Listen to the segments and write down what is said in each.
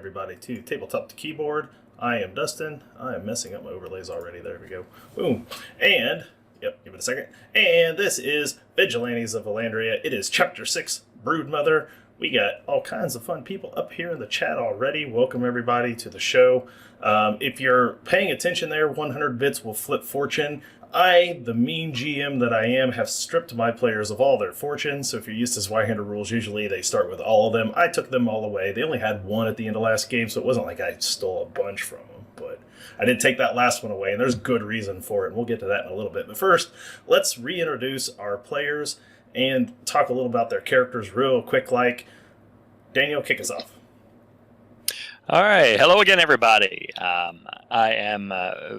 everybody to Tabletop to Keyboard. I am Dustin. I am messing up my overlays already. There we go. Boom. And, yep, give it a second. And this is Vigilantes of Vallandria. It is Chapter 6, Broodmother. We got all kinds of fun people up here in the chat already. Welcome everybody to the show. If you're paying attention there, 100 bits will flip fortune. I, the mean GM that I am, have stripped my players of all their fortunes. So if you're used to Zweihander rules, usually they start with all of them. I took them all away. They only had one at the end of last game, so it wasn't like I stole a bunch from them. But I did take that last one away, and there's good reason for it. And we'll get to that in a little bit. But first, let's reintroduce our players and talk a little about their characters real quick. Like, Daniel, kick us off. All right. Hello again, everybody. I am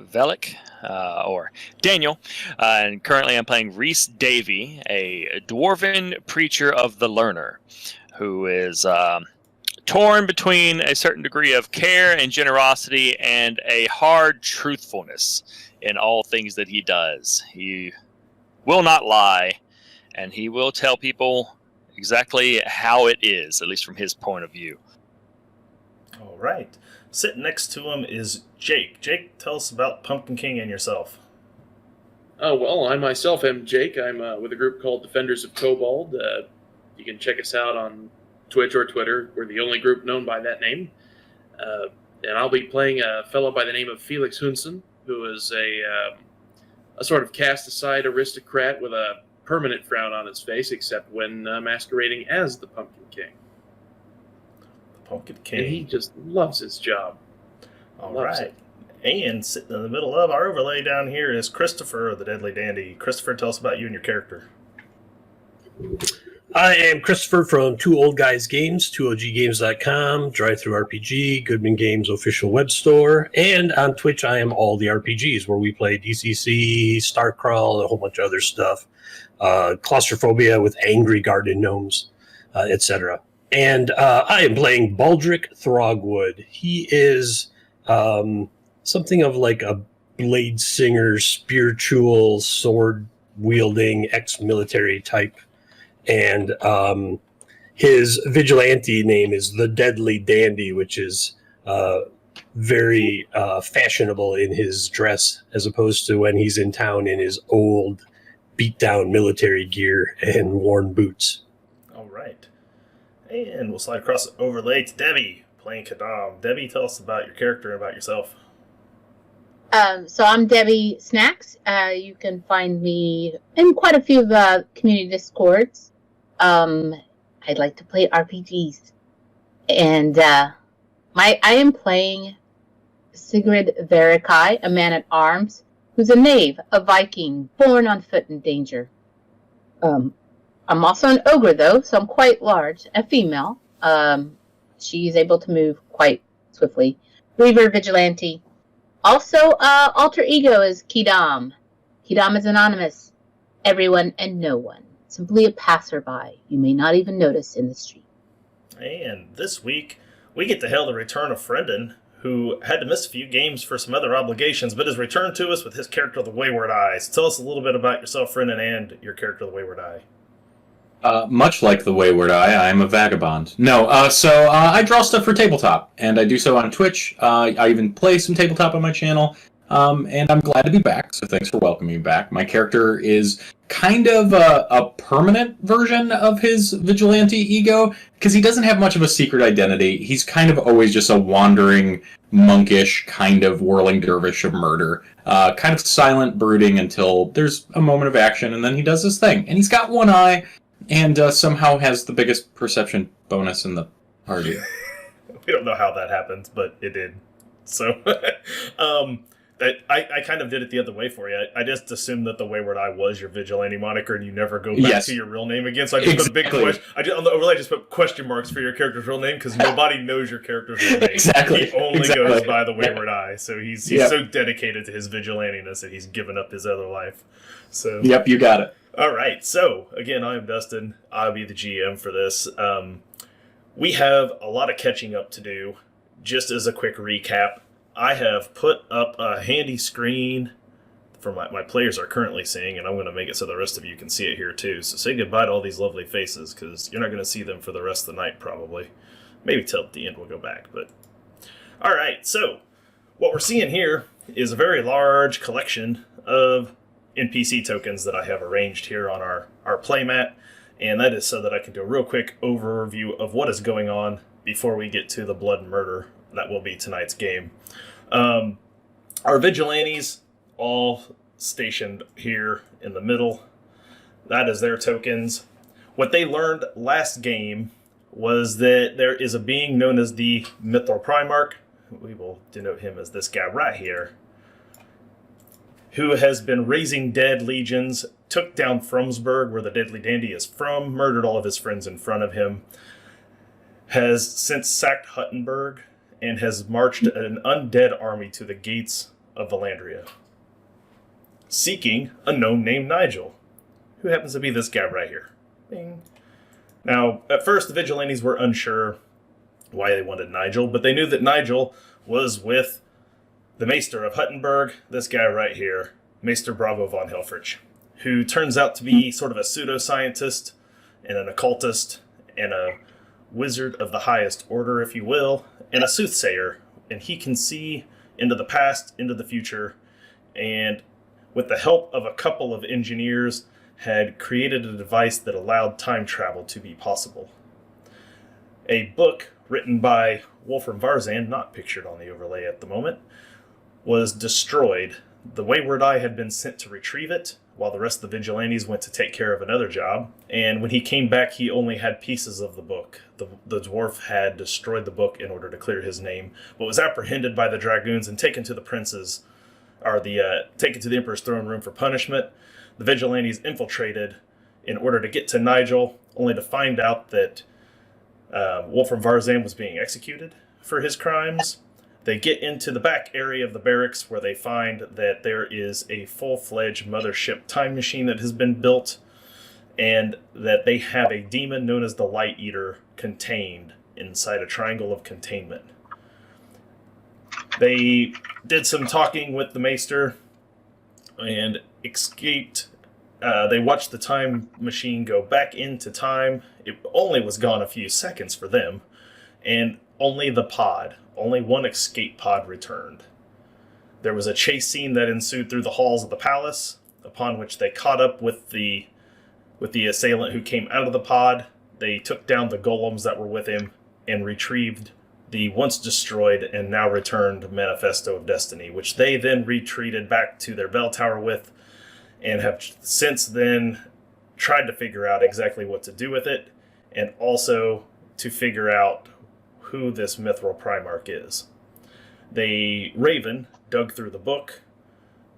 Velik, or Daniel, and currently I'm playing Reese Davey, a dwarven preacher of the learner, who is torn between a certain degree of care and generosity and a hard truthfulness in all things that he does. He will not lie, and he will tell people exactly how it is, at least from his point of view. All right. Sitting next to him is Jake. Jake, tell us about Pumpkin King and yourself. Well, I myself am Jake. I'm with a group called Defenders of Kobold. You can check us out on Twitch or Twitter. We're the only group known by that name. And I'll be playing a fellow by the name of Felix Hunson, who is a sort of cast-aside aristocrat with a permanent frown on his face, except when masquerading as the Pumpkin King. Pumpkin King. And he just loves his job. All right. And sitting in the middle of our overlay down here is Christopher, the Deadly Dandy. Christopher, tell us about you and your character. I am Christopher from Two Old Guys Games, 2oggames.com, DriveThruRPG, Goodman Games official web store, and on Twitch I am All the RPGs, where we play DCC, Starcrawl, a whole bunch of other stuff, Claustrophobia with angry garden gnomes, etc. And I am playing Baldric Throgwood. He is something of like a blade singer, spiritual, sword-wielding, ex-military type. And his vigilante name is the Deadly Dandy, which is very fashionable in his dress, as opposed to when he's in town in his old, beat-down military gear and worn boots. All right. And we'll slide across the overlay to Debbie, playing Kadam. Debbie, tell us about your character and about yourself. So I'm Debbie Snacks. You can find me in quite a few of the community discords. I'd like to play RPGs. And I am playing Sigrid Verikai, a man-at-arms, who's a knave, a Viking, born on foot in danger. I'm also an ogre, though, so I'm quite large, a female. She's able to move quite swiftly. Reaver Vigilante. Also, alter ego is Kidam. Kidam is anonymous. Everyone and no one. Simply a passerby you may not even notice in the street. And this week, we get to hail the return of Frendon, who had to miss a few games for some other obligations, but has returned to us with his character, the Wayward Eye. So tell us a little bit about yourself, Frendon, and your character, the Wayward Eye. Much like the Wayward Eye, I'm a vagabond. No, so I draw stuff for tabletop, and I do so on Twitch. I even play some tabletop on my channel, and I'm glad to be back, so thanks for welcoming me back. My character is kind of a permanent version of his vigilante ego, because he doesn't have much of a secret identity. He's kind of always just a wandering, monkish, kind of whirling dervish of murder. Kind of silent, brooding until there's a moment of action, and then he does his thing. And he's got one eye, and somehow has the biggest perception bonus in the party. We don't know how that happens, but it did. So, I kind of did it the other way for you. I just assumed that the Wayward Eye was your vigilante moniker, and you never go back to your real name again. So I just put a big question. On the overlay, I just put question marks for your character's real name, because nobody knows your character's real name. Exactly. He only goes by the Wayward Eye. So he's so dedicated to his vigilantiness that he's given up his other life. So yep, you got it. All right, so again, I'm Dustin. I'll be the GM for this. We have a lot of catching up to do. Just as a quick recap, I have put up a handy screen for my players are currently seeing, and I'm going to make it so the rest of you can see it here too. So say goodbye to all these lovely faces, because you're not going to see them for the rest of the night probably. Maybe till the end we'll go back, but All right, so what we're seeing here is a very large collection of NPC tokens that I have arranged here on our playmat, and that is so that I can do a real quick overview of what is going on before we get to the blood and murder that will be tonight's game. Our Vigilantes all stationed here in the middle. That is their tokens. What they learned last game was that there is a being known as the Mythor Primarch. We will denote him as this guy right here, who has been raising dead legions, took down Fromsburg, where the Deadly Dandy is from, murdered all of his friends in front of him, has since sacked Huttenberg, and has marched an undead army to the gates of Vallandria, seeking a gnome named Nigel, who happens to be this guy right here. Bing. Now, at first, the Vigilantes were unsure why they wanted Nigel, but they knew that Nigel was with the Maester of Huttenberg, this guy right here, Maester Bravo von Helfrich, who turns out to be sort of a pseudoscientist and an occultist and a wizard of the highest order, if you will, and a soothsayer. And he can see into the past, into the future, and with the help of a couple of engineers, had created a device that allowed time travel to be possible. A book written by Wolfram Varzan, not pictured on the overlay at the moment, was destroyed. The Wayward Eye had been sent to retrieve it, while the rest of the Vigilantes went to take care of another job. And when he came back, he only had pieces of the book. The dwarf had destroyed the book in order to clear his name, but was apprehended by the dragoons and taken to the prince's, or taken to the Emperor's throne room for punishment. The Vigilantes infiltrated in order to get to Nigel, only to find out that Wolfram Varzan was being executed for his crimes. They get into the back area of the barracks where they find that there is a full-fledged mothership time machine that has been built, and that they have a demon known as the Light Eater contained inside a triangle of containment. They did some talking with the Maester and escaped. They watched the time machine go back into time. It only was gone a few seconds for them, and only one escape pod returned. There was a chase scene that ensued through the halls of the palace, upon which they caught up with the assailant who came out of the pod. They took down the golems that were with him and retrieved the once destroyed and now returned Manifesto of Destiny, which they then retreated back to their bell tower with, and have since then tried to figure out exactly what to do with it, and also to figure out who this Mythor Primarch is. Raven dug through the book,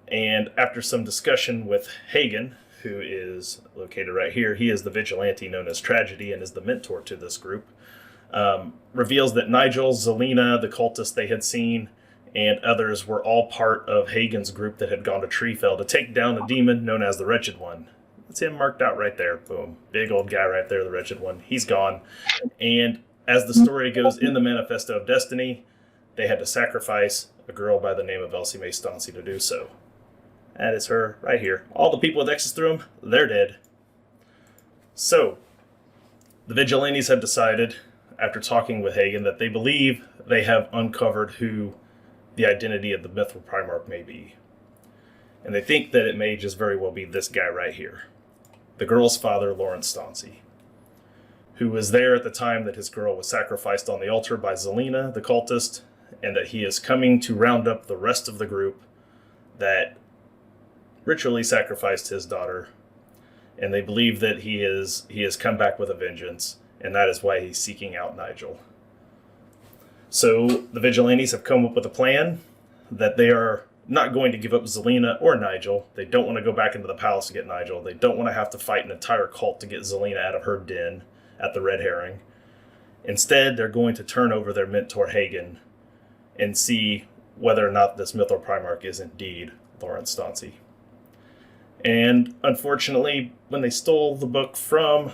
and after some discussion with Hagen, who is located right here, he is the vigilante known as Tragedy and is the mentor to this group, reveals that Nigel, Zelina, the cultist they had seen, and others were all part of Hagen's group that had gone to Treefell to take down a demon known as the Wretched One. That's him marked out right there. Boom. Big old guy right there, the Wretched One. He's gone. And as the story goes in the Manifesto of Destiny, they had to sacrifice a girl by the name of Elsie Mae Stancy to do so. That is her right here. All the people with X's through them, they're dead. So, the Vigilantes have decided, after talking with Hagen, that they believe they have uncovered who the identity of the Mythor Primarch may be. And they think that it may just very well be this guy right here. The girl's father, Lawrence Stancy, who was there at the time that his girl was sacrificed on the altar by Zelina, the cultist, and that he is coming to round up the rest of the group that ritually sacrificed his daughter. And they believe that he has come back with a vengeance, and that is why he's seeking out Nigel. So the Vigilantes have come up with a plan that they are not going to give up Zelina or Nigel. They don't want to go back into the palace to get Nigel. They don't want to have to fight an entire cult to get Zelina out of her den at the Red Herring. Instead, they're going to turn over their mentor Hagen and see whether or not this Mythor Primarch is indeed Lawrence Stancy. And unfortunately, when they stole the book from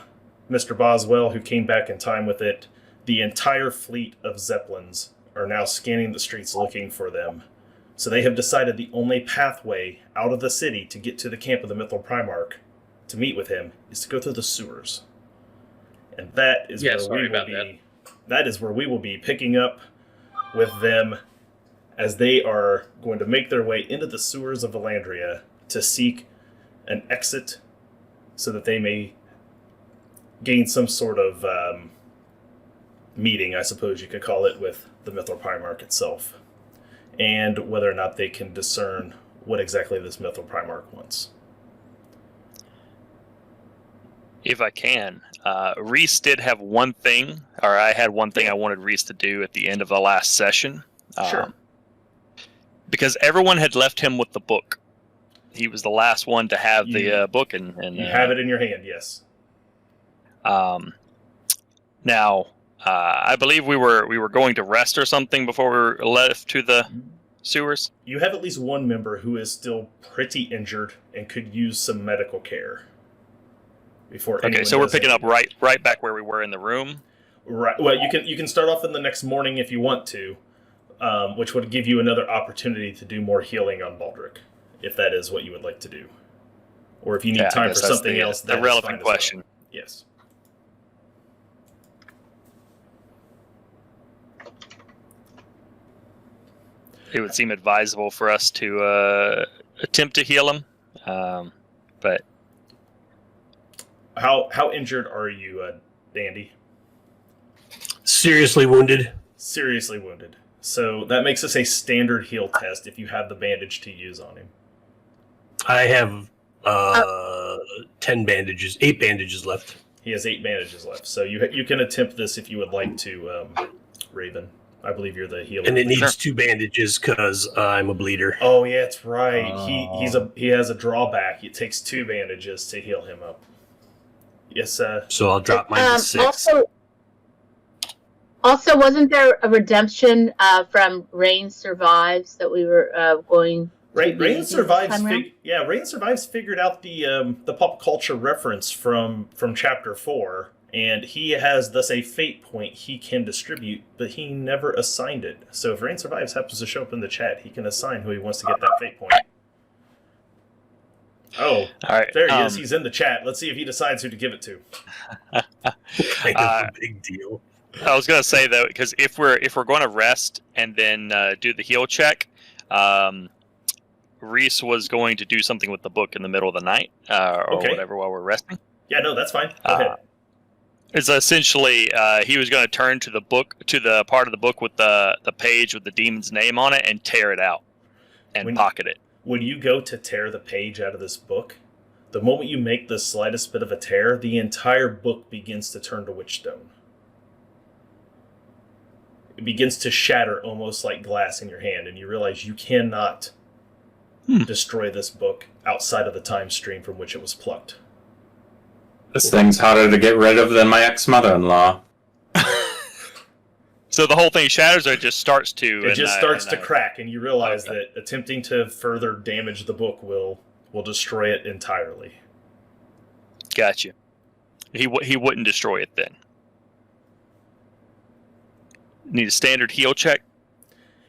Mr. Boswell, who came back in time with it, the entire fleet of Zeppelins are now scanning the streets looking for them. So they have decided the only pathway out of the city to get to the camp of the Mythor Primarch to meet with him is to go through the sewers. And that is where we will be picking up with them as they are going to make their way into the sewers of Vallandria to seek an exit so that they may gain some sort of meeting, I suppose you could call it, with the Mythor Primarch itself, and whether or not they can discern what exactly this Mythor Primarch wants. If I can, Reese did have one thing, or I had one thing I wanted Reese to do at the end of the last session. Sure. Because everyone had left him with the book. He was the last one to have the book, and you have it in your hand, yes. Now, I believe we were going to rest or something before we were left to the sewers. You have at least one member who is still pretty injured and could use some medical care. Before Okay, so we're picking up right back where we were in the room. Right. Well, you can start off in the next morning if you want to, which would give you another opportunity to do more healing on Baldric, if that is what you would like to do, or if you need time for something else. The relevant question. Well. Yes. It would seem advisable for us to attempt to heal him, but how injured are you, Dandy? Seriously wounded. Seriously wounded. So that makes us a standard heal test if you have the bandage to use on him. I have 8 bandages left. He has 8 bandages left. So you can attempt this if you would like to, Raven. I believe you're the healer. And it needs 2 bandages because I'm a bleeder. Oh yeah, that's right. He has a drawback. It takes 2 bandages to heal him up. Yes, so I'll drop mine to 6. Also, wasn't there a redemption from Rain Survives that we were going? Rain Survives. Rain Survives figured out the pop culture reference from chapter 4. And he has thus a fate point he can distribute, but he never assigned it. So if Rain Survives happens to show up in the chat, he can assign who he wants to get that fate point. Oh, all right. There he is. He's in the chat. Let's see if he decides who to give it to. Kind of a big deal. I was going to say though, because if we're going to rest and then do the heal check, Reese was going to do something with the book in the middle of the night or whatever while we're resting. Yeah, no, that's fine. Go ahead. It's essentially he was going to turn to the book, to the part of the book with the page with the demon's name on it, and tear it out and pocket it. When you go to tear the page out of this book, the moment you make the slightest bit of a tear, the entire book begins to turn to witchstone. It begins to shatter almost like glass in your hand, and you realize you cannot destroy this book outside of the time stream from which it was plucked. This thing's harder to get rid of than my ex-mother-in-law. So the whole thing shatters, or it just starts to? It just starts to crack, and you realize that attempting to further damage the book will destroy it entirely. Gotcha. He wouldn't destroy it then. Need a standard heal check?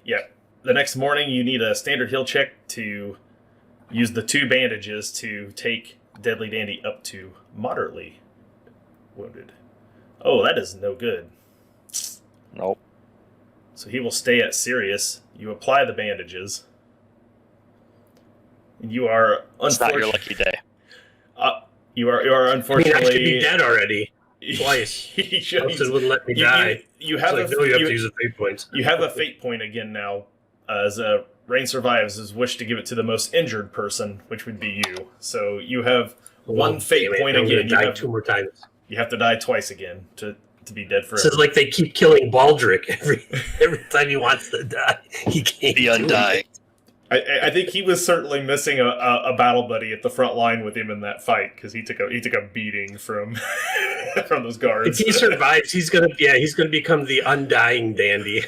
Yeah. The next morning, you need a standard heal check to use the 2 bandages to take Deadly Dandy up to moderately wounded. Oh, that is no good. Nope. So he will stay at Sirius. You apply the bandages. And you are It's not your lucky day. You are unfortunately. I mean, I should be dead already. Twice. Wilson wouldn't let me die. You have you have to use a fate point. You have a fate point again now, as Rain Survives is wished to give it to the most injured person, which would be you. So you have one fate point again. You die 2 more times. You have to die twice again to be dead forever. It's like they keep killing Baldric every time he wants to die. He can't be undying. I think he was certainly missing a battle buddy at the front line with him in that fight, because he took a beating from from those guards. If he survives, he's gonna become the undying Dandy.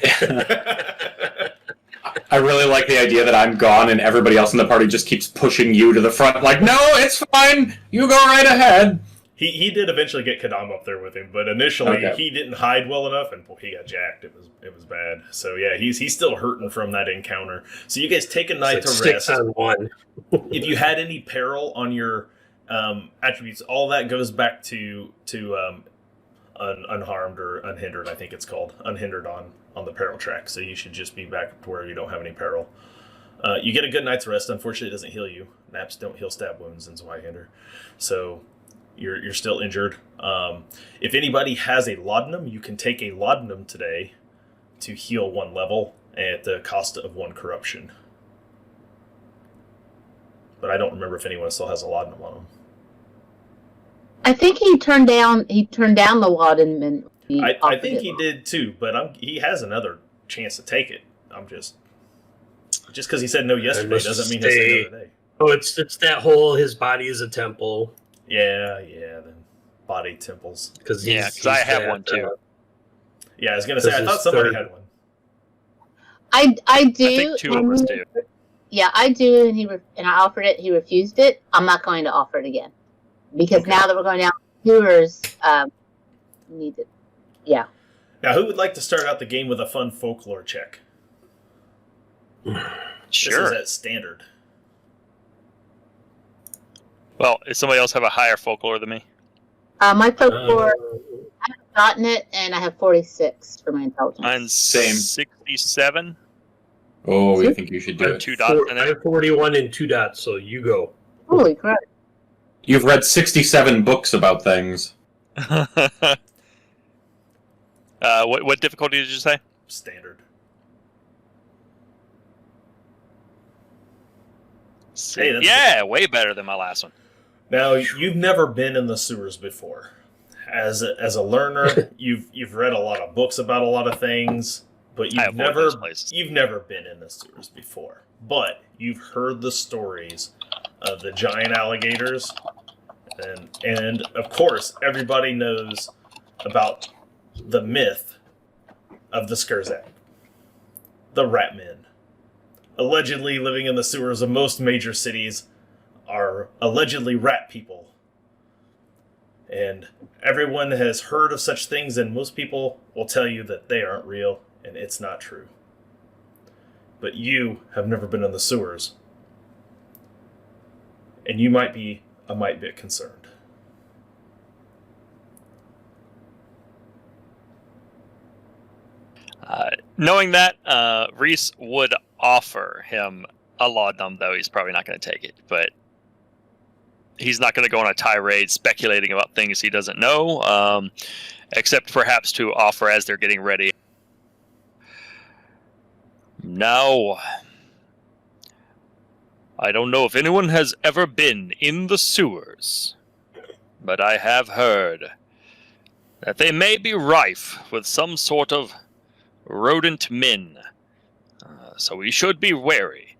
I really like the idea that I'm gone and everybody else in the party just keeps pushing you to the front, like, no, it's fine, you go right ahead. He did eventually get Kadam up there with him, but initially he didn't hide well enough, and he got jacked. It was bad. So yeah, he's still hurting from that encounter. So you guys take a night to rest. 6 on 1. If you had any peril on your attributes, all that goes back to unharmed or unhindered. I think it's called unhindered on the peril track. So you should just be back to where you don't have any peril. You get a good night's rest. Unfortunately, it doesn't heal you. Naps don't heal stab wounds in Zweihander, so you're still injured. If anybody has a laudanum, you can take a laudanum today to heal 1 level at the cost of 1 corruption. But I don't remember if anyone still has a laudanum on them. I think he turned down the laudanum. I think he did too, but he has another chance to take it. I'm just because he said no yesterday doesn't mean he'll say no today. Oh, it's that whole his body is a temple. Yeah, then body temples. Because I have one too. Yeah, I was gonna say I thought somebody had one. I do. I think 2 of us do. Yeah, I do, and I offered it. He refused it. I'm not going to offer it again because now that we're going down sewers, need it. Yeah. Now, who would like to start out the game with a fun folklore check? Sure. This is at standard. Well, does somebody else have a higher folklore than me? My folklore, I haven't gotten it, and I have 46 for my intelligence. Mine's Same. 67. Oh, you think you should do it? 2 dots in I it. have 41 and 2 dots, so you go. Holy crap. You've read 67 books about things. What difficulty did you say? Standard. Hey, yeah, way better than my last one. Now, you've never been in the sewers before. As a learner, you've read a lot of books about a lot of things, but you've never been in the sewers before. But you've heard the stories of the giant alligators, and of course, everybody knows about the myth of the Skurzak, the rat men. Allegedly living in the sewers of most major cities are allegedly rat people. And everyone has heard of such things, and most people will tell you that they aren't real and it's not true. But you have never been in the sewers, and you might be a mite bit concerned. Knowing that, Reese would offer him a laudanum, though he's probably not going to take it. But he's not going to go on a tirade speculating about things he doesn't know, except perhaps to offer as they're getting ready. Now, I don't know if anyone has ever been in the sewers, but I have heard that they may be rife with some sort of rodent men, so we should be wary.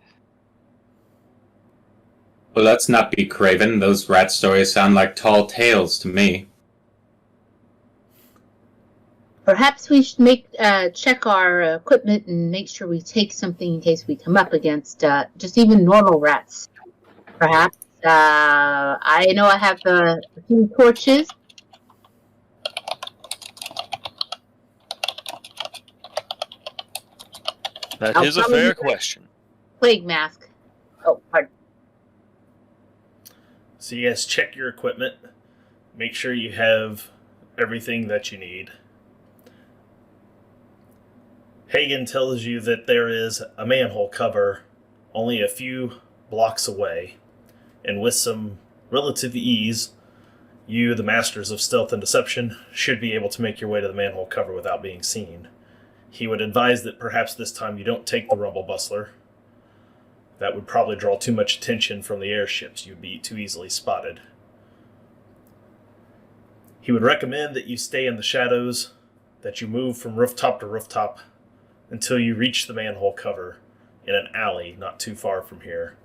Well, let's not be craven. Those rat stories sound like tall tales to me. Perhaps we should check our equipment and make sure we take something in case we come up against just even normal rats. Perhaps. I know I have a few torches. That is a fair question. Plague mask. Oh, pardon. So you guys check your equipment. Make sure you have everything that you need. Hagen tells you that there is a manhole cover only a few blocks away, and with some relative ease, you, the masters of stealth and deception, should be able to make your way to the manhole cover without being seen. He would advise that perhaps this time you don't take the rumble bustler. That would probably draw too much attention from the airships. You'd be too easily spotted. He would recommend that you stay in the shadows, that you move from rooftop to rooftop until you reach the manhole cover in an alley not too far from here,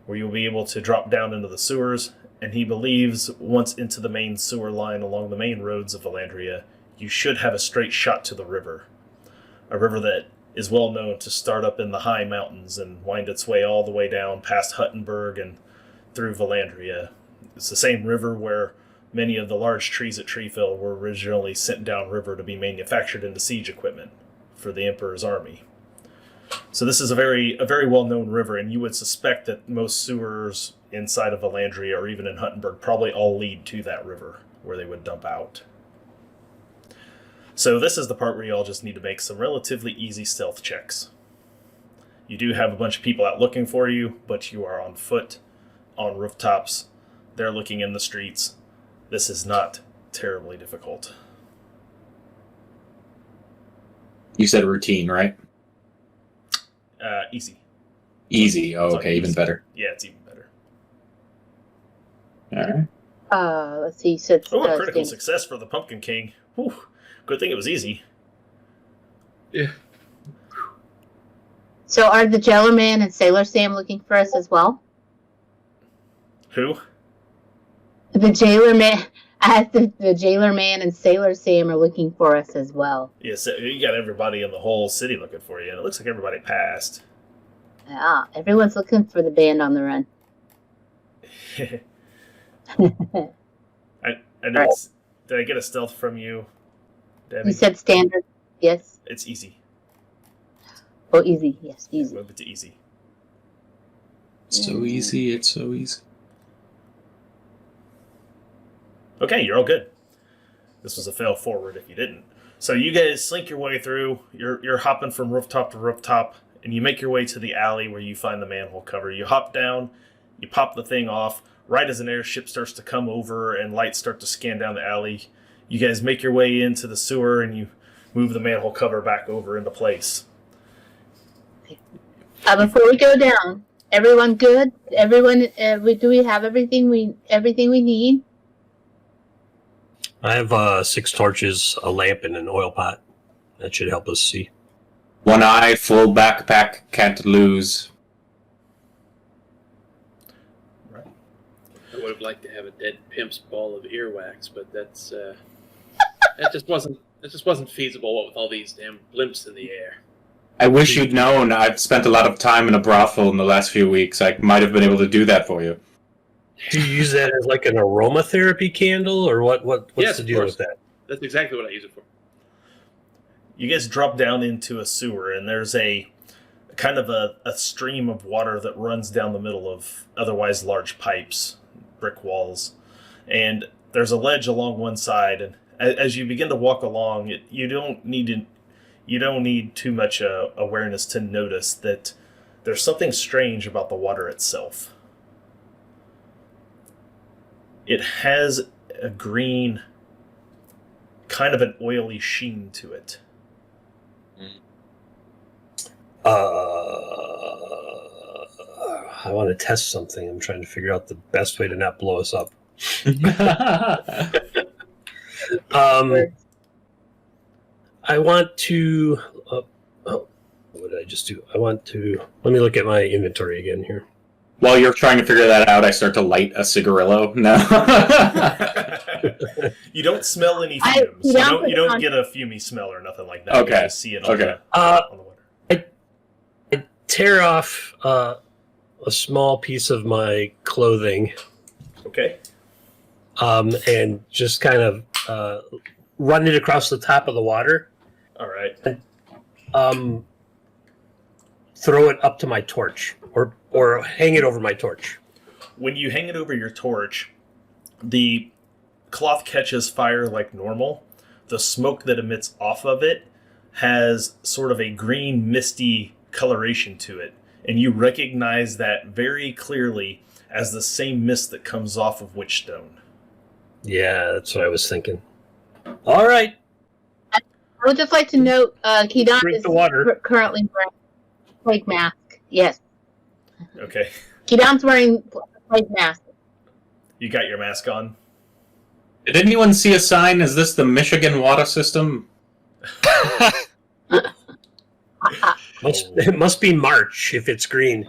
where you'll be able to drop down into the sewers, and he believes once into the main sewer line along the main roads of Vallandria, you should have a straight shot to the river. A river that is well known to start up in the high mountains and wind its way all the way down past Huttenberg and through Vallandria. It's the same river where many of the large trees at Treefell were originally sent downriver to be manufactured into siege equipment for the Emperor's army. So this is a very well-known river, and you would suspect that most sewers inside of Vallandria or even in Huttenberg probably all lead to that river where they would dump out. So this is the part where you all just need to make some relatively easy stealth checks. You do have a bunch of people out looking for you, but you are on foot, on rooftops. They're looking in the streets. This is not terribly difficult. You said routine, right? Easy. Easy. Oh, It's okay, on even easy. better. Yeah, it's even better. All right. Let's see. So it's, Oh, a critical Stan- success for the Pumpkin King. Whew. Good thing it was easy. Yeah. So are the Jailer Man and Sailor Sam looking for us as well? Who? The Jailer Man, the Jailer Man and Sailor Sam are looking for us as well. Yeah, so you got everybody in the whole city looking for you, and it looks like everybody passed. Ah, everyone's looking for the band on the run. I know it's, did I get a stealth from you, Debbie? You said standard. Yes. It's easy. Oh, easy. Yes, easy. Move it to easy. So easy. It's so easy. Okay, you're all good. This was a fail forward if you didn't. So you guys slink your way through. You're hopping from rooftop to rooftop, and you make your way to the alley where you find the manhole cover. You hop down, you pop the thing off. Right as an airship starts to come over and lights start to scan down the alley, you guys make your way into the sewer and you move the manhole cover back over into place. Before we go down, everyone good? Everyone, do we have everything we need? I have 6 torches, a lamp, and an oil pot. That should help us see. One eye, full backpack, can't lose. I would have liked to have a dead pimp's ball of earwax, but that's that just wasn't feasible. What with all these damn blimps in the air. I wish you'd known. I've spent a lot of time in a brothel in the last few weeks. I might have been able to do that for you. Do you use that as like an aromatherapy candle, or what's Yes, the of deal course. with that? That's exactly what I use it for. You guys drop down into a sewer, and there's a kind of a stream of water that runs down the middle of otherwise large pipes, brick walls, and there's a ledge along one side. And as you begin to walk along, you don't need too much awareness to notice that there's something strange about the water itself. It has a green, kind of an oily sheen to it. I want to test something. I'm trying to figure out the best way to not blow us up. I want to. What did I just do? Let me look at my inventory again here. While you're trying to figure that out, I start to light a cigarillo. No. You don't smell any I- fumes. you don't You don't put get a fumey smell or nothing like that. Okay. You just see it on, Okay. on the water. I tear off a small piece of my clothing Okay. and just kind of run it across the top of the water. All right. Throw it up to my torch, or hang it over my torch. When you hang it over your torch, the cloth catches fire like normal. The smoke that emits off of it has sort of a green, misty coloration to it. And you recognize that very clearly as the same mist that comes off of Witchstone. Yeah, that's what I was thinking. All right. I would just like to note, Kedan Drink is the water. currently wearing a plague mask. Yes, Okay. Kedan's wearing a plague mask. You got your mask on? Did anyone see a sign? Is this the Michigan water system? It must be March if it's green.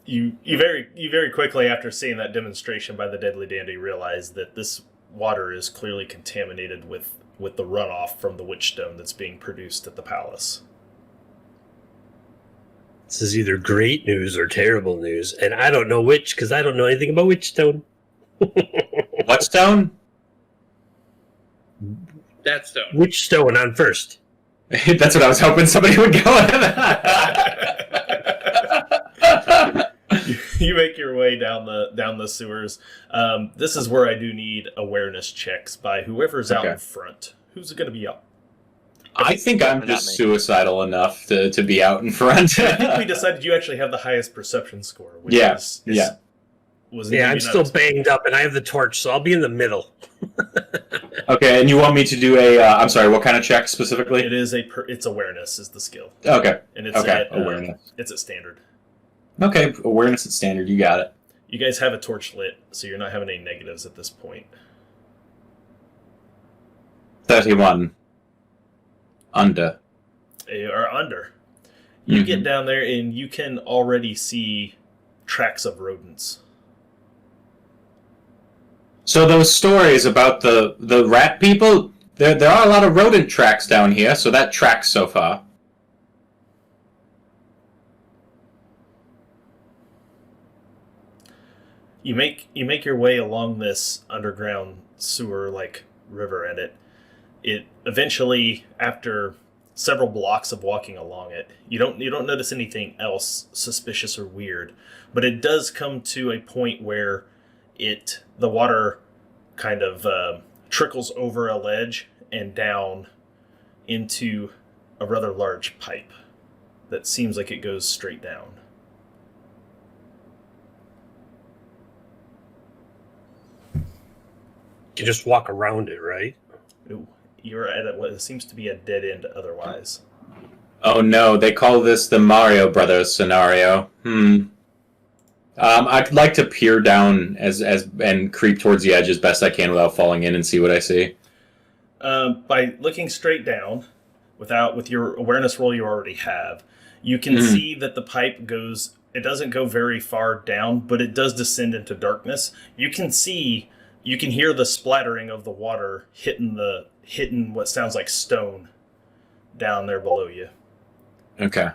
You very quickly, after seeing that demonstration by the Deadly Dandy, realize that this water is clearly contaminated with the runoff from the Witchstone that's being produced at the palace. This is either great news or terrible news, and I don't know which because I don't know anything about Witchstone. What stone? That stone. Witchstone on first. That's what I was hoping somebody would go with. you make your way down the sewers. This is where I do need awareness checks by whoever's out in front. Who's going to be out? I think I'm Not just me. suicidal enough to be out in front. I think we decided you actually have the highest perception score. Which Yeah, is, yeah. Was Yeah, I'm maybe still not banged up, and I have the torch, so I'll be in the middle. Okay, and you want me to do a? I'm sorry. What kind of check specifically? It is it's awareness is the skill, Okay. and it's Okay. at, Awareness. It's at standard. Okay. Awareness at standard. You got it. You guys have a torch lit, so you're not having any negatives at this point. 31. Under. You are under. You get down there, and you can already see tracks of rodents. So those stories about the rat people, there are a lot of rodent tracks down here, so that tracks so far. You make your way along this underground sewer like river, and it eventually, after several blocks of walking along it, you don't notice anything else suspicious or weird, but it does come to a point where the water kind of trickles over a ledge and down into a rather large pipe that seems like it goes straight down. You just walk around it, right? Ooh, you're at what seems to be a dead end otherwise. Oh no, they call this the Mario Brothers scenario. I'd like to peer down and creep towards the edge as best I can without falling in and see what I see. By looking straight down, with your awareness roll you already have, you can see that the pipe goes. It doesn't go very far down, but it does descend into darkness. You can hear the splattering of the water hitting what sounds like stone down there below you. Okay.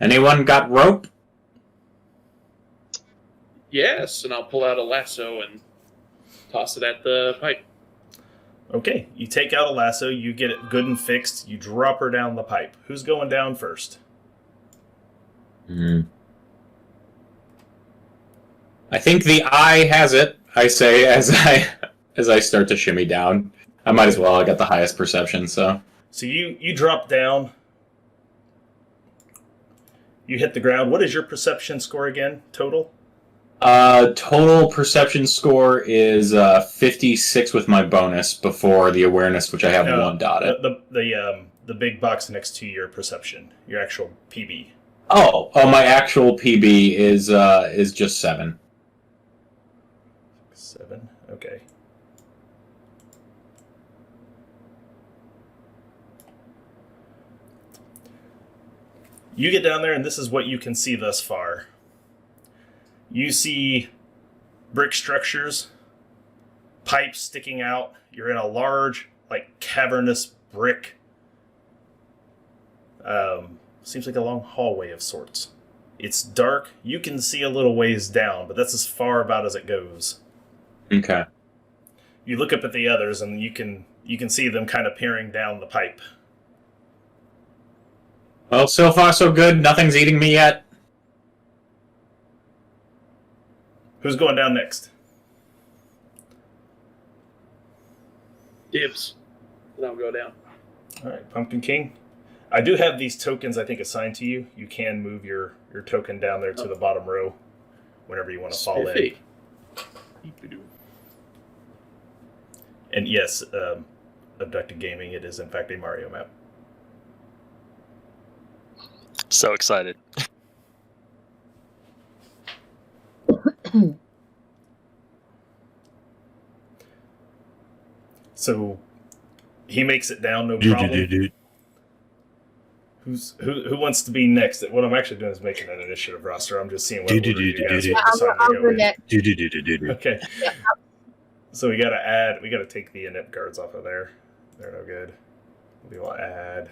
Anyone got rope? Yes, and I'll pull out a lasso and toss it at the pipe. Okay, you take out a lasso, you get it good and fixed, you drop her down the pipe. Who's going down first? I think the eye has it, I say as I start to shimmy down. I might as well, I got the highest perception, so. So you drop down. You hit the ground. What is your perception score again, total? Total perception score is 56 with my bonus before the awareness, which I have one dotted. The big box next to your perception, your actual PB. Oh, my actual PB is just 7. 7, okay. You get down there, and this is what you can see thus far. You see brick structures, pipes sticking out. You're in a large, cavernous brick. Seems like a long hallway of sorts. It's dark. You can see a little ways down, but that's as far about as it goes. Okay. You look up at the others, and you can see them kind of peering down the pipe. Well, so far so good. Nothing's eating me yet. Who's going down next? Dibs. And I'll go down. All right, Pumpkin King. I do have these tokens, I think, assigned to you. You can move your token down there to the bottom row whenever you want to fall in. And yes, Abducted Gaming, it is in fact a Mario map. So excited. So he makes it down, no problem. Who wants to be next? What I'm actually doing is making an initiative roster. I'm just seeing what order you guys want to I'll go go in. next. Okay. Yeah. So we gotta take the inept guards off of there. They're no good. We will add.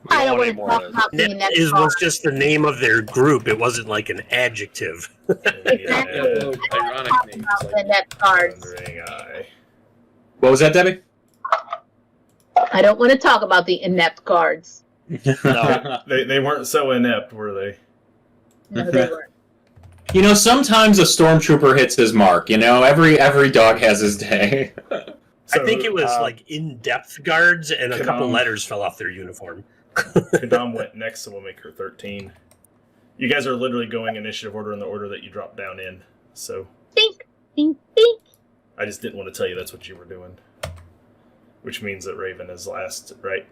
We I don't want want any to more talk of those. about the next Was part. just the name of their group. It wasn't like an adjective. Exactly. Ironic Talk names. about the next cards. Wandering Eye. What was that, Debbie? I don't want to talk about the inept guards. No. They weren't so inept, were they? No, they weren't. You know, sometimes a stormtrooper hits his mark. You know, every dog has his day. I think it was like in-depth guards, and a couple Kadam. letters fell off their uniform. Kadam went next, so we'll make her 13. You guys are literally going initiative order in the order that you dropped down in. So Bink, bink, bink. I just didn't want to tell you that's what you were doing. Which means that Raven is last, right?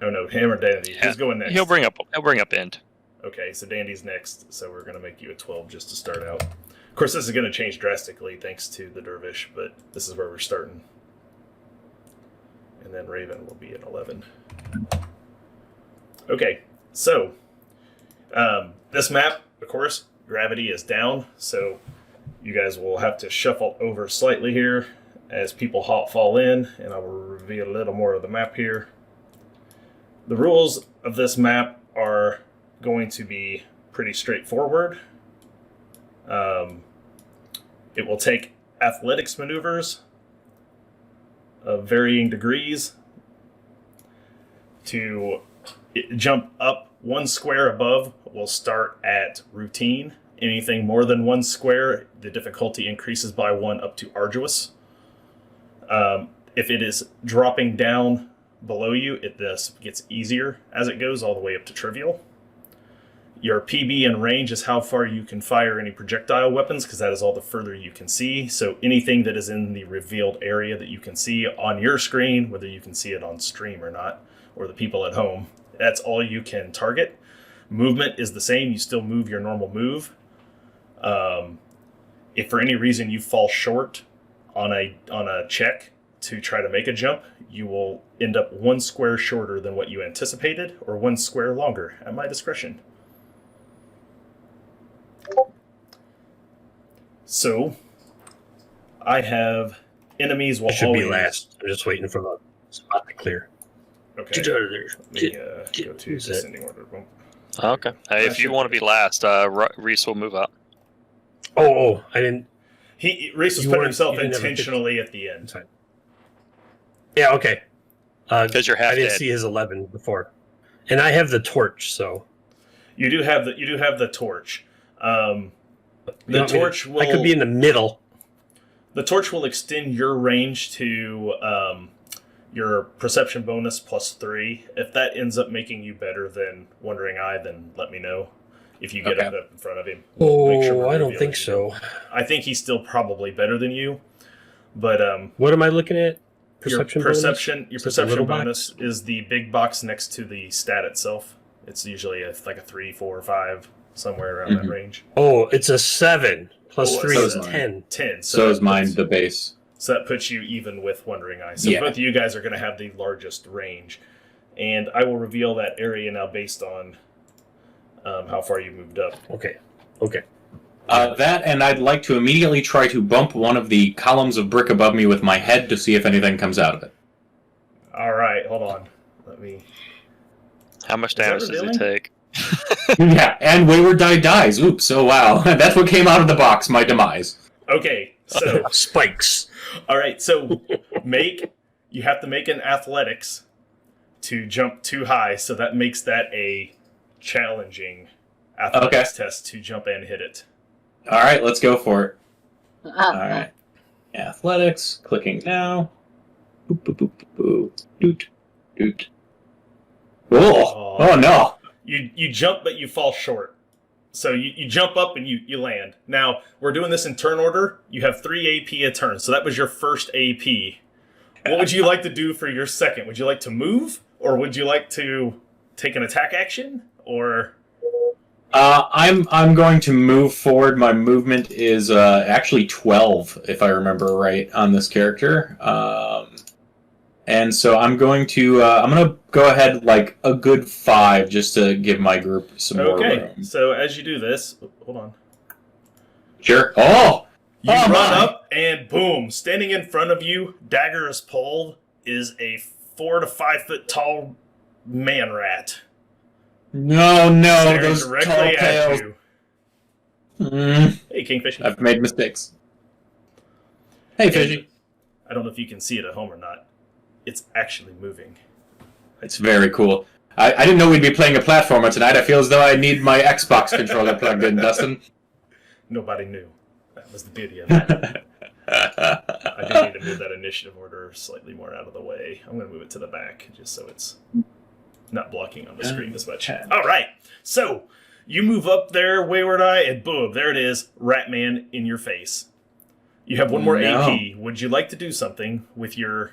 Oh no, Hammer Dandy. Who's going next? He'll bring up end. Okay, so Dandy's next, so we're going to make you a 12 just to start out. Of course, this is going to change drastically thanks to the Dervish, but this is where we're starting. And then Raven will be at 11. Okay, so this map, of course, gravity is down, so you guys will have to shuffle over slightly here as people fall in, and I will reveal a little more of the map here. The rules of this map are going to be pretty straightforward. It will take athletics maneuvers of varying degrees to jump up 1 square above will start at routine. Anything more than 1 square, the difficulty increases by 1 up to arduous. If it is dropping down below you, it gets easier as it goes all the way up to trivial. Your PB and range is how far you can fire any projectile weapons, because that is all the further you can see. So anything that is in the revealed area that you can see on your screen, whether you can see it on stream or not, or the people at home, that's all you can target. Movement is the same. You still move your normal move. If for any reason you fall short on a check to try to make a jump, you will end up 1 square shorter than what you anticipated, or 1 square longer at my discretion. So, I have enemies will It should always... be last. I'm just waiting for the spot to clear. Okay. Get out of there. Let me go to Who's that? descending order. Boom. Okay. Hey, if you want to be last, Reese will move up. Oh, I didn't. Reese was You putting weren't- himself you didn't have a intentionally at the end. That's fine. Yeah, okay. Because you're half I didn't dead. see his 11 before, and I have the torch. So You do have the torch. You The want me to- torch will. I could be in the middle. The torch will extend your range to your perception bonus +3. If that ends up making you better than Wandering Eye, then let me know. If you get Okay. up in front of him. Make sure Oh, we're I don't revealing think you. so. I think he's still probably better than you, but What am I looking at? your Perception. bonus? perception Is it the perception little box? bonus is the big box next to the stat itself. It's usually like a 3, 4, or 5, somewhere around that Mhm. range. Oh, it's a 7 plus Oh, 3 so is is mine. 10. 10. So that is mine puts- the base. So that puts you even with Wandering Eye. So Yeah. both of you guys are going to have the largest range. And I will reveal that area now based on how far you moved up. Okay. That, and I'd like to immediately try to bump one of the columns of brick above me with my head to see if anything comes out of it. All right, hold on. Let me... How much that damage does revealing? it take? Yeah, and Wayward Die dies. Oops, oh wow. That's what came out of the box, my demise. Okay, so... Spikes. All right, so you have to make an athletics to jump too high, so that makes that a challenging athletics test to jump and hit it. Alright, let's go for it. Uh, Alright. Athletics, clicking now. Boop, boop, boop, boop. Doot, doot. Oh no. You jump, but you fall short. So you jump up and you land. Now, we're doing this in turn order. You have 3 AP a turn, so that was your first AP. What would you like to do for your second? Would you like to move? Or would you like to take an attack action? Or... I'm going to move forward. My movement is actually 12, if I remember right, on this character. And so I'm going to go ahead like a good 5 just to give my group some more Okay, room. so as you do this... Hold on. Sure. Oh! You Oh, run my. up, and boom, standing in front of you, dagger is pulled, is a 4 to 5 foot tall man rat. No, staring those directly tall at tales. you. Mm, Hey, Kingfish. I've made mistakes. Hey, Fishy. I don't know if you can see it at home or not. It's actually moving. It's very cool. I didn't know we'd be playing a platformer tonight. I feel as though I need my Xbox controller plugged in, Dustin. Nobody knew. That was the beauty of it. I do need to move that initiative order slightly more out of the way. I'm going to move it to the back just so it's not blocking on the screen as much. All right. So you move up there, Wayward Eye, and boom, there it is, Ratman in your face. You have one more AP. Would you like to do something with your...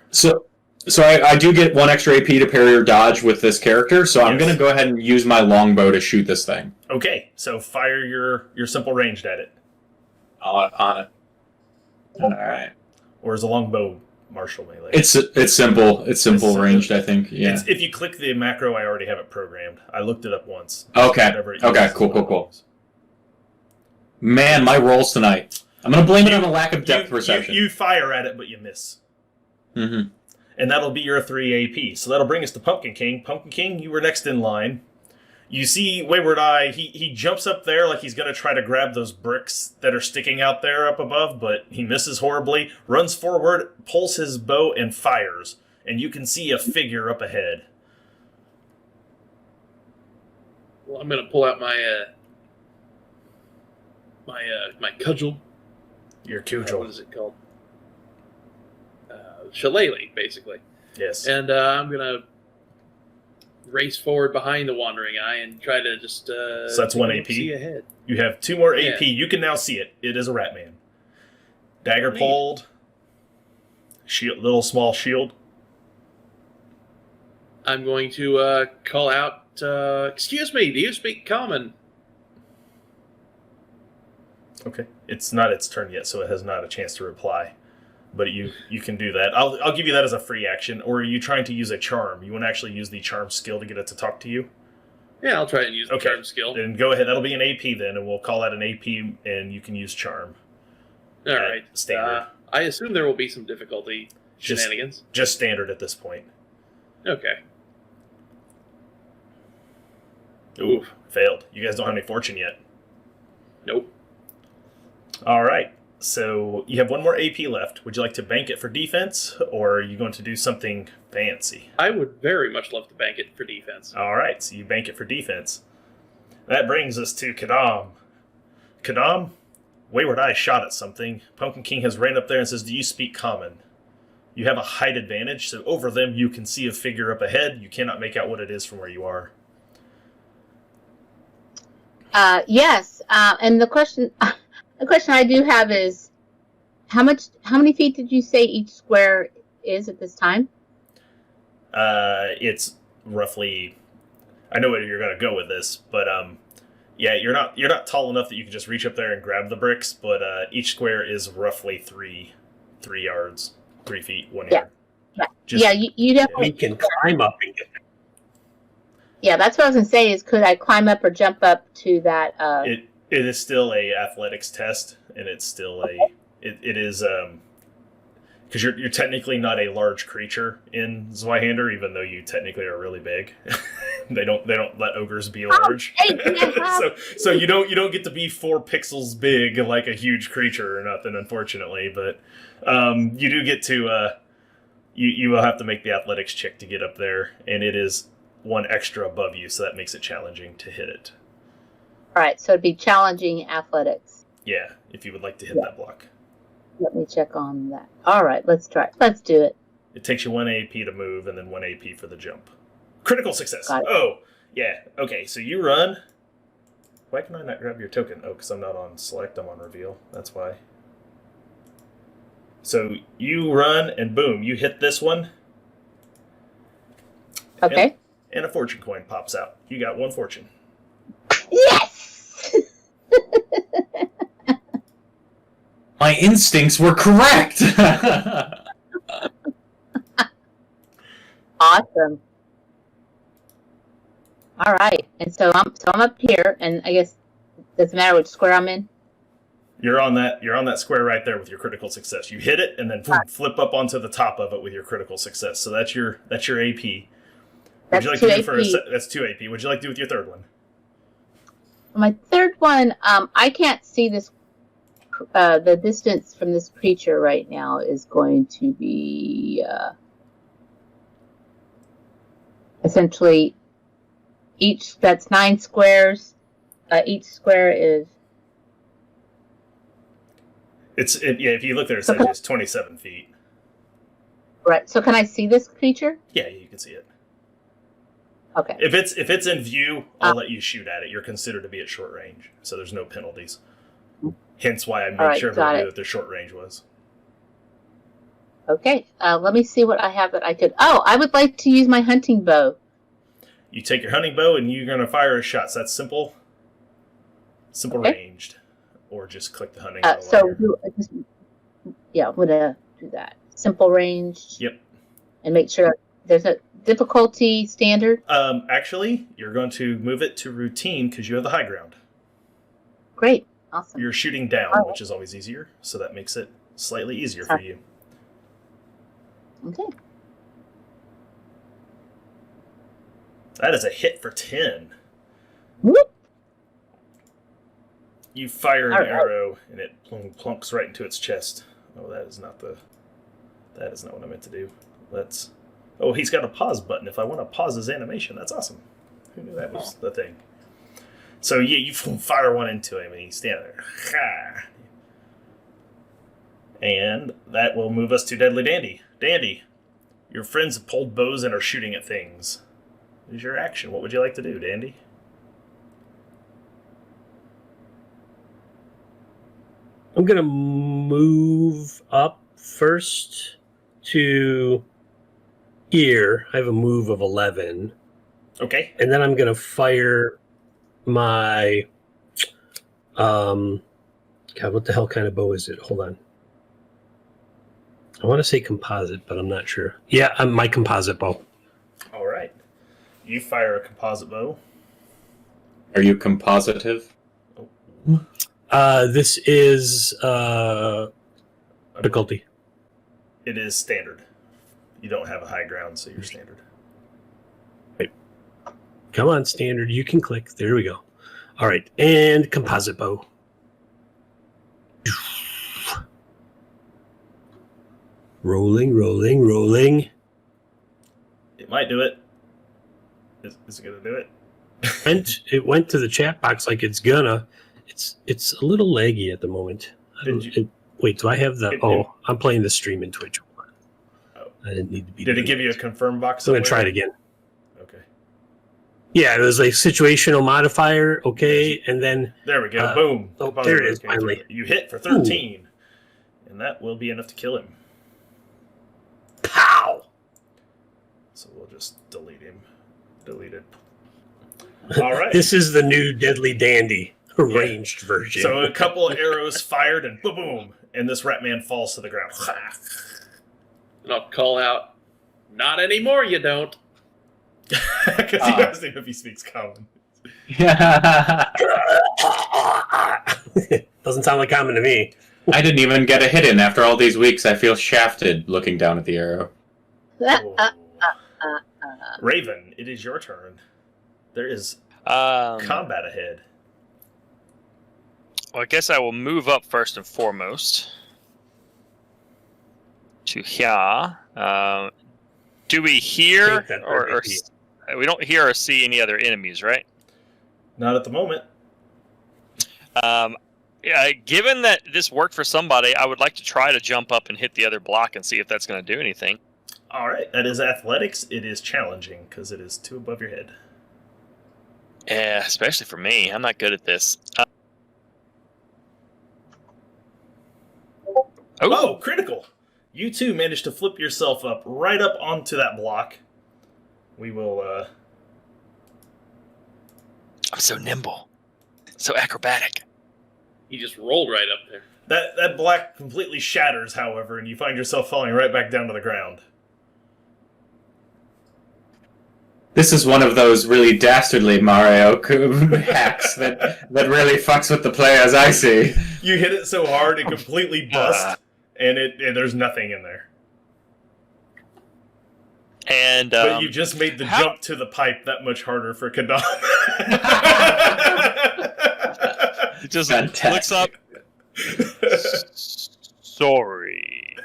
So I do get one extra AP to parry or dodge with this character, so I'm going to go ahead and use my longbow to shoot this thing. Okay, so fire your simple ranged at it. On it. All right. Or is a longbow martial melee? It's simple. It's simple ranged, I think. Yeah. If you click the macro, I already have it programmed. I looked it up once. Okay. Okay. Cool. Man, my rolls tonight. I'm going to blame it on the lack of depth perception. You fire at it, but you miss. Mm-hmm. And that'll be your 3 AP. So that'll bring us to Pumpkin King. Pumpkin King, you were next in line. You see Wayward Eye, he jumps up there like he's going to try to grab those bricks that are sticking out there up above, but he misses horribly, runs forward, pulls his bow, and fires. And you can see a figure up ahead. Well, I'm going to pull out my my cudgel. Your cudgel. What is it called? Shillelagh, basically. Yes. And I'm going to race forward behind the Wandering Eye and try to just so that's 1 AP. See ahead. You have 2 more AP. You can now see it. It is a Ratman. Dagger pulled. Shield, little small shield. I'm going to call out, excuse me, do you speak common? Okay. It's not its turn yet, so it has not a chance to reply. But you can do that. I'll give you that as a free action. Or are you trying to use a charm? You want to actually use the charm skill to get it to talk to you? Yeah, I'll try and use the charm skill. Then go ahead. That'll be an AP then, and we'll call that an AP, and you can use charm. All right. Standard. I assume there will be some difficulty shenanigans. Just standard at this point. Okay. Ooh, failed. You guys don't have any fortune yet. Nope. All right. So you have 1 more AP left. Would you like to bank it for defense, or are you going to do something fancy? I would very much love to bank it for defense. All right, so you bank it for defense. That brings us to Kadam. Kadam, Wayward Eye shot at something. Pumpkin King has ran up there and says, do you speak common? You have a height advantage, so over them you can see a figure up ahead. You cannot make out what it is from where you are. Yes, and the question I do have is, how many feet did you say each square is at this time? It's roughly. I know where you're going to go with this, but yeah, you're not tall enough that you can just reach up there and grab the bricks. But each square is roughly 3 yards, 3 feet, 1 yard. Yeah, you definitely can climb up and get. Yeah, that's what I was gonna say. Is could I climb up or jump up to that? It is still a athletics test, and it's still it is because you're technically not a large creature in Zweihander, even though you technically are really big. they don't let ogres be large. so you don't get to be 4 pixels big like a huge creature or nothing, unfortunately. But you do get to you will have to make the athletics check to get up there, and it is 1 extra above you, so that makes it challenging to hit it. All right, so it'd be challenging athletics. Yeah, if you would like to hit that block. Let me check on that. All right, let's try. Let's do it. It takes you 1 AP to move, and then 1 AP for the jump. Critical success. Got it. Oh, yeah. Okay, so you run. Why can I not grab your token? Oh, because I'm not on select. I'm on reveal. That's why. So you run, and boom, you hit this one. Okay. And a fortune coin pops out. You got 1 fortune. Yes! My instincts were correct. Awesome. All right, and so I'm up here, and I guess it doesn't matter which square I'm in. You're on that square right there with your critical success. You hit it, and then boom, flip up onto the top of it with your critical success. So that's your AP. That's Would you like 2 to AP. do that's 2 AP. Would you like to do with your third one? My third one, I can't see this. The distance from this creature right now is going to be essentially That's 9 squares. Each square is. If you look there, it says it's 27 feet. Right. So can I see this creature? Yeah, you can see it. Okay. If it's in view, I'll let you shoot at it. You're considered to be at short range, so there's no penalties. Hence why I made sure everyone knew that their short range was. Okay. Let me see what I have that I could. Oh, I would like to use my hunting bow. You take your hunting bow and you're going to fire a shot. So that's simple ranged, or just click the hunting bow. I'm gonna do that. Simple range. Yep. And make sure there's a difficulty standard. Actually, you're going to move it to routine because you have the high ground. Great. Awesome. You're shooting down, which is always easier, so that makes it slightly easier for you. Okay. That is a hit for 10. Whoop. You fire an arrow, and it plunks right into its chest. Oh, that is not what I meant to do. Oh, he's got a pause button. If I want to pause his animation, that's awesome. Who knew that was the thing? So yeah, you fire one into him, and he's standing there. Ha! And that will move us to Deadly Dandy. Dandy, your friends have pulled bows and are shooting at things. What is your action? What would you like to do, Dandy? I'm going to move up first to here. I have a move of 11. Okay. And then I'm going to fire my... God, what the hell kind of bow is it? Hold on. I want to say composite, but I'm not sure. Yeah, my composite bow. All right. You fire a composite bow. Are you compositive? This is difficulty. It is standard. You don't have a high ground, so you're standard. Right. Come on, standard. You can click. There we go. All right. And composite bow. Rolling. It might do it. Is it going to do it? It went to the chat box like it's gonna. It's a little laggy at the moment. Wait, do I have the... I'm playing the stream in Twitch. Oh. I didn't need to be... Did it give you a confirm box? I'm going to try it again. Okay. Yeah, it was a situational modifier, okay, and then... There we go, boom. Oh, there it is, finally. You hit for 13. Ooh. And that will be enough to kill him. Pow! So we'll just delete him. Deleted. All right. This is the new Deadly Dandy. Arranged version. So a couple of arrows fired and boom, and this rat man falls to the ground. And I'll call out, "Not anymore, you don't." Because he doesn't know if he speaks common. Doesn't sound like common to me. I didn't even get a hit in after all these weeks. I feel shafted looking down at the arrow. Raven, it is your turn. There is combat ahead. Well, I guess I will move up first and foremost to here. Do we hear or we don't hear or see any other enemies, right? Not at the moment. Yeah, given that this worked for somebody, I would like to try to jump up and hit the other block and see if that's going to do anything. All right, that is athletics. It is challenging because it is 2 above your head. Yeah, especially for me. I'm not good at this. Oh, critical! You too managed to flip yourself up right up onto that block. We will, I'm so nimble. So acrobatic. He just rolled right up there. That block completely shatters, however, and you find yourself falling right back down to the ground. This is one of those really dastardly Mario hacks that really fucks with the players, I see. You hit it so hard it completely busts, and there's nothing in there. And but you just made the jump to the pipe that much harder for Kadam. It just Fantastic. looks up. Sorry.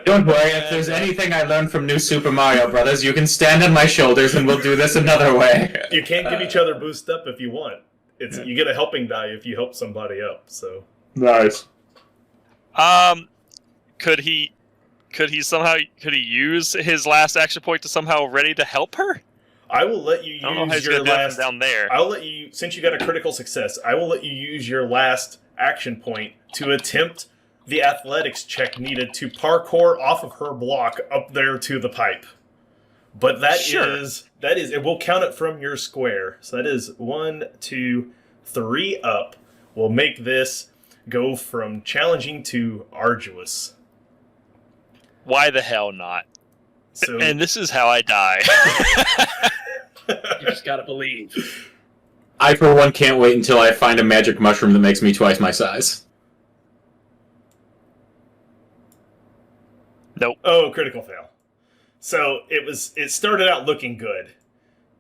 Don't worry, if there's anything I learned from New Super Mario Brothers, you can stand on my shoulders and we'll do this another way. You can give each other boost up if you want. You get a helping die if you help somebody up. So Nice. Could he use his last action point to somehow ready to help her? I will let you I don't know how use he's your gonna do it last. from down there. I'll let you, since you got a critical success, I will let you use your last action point to attempt the athletics check needed to parkour off of her block up there to the pipe. But that is it will count it from your square. So that is 1, 2, 3 up. We'll make this go from challenging to arduous. Why the hell not? So And this is how I die. You just gotta believe. I, for one, can't wait until I find a magic mushroom that makes me twice my size. Nope. Oh, critical fail. So it started out looking good.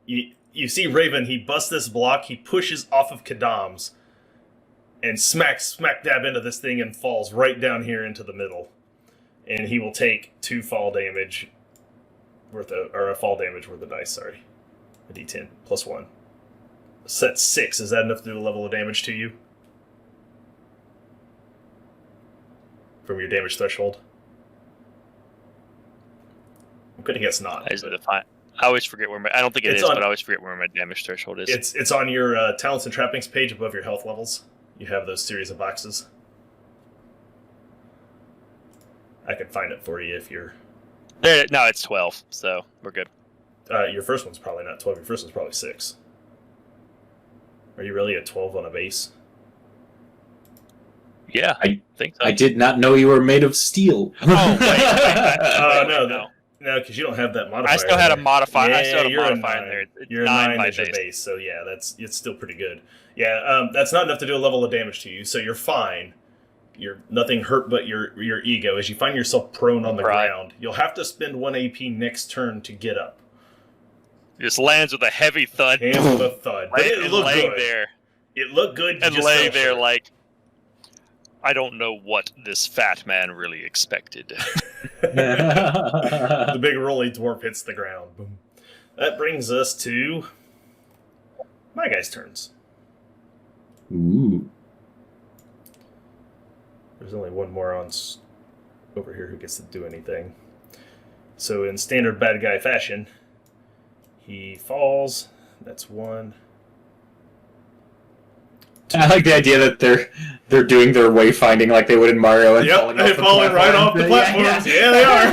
You see Raven, he busts this block, he pushes off of Kadam's and smack dab into this thing and falls right down here into the middle. And he will take 2 fall damage worth a fall damage worth of dice, sorry. A D10 plus 1. Set 6, is that enough to do a level of damage to you? From your damage threshold? I'm gonna guess not. Is it a fine? I always forget where I don't think it is, but I always forget where my damage threshold is. It's on your talents and trappings page above your health levels. You have those series of boxes. I can find it for you if you're... There, no, it's 12, so we're good. Your first one's probably not 12. Your first one's probably 6. Are you really at 12 on a base? Yeah, I think so. I did not know you were made of steel. Oh, wait, no, because you don't have that modifier. I still had a modifier. Yeah, I still had a you're modifier in there. It's You're 9 as your base, so yeah, it's still pretty good. Yeah, that's not enough to do a level of damage to you, so you're fine. You're nothing hurt but your ego. As you find yourself prone on the ground, you'll have to spend 1 AP next turn to get up. Just lands with a heavy thud. Hands with a thud. But it looked laying good. there. It looked good. And lay there like, I don't know what this fat man really expected. The big rolly dwarf hits the ground. Boom. That brings us to my guys' turns. Ooh. There's only one more on over here who gets to do anything. So in standard bad guy fashion, he falls. That's 1. I like the idea that they're doing their wayfinding like they would in Mario and falling off they're falling right off the platforms. Yeah, they are.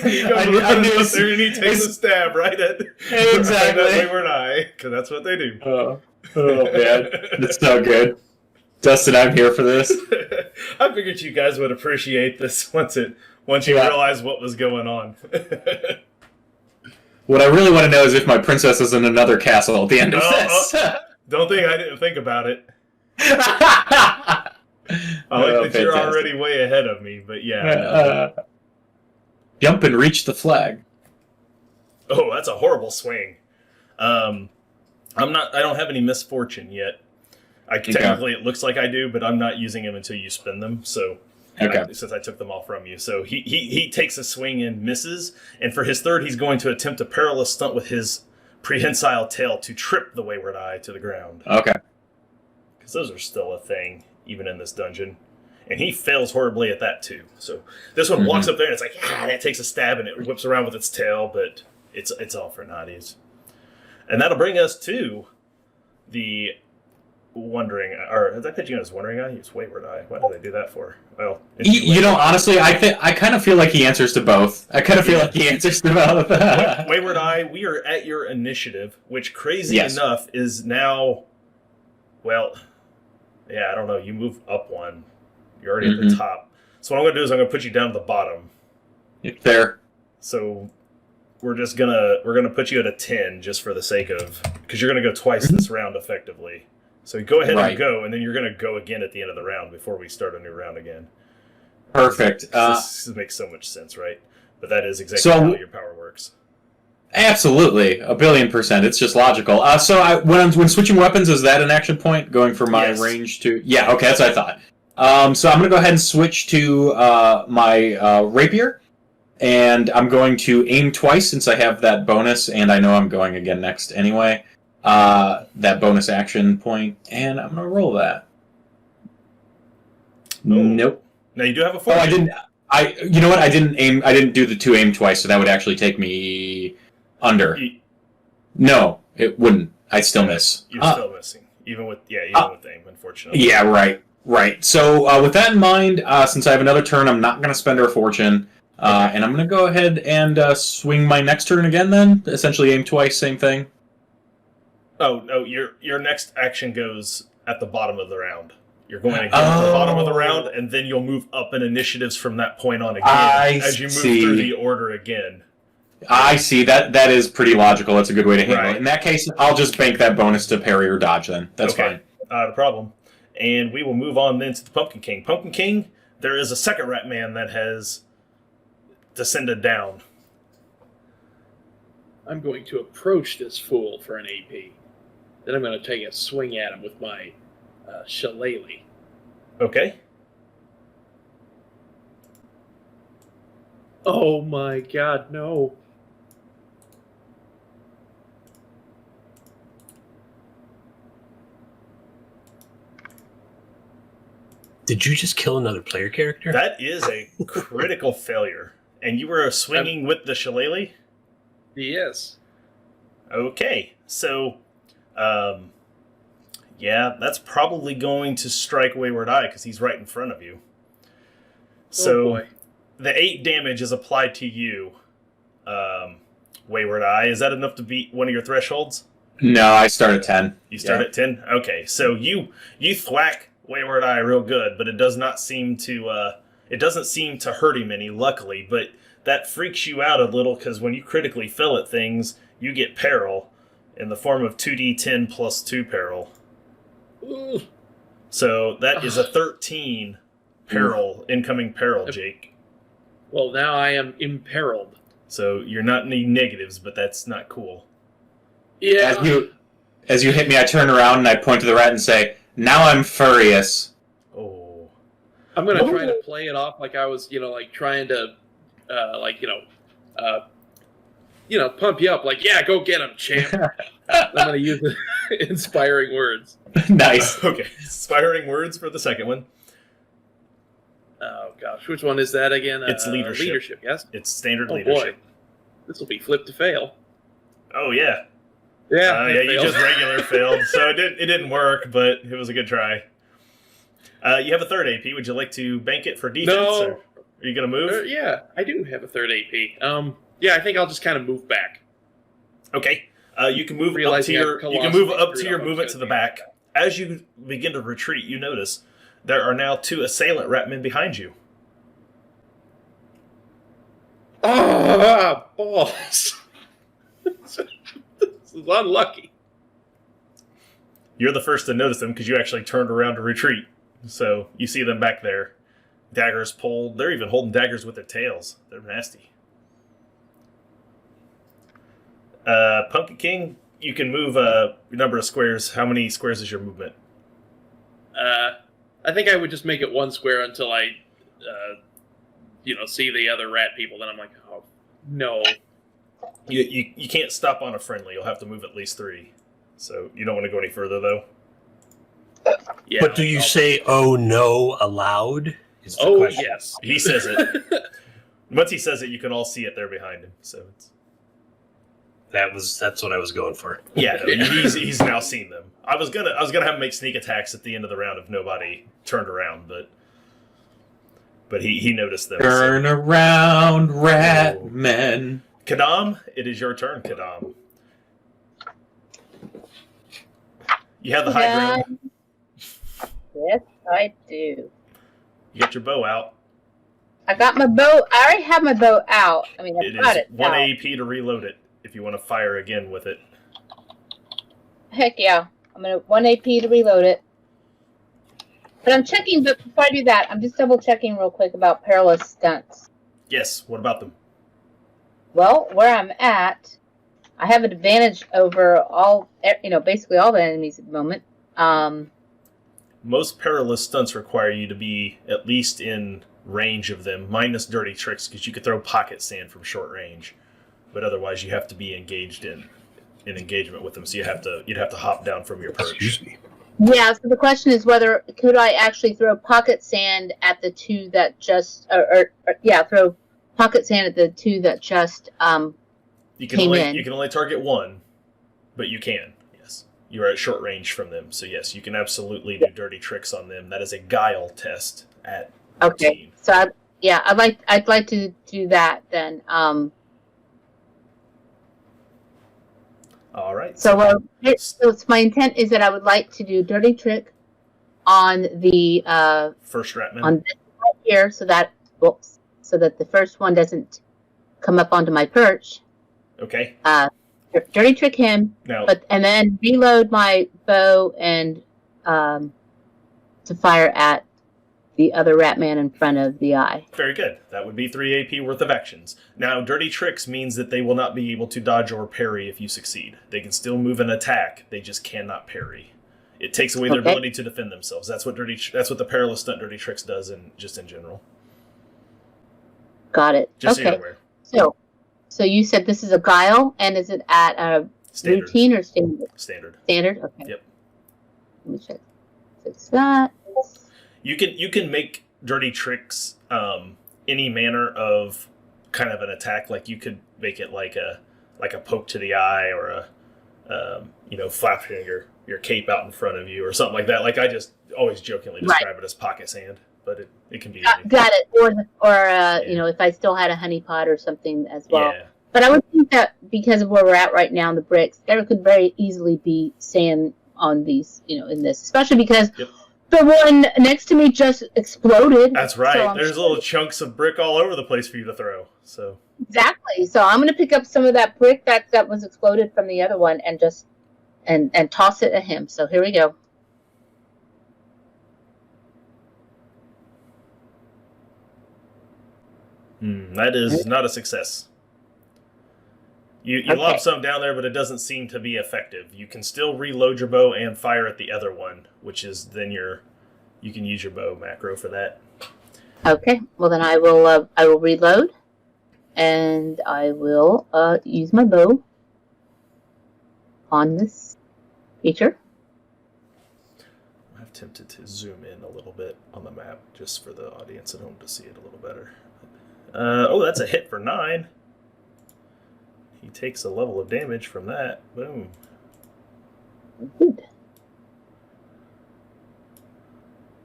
He goes up there and he takes a stab right at exactly right at Wayward Eye, because that's what they do. Oh man, that's so good. Dustin, I'm here for this. I figured you guys would appreciate this once you realized what was going on. What I really want to know is if my princess is in another castle at the end of this. Don't think I didn't think about it. I like that you're already way ahead of me, but yeah. Jump and reach the flag. Oh, that's a horrible swing. I don't have any misfortune yet. Technically, it looks like I do, but I'm not using them until you spin them. So, since I took them all from you, so he takes a swing and misses, and for his third, he's going to attempt a perilous stunt with his prehensile tail to trip the Wayward Eye to the ground. Okay. Because those are still a thing, even in this dungeon. And he fails horribly at that, too. So this one walks up there, and it's like, and it takes a stab, and it whips around with its tail, but it's all for naughties. And that'll bring us to the Wondering, or is that pitching as Wondering Eye? It's Wayward Eye. Why do they do that for? Well, honestly, I kind of feel like he answers to both. Wayward Eye, we are at your initiative, which crazy enough is now, well, yeah, I don't know. You move up 1. You're already at the top. So what I'm going to do is I'm going to put you down to the bottom. Fair. So we're gonna put you at a 10 just for the sake of, because you're going to go twice this round effectively. So go ahead and go, and then you're going to go again at the end of the round before we start a new round again. Perfect. This makes so much sense, right? But that is exactly how your power works. Absolutely, 1,000,000,000%. It's just logical. When switching weapons, is that an action point? Going from my range to... Yeah, okay, that's what I thought. So I'm going to go ahead and switch to my rapier, and I'm going to aim twice since I have that bonus, and I know I'm going again next anyway. That bonus action point, and I'm going to roll that. Nope. Now you do have a Oh, fortune. I didn't. You know what? I didn't do the 2 aim twice, so that would actually take me under. No, it wouldn't. I'd still miss. You're still missing, even with the aim, unfortunately. Yeah, right. So with that in mind, since I have another turn, I'm not going to spend our fortune, and I'm going to go ahead and swing my next turn again. Then essentially aim twice, same thing. Oh no, your next action goes at the bottom of the round. You're going again at the bottom of the round, and then you'll move up in initiatives from that point on again as you move through the order again. I see. That is pretty logical. That's a good way to handle Right. it. In that case, I'll just bank that bonus to parry or dodge then. That's fine. Not a problem. And we will move on then to the Pumpkin King. Pumpkin King, there is a second rat man that has descended down. I'm going to approach this fool for an AP. Then I'm going to take a swing at him with my shillelagh. Okay. Oh my god, no. Did you just kill another player character? That is a critical failure. And you were swinging with the shillelagh? Yes. Okay. So, yeah, that's probably going to strike Wayward Eye because he's right in front of you. So, oh boy. The 8 damage is applied to you, Wayward Eye. Is that enough to beat one of your thresholds? No, I start at 10. You start at 10? Okay, so you thwack Wayward Eye real good, but it does not seem to it doesn't seem to hurt him any, luckily, but that freaks you out a little because when you critically fail at things, you get peril in the form of 2d10 plus 2 peril. Ooh. So that is a 13 peril, incoming peril, Jake. Well, now I am imperiled. So you're not in any negatives, but that's not cool. Yeah. As you hit me, I turn around and I point to the rat and say, "Now I'm furious." Oh. I'm going to try to play it off like I was, like trying to, pump you up. Like, yeah, go get him, champ. I'm going to use inspiring words. Nice. Okay, inspiring words for the second one. Oh, gosh. Which one is that again? It's leadership. Leadership, yes? It's standard Oh, leadership. boy. This will be flip to fail. Oh, yeah. Yeah, you just regular failed. So it didn't work, but it was a good try. You have a third AP. Would you like to bank it for defense? No. Or are you going to move? Yeah, I do have a third AP. Yeah, I think I'll just kind of move back. Okay. You can move up Realizing to I your colossally movement to the back. As you begin to retreat, you notice there are now 2 assailant ratmen behind you. Ah, balls. This is unlucky. You're the first to notice them because you actually turned around to retreat. So you see them back there. Daggers pulled. They're even holding daggers with their tails. They're nasty. Pumpkin King, you can move a number of squares. How many squares is your movement? I think I would just make it 1 square until I, see the other rat people. Then I'm like, oh, no. You can't stop on a friendly. You'll have to move at least 3. So you don't want to go any further, though. Yeah, But do you say "oh no" aloud? Is the Oh, question. yes. He says it. Once he says it, you can all see it there behind him. So it's... That's what I was going for. Yeah, no, he's now seen them. I was gonna have him make sneak attacks at the end of the round if nobody turned around, but he noticed them. Turn around, rat men. Kadam, it is your turn, Kadam. You have the high ground. Yes, I do. You got your bow out. I got my bow. I already have my bow out. I mean, It I've got is it 1 out. AP to reload it if you want to fire again with it. Heck yeah. I'm going to 1 AP to reload it. But I'm checking, but before I do that, I'm just double checking real quick about perilous stunts. Yes, what about them? Well, where I'm at, I have an advantage over all, basically all the enemies at the moment. most perilous stunts require you to be at least in range of them, minus dirty tricks, because you could throw pocket sand from short range. But otherwise, you have to be engaged in engagement with them, so you'd have to hop down from your perch. Excuse me. Yeah, so the question is whether could I actually throw pocket sand at the two that just, throw pocket sand at the two that just You can came only in. you can only target one, but you can. Yes, you are at short range from them, so yes, you can absolutely do dirty tricks on them. That is a guile test at 13. Okay, so I'd like to do that then. All right. So my intent is that I would like to do dirty trick on the first Ratman. on this right here, so that the first one doesn't come up onto my perch. Okay. Dirty trick him, Now, and then reload my bow and to fire at the other Ratman in front of the eye. very good. That would be 3 AP worth of actions. Now, dirty tricks means that they will not be able to dodge or parry if you succeed. They can still move and attack. They just cannot parry. It takes away their ability to defend themselves. That's what the perilous stunt dirty tricks does, in general. Got it. Just so okay. you're aware. So you said this is a guile, and is it at a Standard. routine or standard? Standard. Standard. Okay. Yep. Let me check. Fix that. You can make dirty tricks any manner of kind of an attack. Like you could make it like a poke to the eye, or a flapping your cape out in front of you, or something like that. Like I just always jokingly describe it as pocket sand, but it can be anything. Got it. Or if I still had a honey pot or something as well. Yeah. But I would think that because of where we're at right now in the bricks, there could very easily be sand on these, in this, especially because. Yep. The one next to me just exploded. That's right. So There's little chunks of brick all over the place for you to throw. So exactly. So I'm going to pick up some of that brick that was exploded from the other one and just and toss it at him. So here we go. That is not a success. You lob some down there, but it doesn't seem to be effective. You can still reload your bow and fire at the other one, which is then you can use your bow macro for that. Okay. Well, then I will reload, and I will use my bow on this feature. I'm tempted to zoom in a little bit on the map just for the audience at home to see it a little better. That's a hit for 9. He takes a level of damage from that. Boom. Good.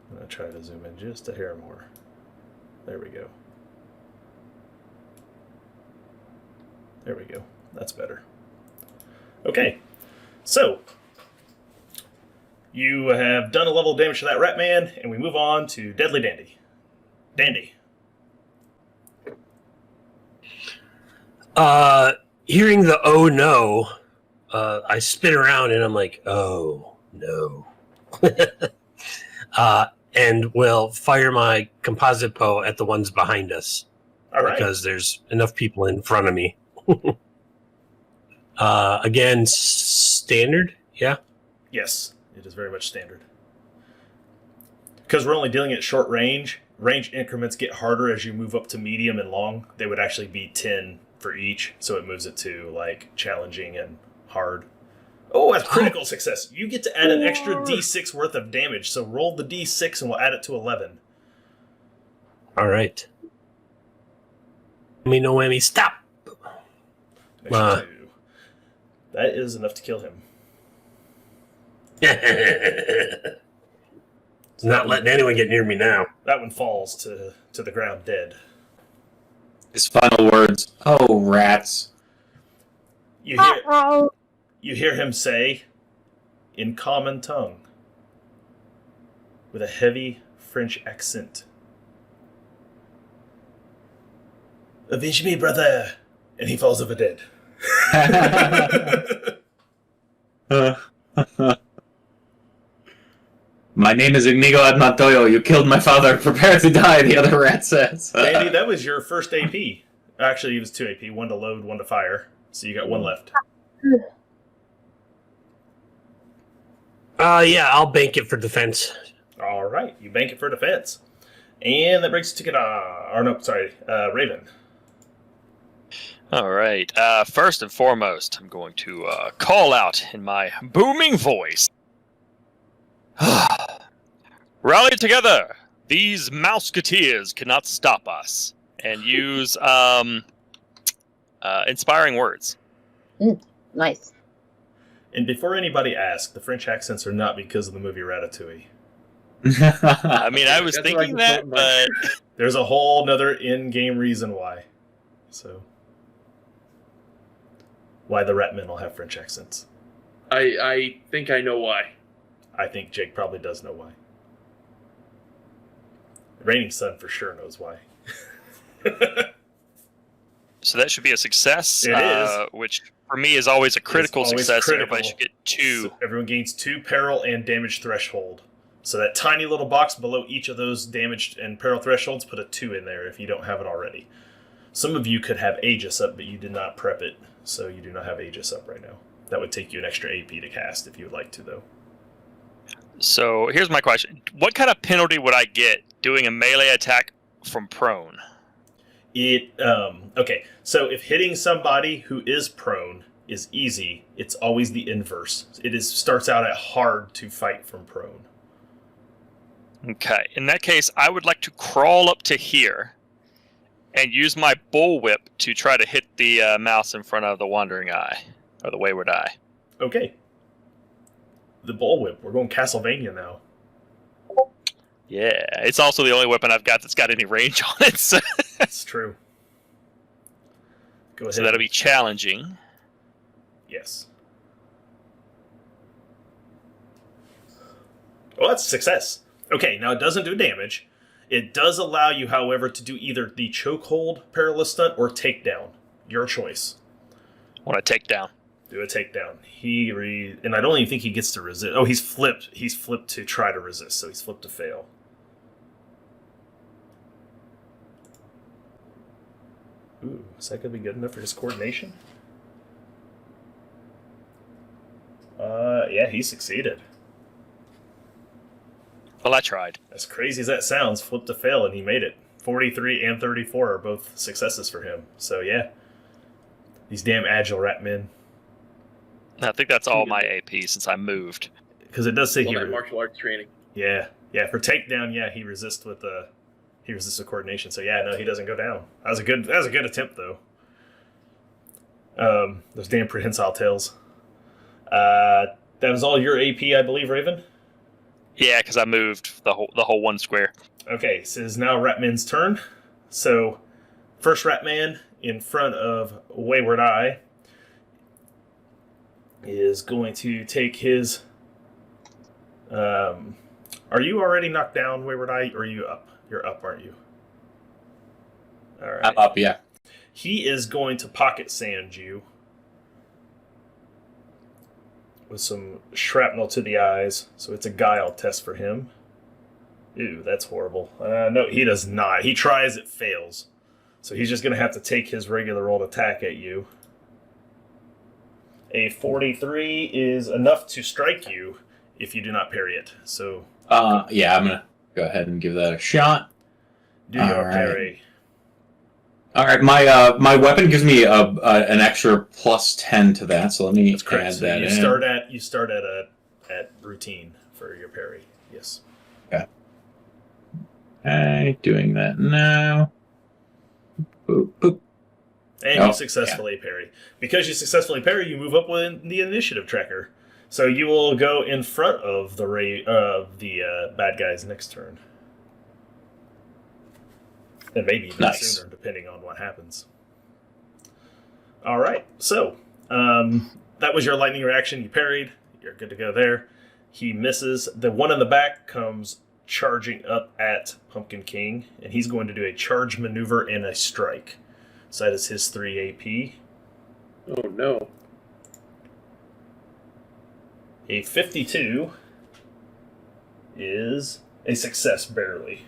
I'm going to try to zoom in just a hair more. There we go. There we go. That's better. Okay. So, you have done a level of damage to that Ratman, and we move on to Deadly Dandy. Dandy. Hearing the "oh no," I spin around and I'm like, "Oh no," and will fire my composite bow at the ones behind us. All right. Because there's enough people in front of me. Again, standard, yeah. Yes, it is very much standard. Because we're only dealing at short range, range increments get harder as you move up to medium and long. They would actually be 10 for each, so it moves it to like challenging and hard. Oh, that's critical success. You get to add an extra D6 worth of damage, so roll the D6 and we'll add it to 11. All right. Me no whammy. Stop. Extra 2. That is enough to kill him. Not letting anyone get near me now. That one falls to the ground dead. His final words, "Oh, rats." You hear him say, in common tongue, with a heavy French accent, "Avenge me, brother!" And he falls over dead. My name is Inigo Admantoyo. You killed my father. Prepare to die, the other rat says. Andy, that was your first AP. Actually, it was 2 AP. 1 to load, 1 to fire. So you got 1 left. Yeah, I'll bank it for defense. All right, you bank it for defense. And that brings it to Raven. All right. First and foremost, I'm going to call out in my booming voice. Rally together! These Mouseketeers cannot stop us. And use inspiring words. Nice. And before anybody asks, the French accents are not because of the movie Ratatouille. I mean, I was That's thinking what I that, thought, but There's a whole nother in-game reason why. So, why the Ratmen will have French accents. I think I know why. I think Jake probably does know why. Reigning Sun for sure knows why. so that should be a success. It is. Which for me is always a critical always success. critical. Everybody should get 2. So everyone gains 2 peril and damage threshold. So that tiny little box below each of those damaged and peril thresholds, put a 2 in there if you don't have it already. Some of you could have Aegis up, but you did not prep it, so you do not have Aegis up right now. That would take you an extra AP to cast if you would like to, though. So here's my question: what kind of penalty would I get doing a melee attack from prone? Okay, so if hitting somebody who is prone is easy, it's always the inverse. Starts out at hard to fight from prone. Okay, in that case, I would like to crawl up to here and use my bullwhip to try to hit the mouse in front of the Wandering Eye, or the Wayward Eye. Okay. The bullwhip. We're going Castlevania now. Yeah, it's also the only weapon I've got that's got any range on it, so, That's true. Go ahead. so that'll be challenging. Yes. Well, that's a success. Okay, now it doesn't do damage. It does allow you, however, to do either the chokehold perilous stunt or takedown. Your choice. Want to take down. Do a takedown. And I don't even think he gets to resist. Oh, he's flipped. He's flipped to try to resist, so he's flipped to fail. Ooh, is that going to be good enough for his coordination? Yeah, he succeeded. Well, I tried. As crazy as that sounds, flipped to fail, and he made it. 43 and 34 are both successes for him. So, yeah. These damn agile rat men. I think that's all my AP since I moved. Because it does say All he... that martial arts training. Yeah. For takedown, yeah, he resists with coordination. So, yeah, no, he doesn't go down. That was a good attempt, though. Those damn prehensile tails. That was all your AP, I believe, Raven? Yeah, because I moved the whole one square. Okay, so it's now Ratman's turn. So, first Ratman in front of Wayward Eye is going to take his... are you already knocked down, Wayward Eye, or are you up? You're up, aren't you? All right. I'm up, yeah. He is going to pocket sand you with some shrapnel to the eyes, so it's a guile test for him. Ew, that's horrible. No, he does not. He tries, it fails. So he's just going to have to take his regular rolled attack at you. A 43 is enough to strike you if you do not parry it. So Yeah, I'm going to go ahead and give that a shot. do your All right. parry. All right, my weapon gives me an extra plus 10 to that, so let me That's correct. add So that you in. start at routine for your parry. Yes. Okay, doing that now. Boop, boop. And you successfully parry. Because you successfully parry, you move up in the initiative tracker. So you will go in front of the bad guy's next turn. And maybe even Nice. sooner, depending on what happens. All right. So that was your lightning reaction. You parried. You're good to go there. He misses. The one in the back comes charging up at Pumpkin King, and he's going to do a charge maneuver and a strike. So that is his 3 AP. Oh no. A 52 is a success, barely.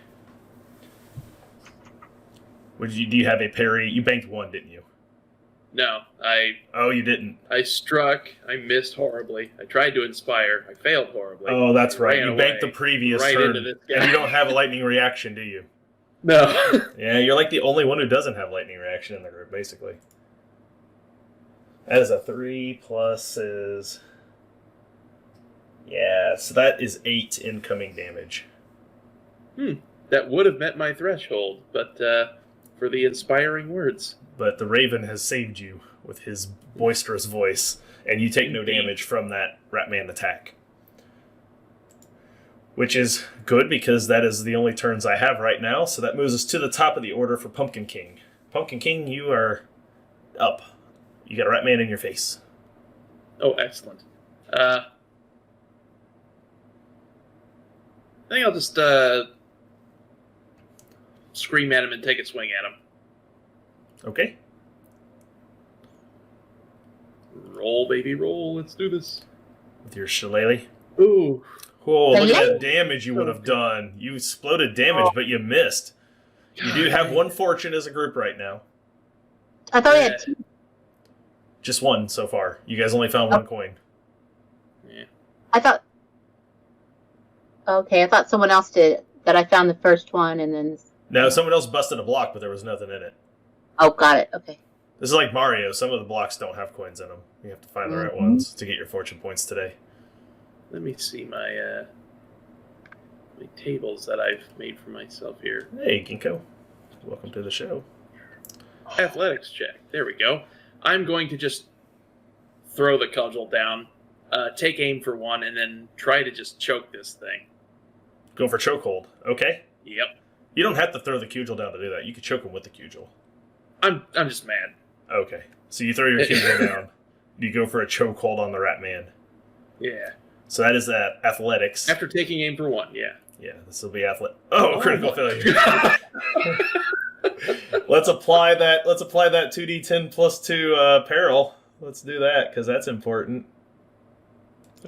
Do you have a parry? You banked 1, didn't you? No, Oh, you didn't. I struck. I missed horribly. I tried to inspire. I failed horribly. Oh, that's right. Ran You banked the away previous right turn, into this guy. and you don't have a lightning reaction, do you? No. Yeah, you're like the only one who doesn't have lightning reaction in the group, basically. That is a 3 plus is... Yeah, so that is 8 incoming damage. That would have met my threshold, but for the inspiring words. But the Raven has saved you with his boisterous voice, and you take no Indeed. damage from that Ratman attack. Which is good, because that is the only turns I have right now, so that moves us to the top of the order for Pumpkin King. Pumpkin King, you are up. You got a Ratman in your face. Oh, excellent. I think I'll just scream at him and take a swing at him. Okay. Roll, baby, roll. Let's do this. With your shillelagh. Ooh. Whoa, look at Hello? that damage you would have done. You exploded damage, but you missed. You do have one fortune as a group right now. I thought we had two. Just one so far. You guys only found one coin. Yeah. I thought. Okay, I thought someone else did. That I found the first one and then. Now, someone else busted a block, but there was nothing in it. Oh, got it. Okay. This is like Mario. Some of the blocks don't have coins in them. You have to find the right ones to get your fortune points today. Let me see my my tables that I've made for myself here. Hey, Ginkgo. Welcome to the show. Athletics check. There we go. I'm going to just throw the cudgel down, take aim for one, and then try to just choke this thing. Go for chokehold. Okay. Yep. You don't have to throw the cudgel down to do that. You could choke him with the cudgel. I'm just mad. Okay. So you throw your cudgel down. You go for a chokehold on the Ratman. Yeah. So that is that athletics. After taking aim for one, yeah. Yeah, this will be athletic. Oh, Oh critical my failure. Let's apply that 2d10 plus 2 peril. Let's do that, because that's important.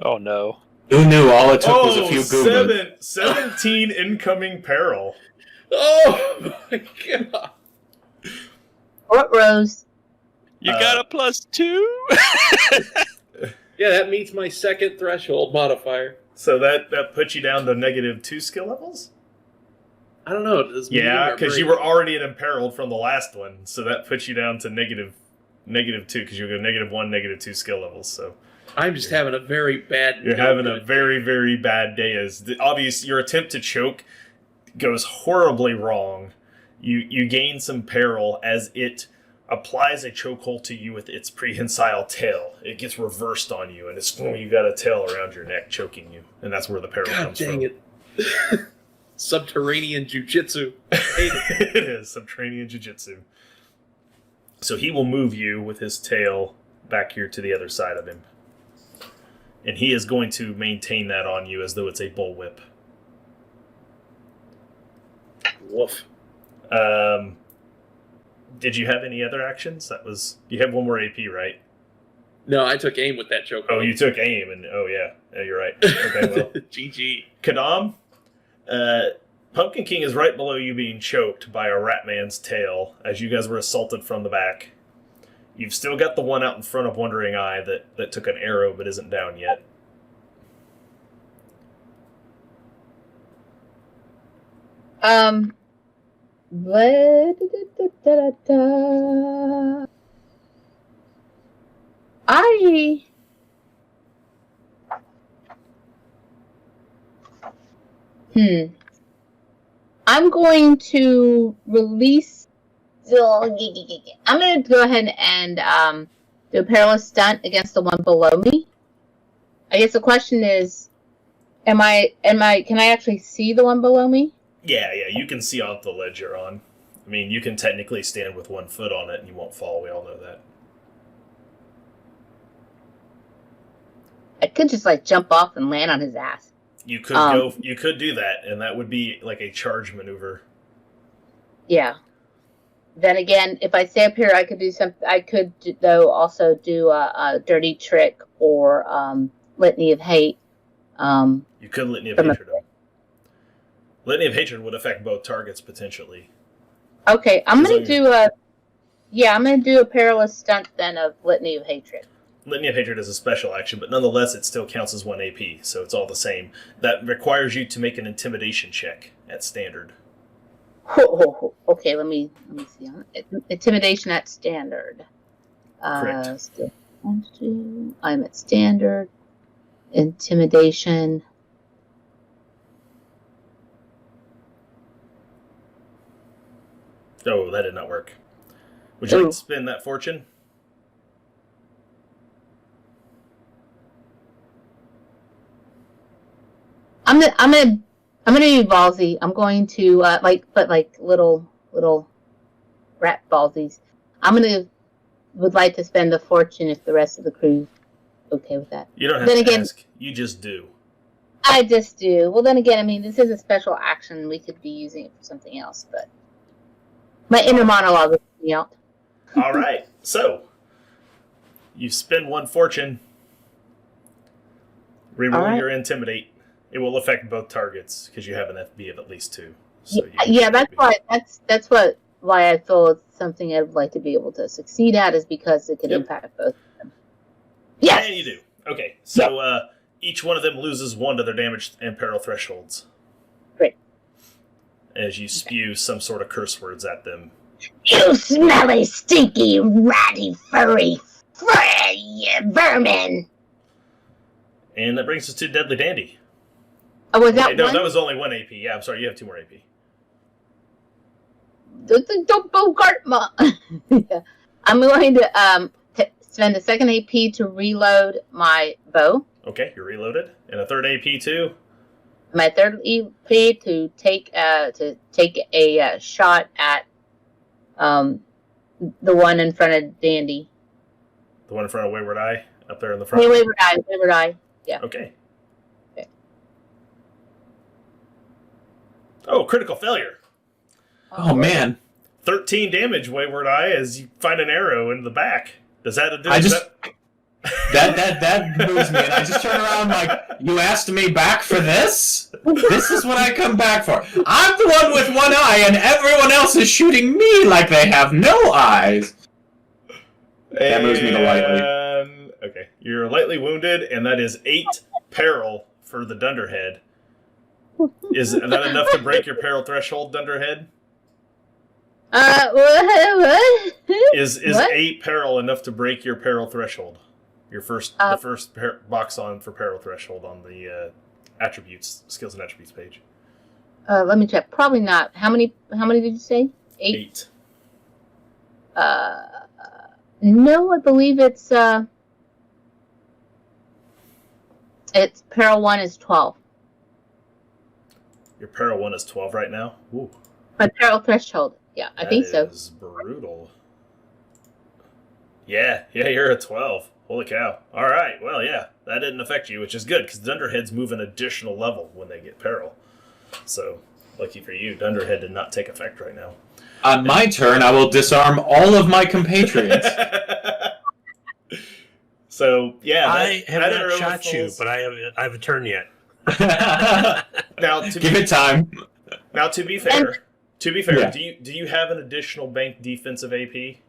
Oh no. Who knew all it took was a few goobers? 17 incoming peril. Oh my god. What rose? You got a +2? Yeah, that meets my second threshold modifier. So that puts you down to -2 skill levels? I don't know. Does Yeah, because you were already at imperiled from the last one, so that puts you down to -2, because you go -1, -2 skill levels. So I'm just having a very bad. you're having a very, very bad day. As obvious, your attempt to choke goes horribly wrong. You gain some peril as it applies a chokehold to you with its prehensile tail. It gets reversed on you, and you got a tail around your neck choking you, and that's where the peril God comes dang from. it. Subterranean jujitsu. Hate it. It is subterranean jiu-jitsu. So he will move you with his tail back here to the other side of him. And he is going to maintain that on you as though it's a bullwhip. Woof. Did you have any other actions? You have one more AP, right? No, I took aim with that choke. Oh, you took aim, and yeah, you're right. Okay, well. GG. Kadam, Pumpkin King is right below you being choked by a Ratman's tail as you guys were assaulted from the back. You've still got the one out in front of Wandering Eye that took an arrow but isn't down yet. I'm going to release. I'm going to go ahead and do a perilous stunt against the one below me. I guess the question is, can I actually see the one below me? Yeah, you can see off the ledge you're on. I mean, you can technically stand with 1 foot on it and you won't fall. We all know that. I could just jump off and land on his ass. You could You could do that, and that would be like a charge maneuver. Yeah. Then again, if I stay up here, I could do something. I could though also do a dirty trick or litany of hate. You could litany of hatred. Litany of hatred would affect both targets potentially. Okay, I'm gonna do a. Yeah, I'm going to do a perilous stunt then of Litany of Hatred. Litany of Hatred is a special action, but nonetheless, it still counts as 1 AP, so it's all the same. That requires you to make an intimidation check at standard. Okay, let me see. Intimidation at standard. Correct. Still, I'm at standard. Intimidation. Oh, that did not work. Would you like to spend that fortune? I'm gonna be ballsy. I'm going to like little rat ballsies. Would like to spend the fortune if the rest of the crew's okay with that. You don't have Then to again, ask. You just do. I just do. Well, then again, I mean, this is a special action. We could be using it for something else, but my inner monologue would me out. All right. So, you spend 1 fortune. Reroll All right. your intimidate. It will affect both targets because you have an FB of at least 2. So Yeah, that's why I feel it's something I'd like to be able to succeed at, is because it could impact both of them. Yes, and you do. Okay, so each one of them loses 1 to their damage and peril thresholds. Great. As you spew some sort of curse words at them. You smelly, stinky, ratty, furry vermin. And that brings us to Deadly Dandy. Oh, was that No, one? that was only 1 AP. Yeah, I'm sorry, you have 2 more AP. Don't bogart ma. Yeah. I'm going to spend a second AP to reload my bow. Okay, you're reloaded. And a 3rd AP too. My 3rd AP to take a shot at the one in front of Dandy. The one in front of Wayward Eye, up there in the front. Wayward Eye. Yeah. Okay. Oh, critical failure. Oh man. 13 damage, Wayward Eye, as you find an arrow in the back. Does that do that moves me, and I just turn around like, you asked me back for this? This is what I come back for. I'm the one with 1 eye, and everyone else is shooting me like they have no eyes. That moves me to lightly. Okay, you're lightly wounded, and that is 8 peril for the Dunderhead. Is that enough to break your peril threshold, Dunderhead? What? Is What? 8 peril enough to break your peril threshold? Your the first box on for peril threshold on the attributes, skills and attributes page. Let me check. Probably not. How many did you say? 8. 8. No, I believe it's peril 1 is 12. Your peril 1 is 12 right now? Ooh. My peril threshold. Yeah, I think so. That is brutal. Yeah, you're at 12. Holy cow. All right, well, yeah, that didn't affect you, which is good, because Dunderheads move an additional level when they get peril. So, lucky for you, Dunderhead did not take effect right now. On my turn, I will disarm all of my compatriots. So, yeah. I have that not arrow shot you, falls. but I have a turn yet. Now, Give it time. Now, to be fair, Yeah. do you have an additional bank defensive AP?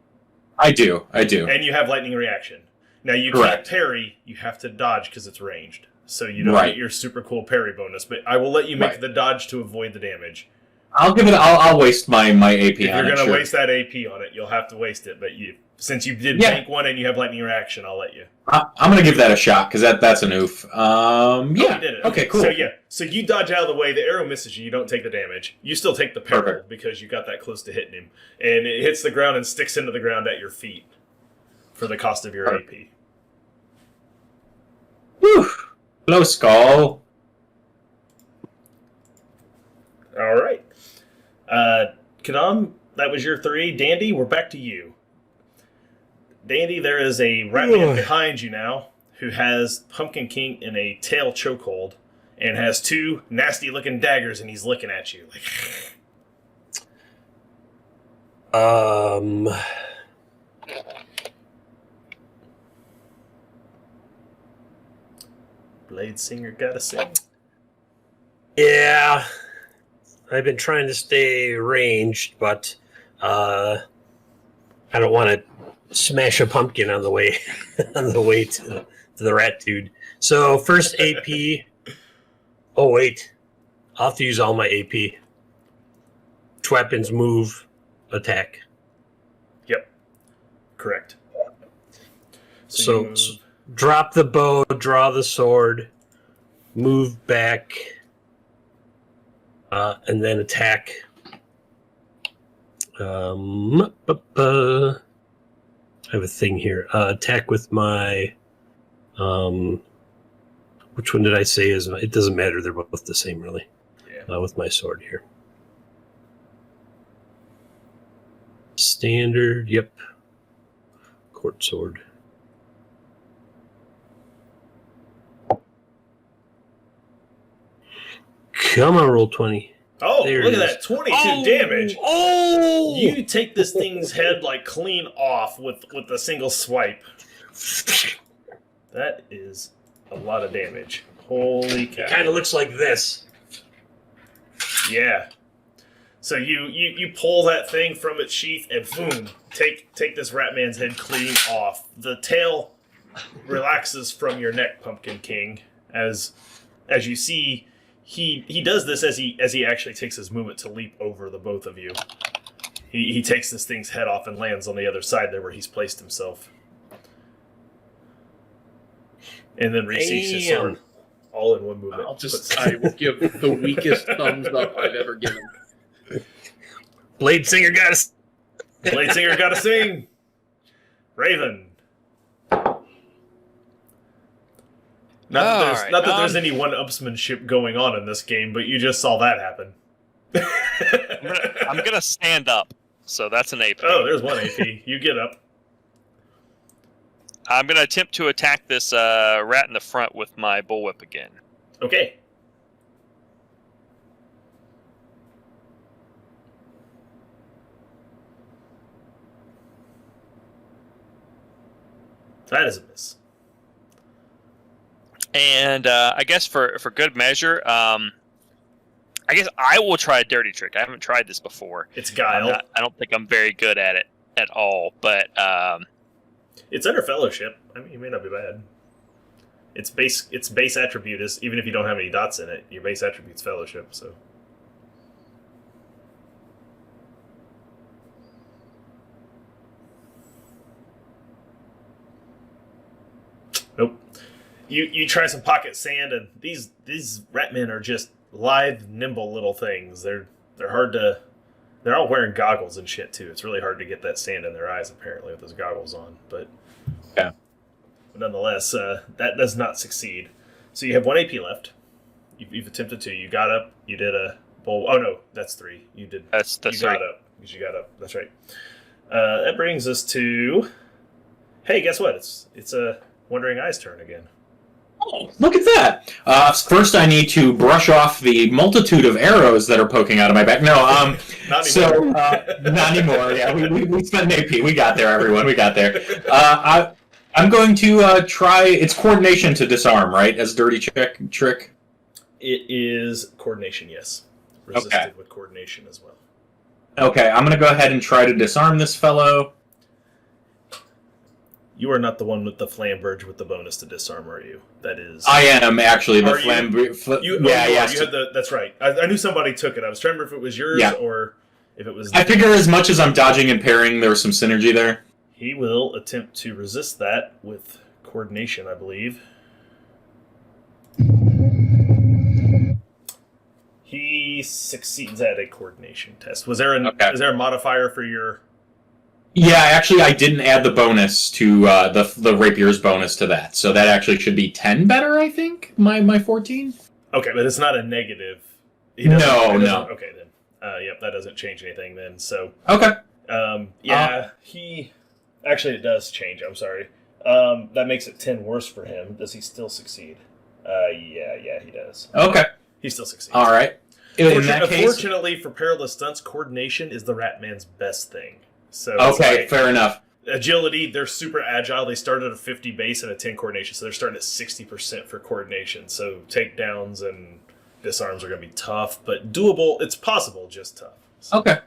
I do. And you have lightning reaction. Now you Correct. can't parry; you have to dodge because it's ranged. So you don't get your super cool parry bonus. But I will let you make the dodge to avoid the damage. I'll waste my AP If on you're it. going to Sure. waste that AP on it, you'll have to waste it. But since you did bank 1 and you have lightning reaction, I'll let you. I'm gonna give that a shot because that's an oof. Oh, you Yeah. did it. Okay. Cool. So you dodge out of the way. The arrow misses you. You don't take the damage. You still take the peril Perfect. because you got that close to hitting him, and it hits the ground and sticks into the ground at your feet for the cost of your AP. Whew. Close call. All right. Kadam, that was your 3. Dandy, we're back to you. Dandy, there is a rat man behind you now who has Pumpkin King in a tail chokehold and has 2 nasty-looking daggers, and he's looking at you like. Blade Singer gotta sing. Yeah, I've been trying to stay ranged, but I don't want to smash a pumpkin on the way to the rat dude. So first AP. Oh wait, I'll have to use all my AP. Weapons, move, attack. Yep. Correct. So, you move- so drop the bow, draw the sword, move back, and then attack. I have a thing here. Attack with my. Which one did I say is? It doesn't matter. They're both the same, really. yeah. With my sword here. Standard. Yep. Court sword. Come on, roll 20. Oh, There look it at is. that. 22 damage. Oh! You take this thing's head like clean off with a single swipe. That is a lot of damage. Holy cow. It kind of looks like this. Yeah. So you pull that thing from its sheath and boom, take this rat man's head clean off. The tail relaxes from your neck, Pumpkin King, as you see. He does this as he actually takes his movement to leap over the both of you. He takes this thing's head off and lands on the other side there where he's placed himself. And then receives his sword all in one movement. I will give the weakest thumbs up I've ever given. Blade Singer got us. Blade Singer gotta sing! Raven. Not that there's any one-upsmanship going on in this game, but you just saw that happen. I'm gonna stand up, so that's an AP. Oh, there's one AP. You get up. I'm gonna attempt to attack this rat in the front with my bullwhip again. Okay. That is a miss. And I guess for good measure, I guess I will try a dirty trick. I haven't tried this before. It's guile. I don't think I'm very good at it at all, but It's under fellowship. I mean, it may not be bad. Its base attribute is, even if you don't have any dots in it, your base attribute's fellowship. So. Nope. You try some pocket sand, and these rat men are just lithe, nimble little things. They're hard to. They're all wearing goggles and shit too. It's really hard to get that sand in their eyes, apparently, with those goggles on. But Yeah. nonetheless, that does not succeed. So you have 1 AP left. You've attempted 2. You got up. You did a bowl. Oh no, that's 3. You did. that's You got up because you got up. That's right. That brings us to. Hey, guess what? It's a Wandering Eye's turn again. Oh, look at that! First, I need to brush off the multitude of arrows that are poking out of my back. No, Not so anymore. not anymore. Yeah, we spent an AP. We got there, everyone. We got there. I'm going to try. It's coordination to disarm, right? As dirty trick. It is coordination, yes. Resisted Okay. with coordination as well. Okay, I'm going to go ahead and try to disarm this fellow. You are not the one with the flamberge with the bonus to disarm, are you? That is. I am actually the Are you? You yeah, you yes. had that's right. I knew somebody took it. I was trying to remember if it was yours Yeah. or if it was. I figure as much as I'm dodging and parrying, there was some synergy there. He will attempt to resist that with coordination, I believe. He succeeds at a coordination test. Was there Okay. is there a modifier for your? Yeah, actually, I didn't add the bonus to the rapier's bonus to that, so that actually should be 10 better. I think my 14. Okay, but it's not a negative. No, He doesn't- no. Okay, then. Yep, that doesn't change anything then. So, Okay. he actually it does change. I'm sorry. That makes it 10 worse for him. Does he still succeed? Yeah, he does. Okay. He still succeeds. All right. In that case, Unfortunately, for perilous stunts, coordination is the Rat Man's best thing. So it's okay, like fair enough. agility, they're super agile. They start at a 50 base and a 10 coordination, so they're starting at 60% for coordination. So takedowns and disarms are going to be tough, but doable. It's possible, just tough. So, Okay.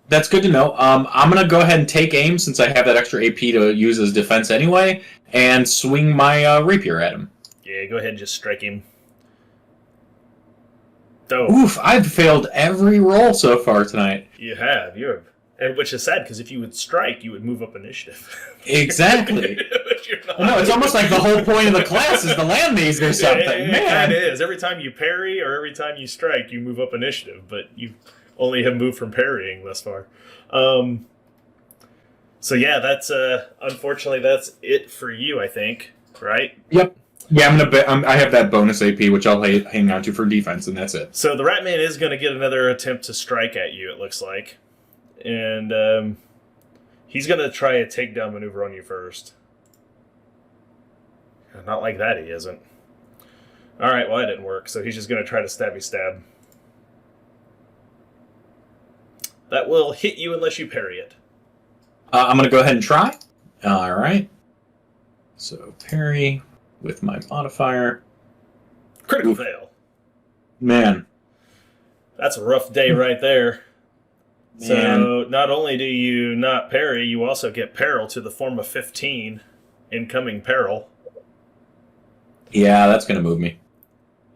That's good to know. I'm gonna go ahead and take aim since I have that extra AP to use as defense anyway, and swing my rapier at him. Yeah, go ahead and just strike him. So, Oof! I've failed every roll so far tonight. you have. And which is sad, because if you would strike, you would move up initiative. Exactly. But you're not. No, it's almost like the whole point of the class is the land maze or something. It Man. kind of is. Every time you parry or every time you strike, you move up initiative, but you only have moved from parrying thus far. So yeah, that's unfortunately that's it for you, I think. Right? Yep. Yeah, I have that bonus AP, which I'll hang on to for defense, and that's it. So the Ratman is going to get another attempt to strike at you, it looks like. And he's going to try a takedown maneuver on you first. Not like that, he isn't. Alright, well, that didn't work. So he's just going to try to stabby stab. That will hit you unless you parry it. I'm going to go ahead and try. All right. So parry with my modifier. Critical fail. Man. That's a rough day right there. Man. So not only do you not parry, you also get peril to the form of 15. Incoming peril. Yeah, that's going to move me.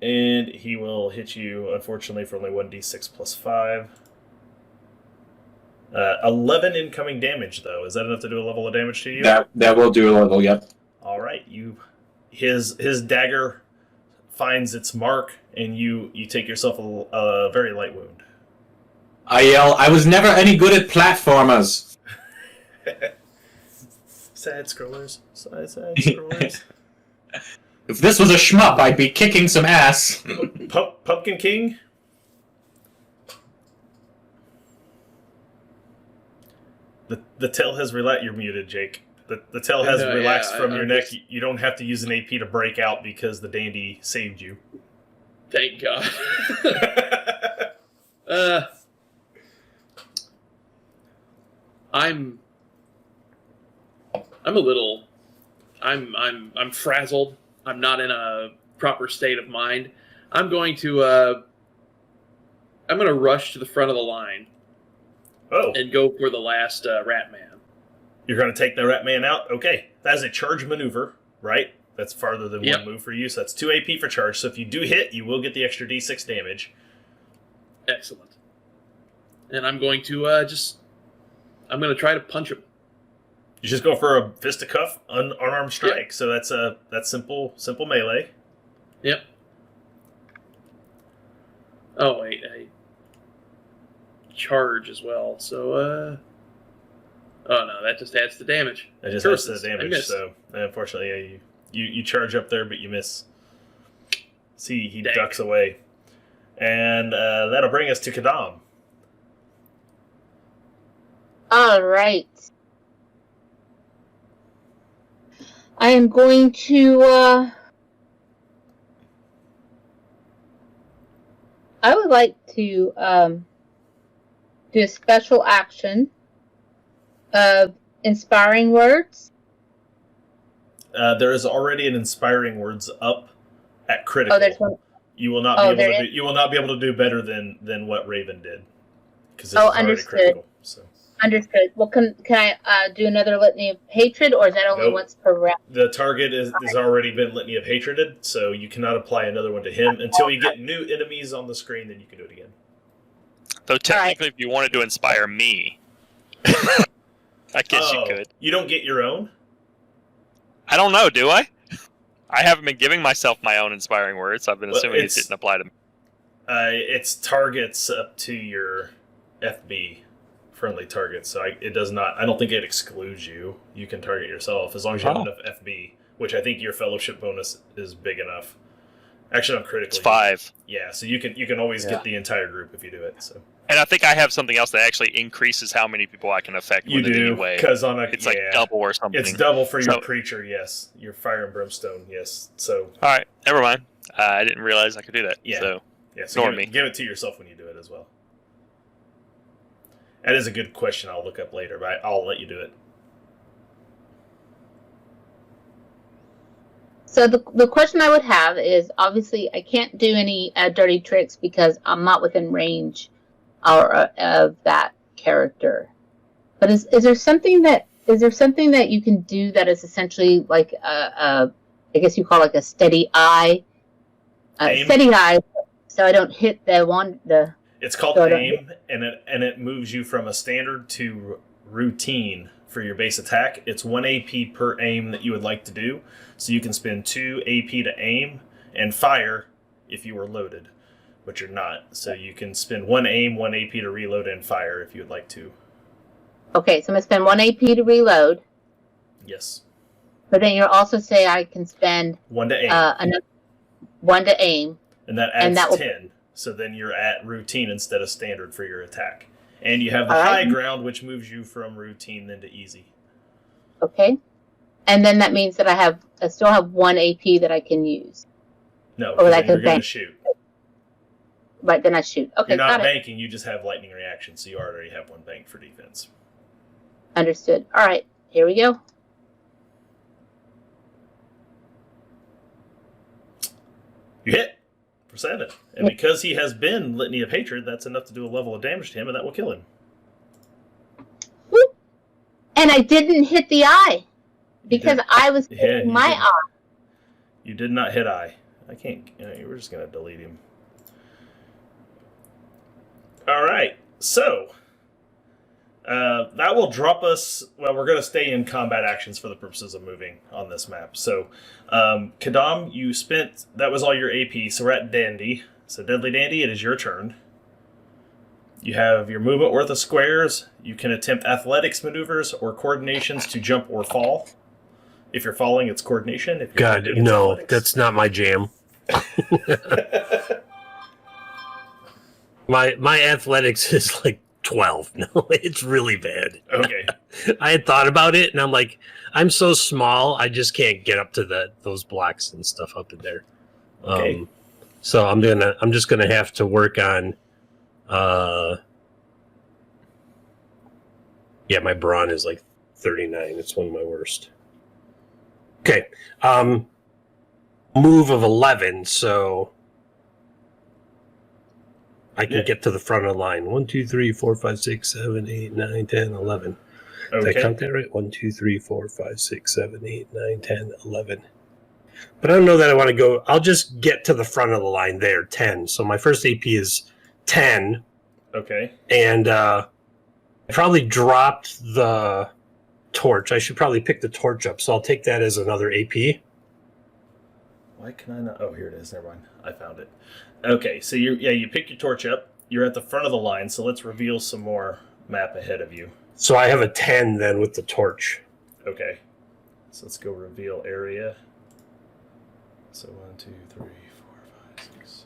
And he will hit you, unfortunately, for only 1d6 plus 5. 11 incoming damage, though. Is that enough to do a level of damage to you? That will do a level, yep. All right. His dagger finds its mark, and you take yourself a very light wound. I yell, I was never any good at platformers. Sad scrollers. Sad scrollers. If this was a shmup, I'd be kicking some ass. Pumpkin King? The tail has relaxed. You're muted, Jake. The tail has relaxed from your neck. You don't have to use an AP to break out because the dandy saved you. Thank God. I'm a little. I'm frazzled. I'm not in a proper state of mind. I'm going to rush to the front of the line. Oh. And go for the last Rat Man. You're going to take the Rat Man out? Okay. That is a charge maneuver, right? That's farther than one move for you, so that's 2 AP for charge. So if you do hit, you will get the extra d6 damage. Excellent. And I'm going to I'm going to try to punch him. You just go for a fisticuff, unarmed strike. Yep. So that's simple melee. Yep. Oh wait, I charge as well. So oh no, that just adds the damage. That just adds the damage. So unfortunately, you charge up there, but you miss. See, he ducks away, and that'll bring us to Kadam. All right. I am going to, I would like to do a special action of inspiring words. There is already an inspiring words up at critical. Oh, there's one. You will not be able to do. You will not be able to do better than what Raven did, because it's already critical. So. Understood. Well, can I do another litany of hatred, or is that only once per round? The target has already been litany of hatreded, so you cannot apply another one to him until you get new enemies on the screen. Then you can do it again. Though technically, if you wanted to inspire me, I guess you could. You don't get your own? I don't know. Do I? I haven't been giving myself my own inspiring words. So I've been assuming it didn't apply to me. It's targets up to your FB. Friendly targets, so it does not. I don't think it excludes you. You can target yourself as long as you have enough FB, which I think your fellowship bonus is big enough. Actually, on critical, it's 5. Yeah, so you can always get the entire group if you do it. So, and I think I have something else that actually increases how many people I can affect. You do, because on it's like double or something. It's double for your preacher, yes. Your fire and brimstone, yes. So, all right, never mind. I didn't realize I could do that. Yeah, so ignore me. Give it to yourself when you do it as well. That is a good question. I'll look up later, but I'll let you do it. So the question I would have is, obviously, I can't do any dirty tricks because I'm not within range of that. character. But is there something that you can do that is essentially like I guess you call it like a steady eye, Aim. steady eye, so I don't hit the. It's called So I don't aim, and it moves you from a standard to routine for your base attack. It's 1 AP per aim that you would like to do, so you can spend 2 AP to aim and fire if you were loaded, but you're not. So you can spend 1 aim, 1 AP to reload and fire if you would like to. Okay, so I'm gonna spend 1 AP to reload. Yes. But then you'll also say I can spend 1 to aim. another 1 to aim. And that adds and that will- 10. So then you're at routine instead of standard for your attack. And you have the All high right. ground, which moves you from routine then to easy. Okay, and then that means that I still have 1 AP that I can use. No, Or 'cause I then can you're going to bank. shoot. Right, then I shoot. Okay, You're not got it. banking, you just have lightning reaction, so you already have 1 bank for defense. Understood. All right, here we go. You hit for 7. And because he has been Litany of Hatred, that's enough to do a level of damage to him, and that will kill him. Whoop. And I didn't hit the eye because did. I was Yeah, hitting you my did. eye. You did not hit I. I can't. We're just going to delete him. All right. So, that will drop us. Well, we're going to stay in combat actions for the purposes of moving on this map. So, Kadam, you spent. That was all your AP. So, we're at Dandy. So, Deadly Dandy, it is your turn. You have your movement worth of squares. You can attempt athletics maneuvers or coordinations to jump or fall. If you're falling, it's coordination. If you're God, jumping, it's no, athletics. that's not my jam. My athletics is like 12. No, it's really bad. Okay. I had thought about it, and I'm like, I'm so small, I just can't get up to those blocks and stuff up in there. Okay. So I'm just gonna have to work on. Yeah, my brawn is like 39. It's one of my worst. Okay. Move of 11, so I can Yeah. get to the front of the line. 1, 2, 3, 4, 5, 6, 7, 8, 9, 10, 11. Did I Okay. count that right? 1, 2, 3, 4, 5, 6, 7, 8, 9, 10, 11. But I don't know that I want to go. I'll just get to the front of the line there, 10. So my first AP is 10. Okay. And I probably dropped the torch. I should probably pick the torch up. So I'll take that as another AP. Why can I not? Oh, here it is. Never mind. I found it. Okay, so you pick your torch up. You're at the front of the line, so let's reveal some more map ahead of you. So I have a 10 then with the torch. Okay. So let's go reveal area. So 1, 2, 3, 4, 5, 6.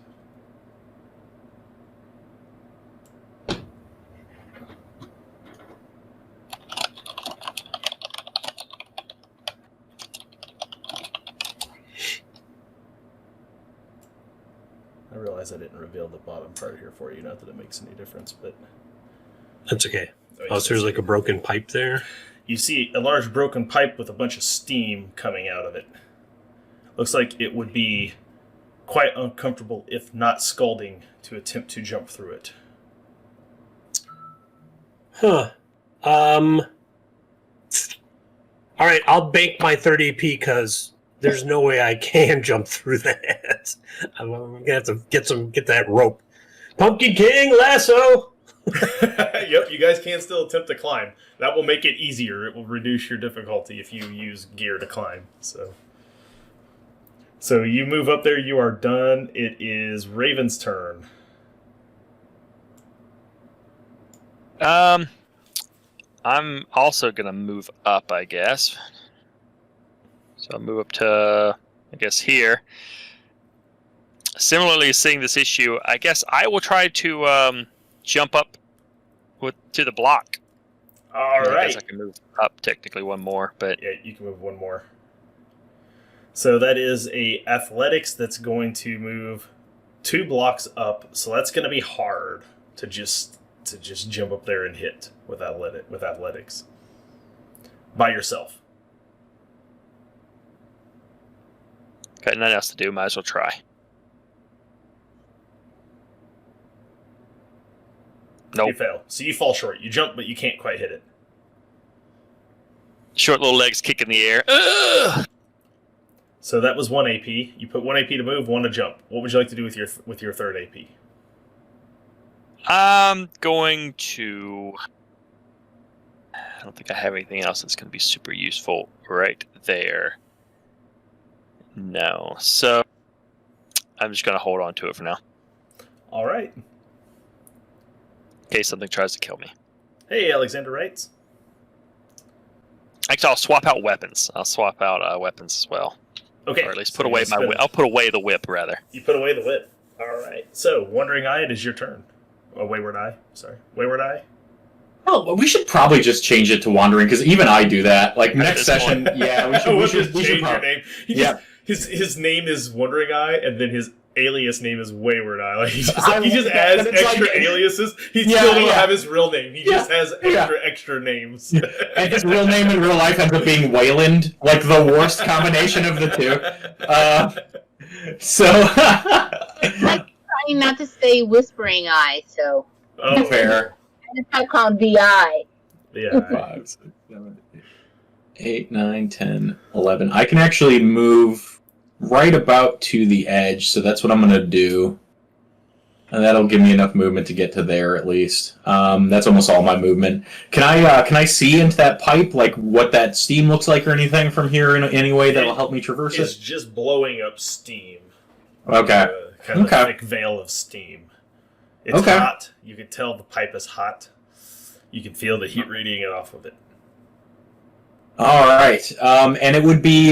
I realize I didn't reveal the bottom part here for you. Not that it makes any difference, but That's okay. you Oh, so there's like a broken pipe there. You see a large broken pipe with a bunch of steam coming out of it. Looks like it would be quite uncomfortable, if not scalding, to attempt to jump through it. Huh. All right, I'll bank my 30 AP because there's no way I can jump through that. I'm gonna have to get that rope. Pumpkin King lasso. Yep, you guys can still attempt to climb. That will make it easier. It will reduce your difficulty if you use gear to climb. So you move up there. You are done. It is Raven's turn. I'm also gonna move up, I guess. So I'll move up to, I guess, here. Similarly, seeing this issue, I guess I will try to jump up to the block. All I guess right. I can move up technically one more, but Yeah, you can move one more. So that is a athletics that's going to move 2 blocks up. So that's going to be hard to just jump up there and hit with athletics by yourself. got nothing else to do. Might as well try. Nope. You fail. So you fall short. You jump, but you can't quite hit it. Short little legs kick in the air. Ugh! So that was 1 AP. You put 1 AP to move, 1 to jump. What would you like to do with your third AP? I'm going to... I don't think I have anything else that's going to be super useful right there. No. So I'm just going to hold on to it for now. All right. In case something tries to kill me. Hey, Alexander writes. Actually, I'll swap out weapons. I'll swap out weapons as well. Okay. Or at least so put you away just my spend- whip. I'll put away the whip, rather. You put away the whip. All right. So, Wandering Eye, it is your turn. Oh, Wayward Eye. Sorry. Wayward Eye? Oh, we should probably just change it to Wandering, because even I do that. Like, next this session, point. yeah, We'll just change your probably. name. Yeah. His name is Wandering Eye, and then his alias name is Wayward Eye. Like he just I adds like that. It's extra like- aliases. He Yeah, still don't yeah. have his real name. He just has Yeah. extra names. And his real name in real life ends up being Wayland, like the worst combination of the two. So Like trying not to say Whispering Eye, so Oh, fair. I just got called VI. Yeah. 5, 6, 7, 8, 9, 10, 11. I can actually move right about to the edge, so that's what I'm going to do. And that'll give me enough movement to get to there at least. That's almost all my movement. Can I see into that pipe, like what that steam looks like or anything from here in any way that'll help me traverse It's it? just blowing up steam. Okay. Kind of Okay. a thick veil of steam. It's Okay. hot. You can tell the pipe is hot. You can feel the heat radiating off of it. All right. And it would be,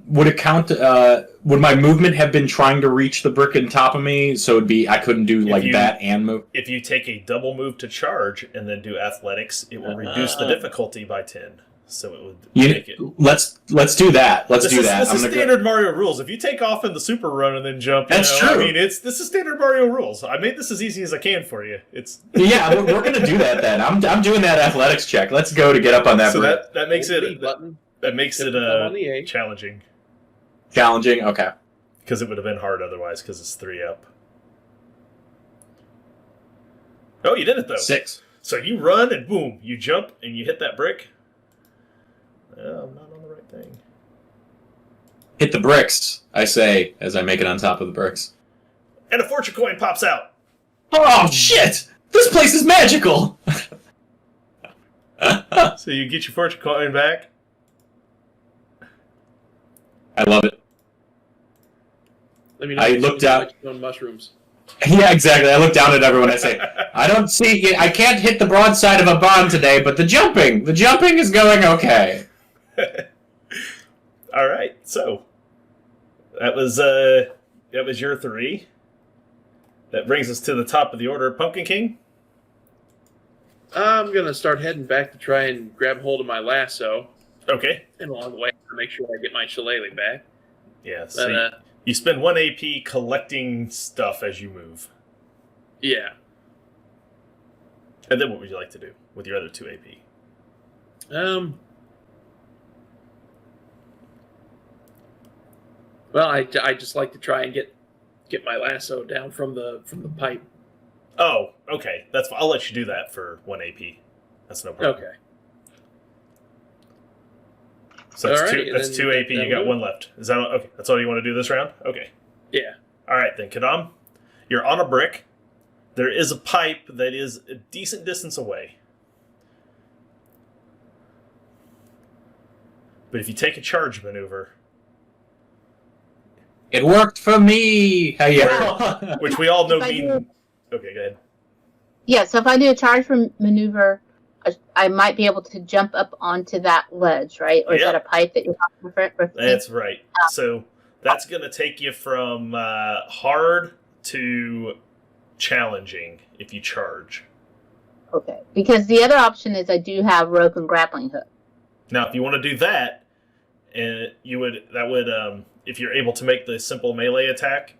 would it count, would my movement have been trying to reach the brick on top of me? So it'd be, I couldn't do like you- that and move. If you take a double move to charge and then do athletics, it will reduce the difficulty by 10. So it would make it. Let's do that. Let's This do is, that. This I'm is gonna go- standard Mario rules. If you take off in the super run and then jump, That's I true. mean, this is standard Mario rules. I made this as easy as I can for you. It's Yeah, we're gonna do that then. I'm doing that athletics check. Let's go to get up on that so brick. that makes Hold the it button. that makes it on the A. challenging Challenging. Okay. because it would have been hard otherwise because it's 3 up. Oh, you did it though. 6. So you run and boom, you jump and you hit that brick. Oh, I'm not on the right thing. Hit the bricks, I say, as I make it on top of the bricks. And a fortune coin pops out. Oh shit! This place is magical. So you get your fortune coin back. I love it. Let me know I if you looked see out- like you own mushrooms. Yeah, exactly. I look down at everyone. I say, I don't see. I can't hit the broadside of a bond today, but the jumping is going okay. All right, so that was your 3. That brings us to the top of the order, Pumpkin King. I'm gonna start heading back to try and grab hold of my lasso, Okay. and along the way, make sure I get my shillelagh back. Yeah. So But you spend 1 AP collecting stuff as you move, yeah, and then what would you like to do with your other 2 AP? Well, I just like to try and get my lasso down from the pipe. Oh, okay. That's fine. I'll let you do that for 1 AP. That's no problem. Okay. So that's Alright, two. That's then 2 AP. You that'll got do. 1 left. Is that okay? That's all you want to do this round? Okay. Yeah. All right then, Kadam. You're on a brick. There is a pipe that is a decent distance away. But if you take a charge maneuver, It worked for me. Hey, yeah. which we all know If I mean. do- Okay, go ahead. Yeah, so if I do a charge for maneuver, I might be able to jump up onto that ledge, right? Or is Yeah. that a pipe that you're talking about? That's right. So that's going to take you from hard to challenging if you charge. Okay. Because the other option is I do have rope and grappling hook. Now, if you want to do that, if you're able to make the simple melee attack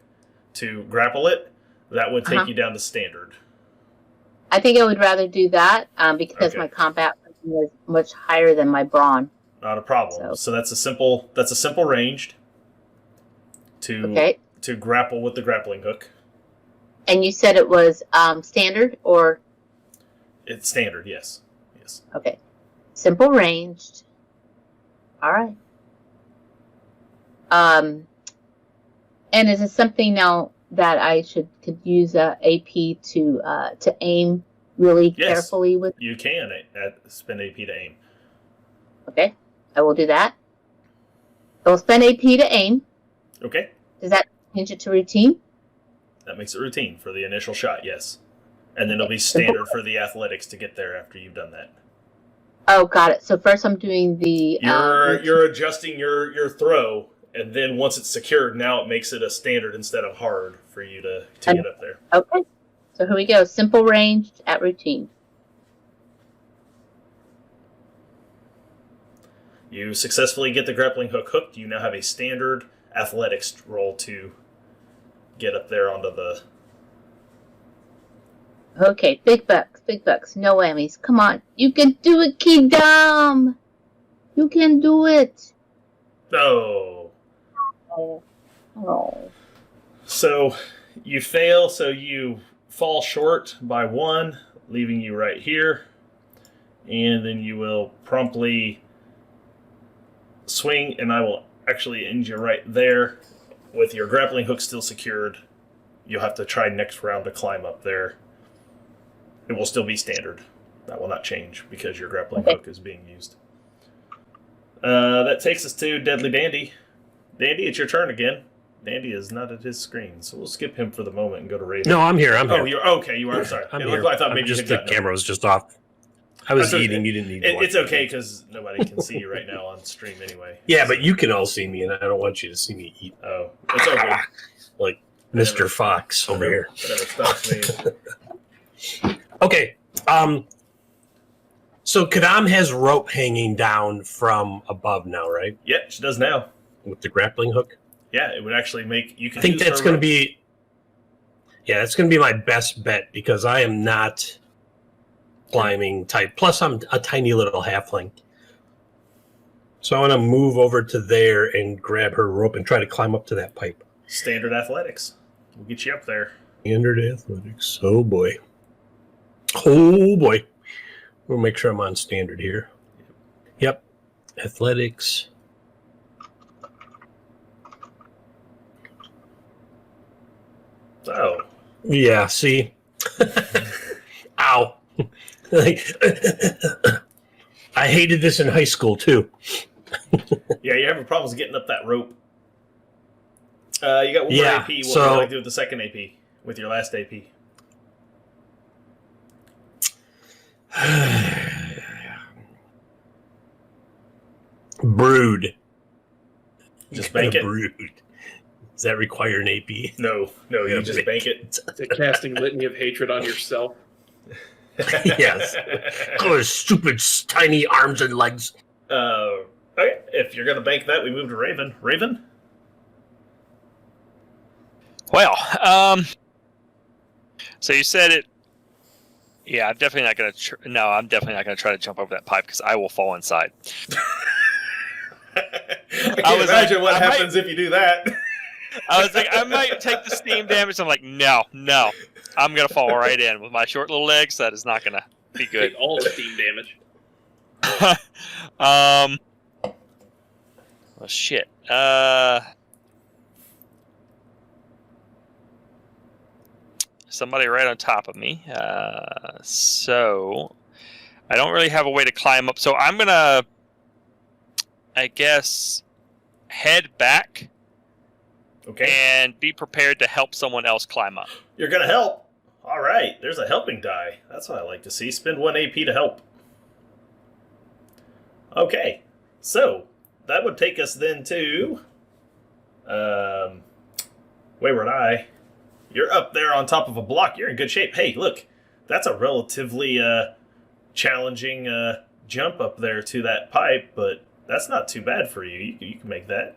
to grapple it, that would take Uh-huh. you down to standard. I think I would rather do that because Okay. my combat was much higher than my brawn. Not a problem. So- So that's a simple ranged to Okay. to grapple with the grappling hook. And you said it was standard or It's standard, yes. Yes. Okay. Simple ranged. All right. And is it something now that I could use AP to aim really Yes. carefully with? You can spend AP to aim. Okay, I will do that. I will spend AP to aim. Okay. Does that change it to routine? That makes it routine for the initial shot, yes. And then it'll be standard for the athletics to get there after you've done that. Oh, got it. So first I'm doing the... You're adjusting your throw, and then once it's secured, now it makes it a standard instead of hard for you to get up there. Okay. So here we go. Simple ranged at routine. You successfully get the grappling hook hooked. You now have a standard athletics roll to get up there onto the... Okay, big bucks, no whammies. Come on. You can do it, Kidam! You can do it! Oh. Oh. So you fail, so you fall short by 1, leaving you right here. And then you will promptly swing, and I will actually end you right there. With your grappling hook still secured, you'll have to try next round to climb up there. It will still be standard. That will not change because your grappling hook is being used. That takes us to Deadly Dandy. Dandy, it's your turn again. Dandy is not at his screen, so we'll skip him for the moment and go to Raven. No, I'm here. Oh, you're okay. You are. Sorry. I'm It here. looked like- I thought maybe just you the had gotten camera was just off. I was That's eating. okay. You didn't need to watch It's okay because nobody can see you right now on stream anyway. Yeah, but you can all see me, and I don't want you to see me eat Oh, it's okay. like Mr. Fox over here. Whatever stops me. Okay. So Kadam has rope hanging down from above now, right? Yeah, she does now. With the grappling hook. Yeah, it would actually make you. Can I think use that's her going to rope. be. Yeah, that's going to be my best bet because I am not climbing type. Plus, I'm a tiny little halfling. So I want to move over to there and grab her rope and try to climb up to that pipe. Standard athletics. We'll get you up there. Standard athletics. Oh boy. Oh boy. We'll make sure I'm on standard here. Yep. Athletics. So, Yeah, see? Ow. Like, I hated this in high school too. yeah, you're having problems getting up that rope. You got one more Yeah, AP. What would you so- like to do with the second AP? With your last AP? Brood. Just bank it? Brood. Does that require an AP? No, you Yeah, just but- bank it. The casting litany of hatred on yourself. Yes. Oh, stupid tiny arms and legs. Okay, if you're going to bank that, we move to Raven. Raven? Well, so you said it. Yeah, I'm definitely not going to. No, I'm definitely not going to try to jump over that pipe because I will fall inside. I can't imagine what happens if you do that. I was like, I might take the steam damage. I'm like, no, I'm going to fall right in with my short little legs. That is not going to be good. Take all the steam damage. Well, shit. Somebody right on top of me. So I don't really have a way to climb up. So I'm gonna, I guess, head back Okay. and be prepared to help someone else climb up. You're going to help. All right, there's a helping die. That's what I like to see. Spend 1 AP to help. Okay, so that would take us then to Wayward Eye. You're up there on top of a block. You're in good shape. Hey, look, that's a relatively challenging jump up there to that pipe, but that's not too bad for you. You can make that.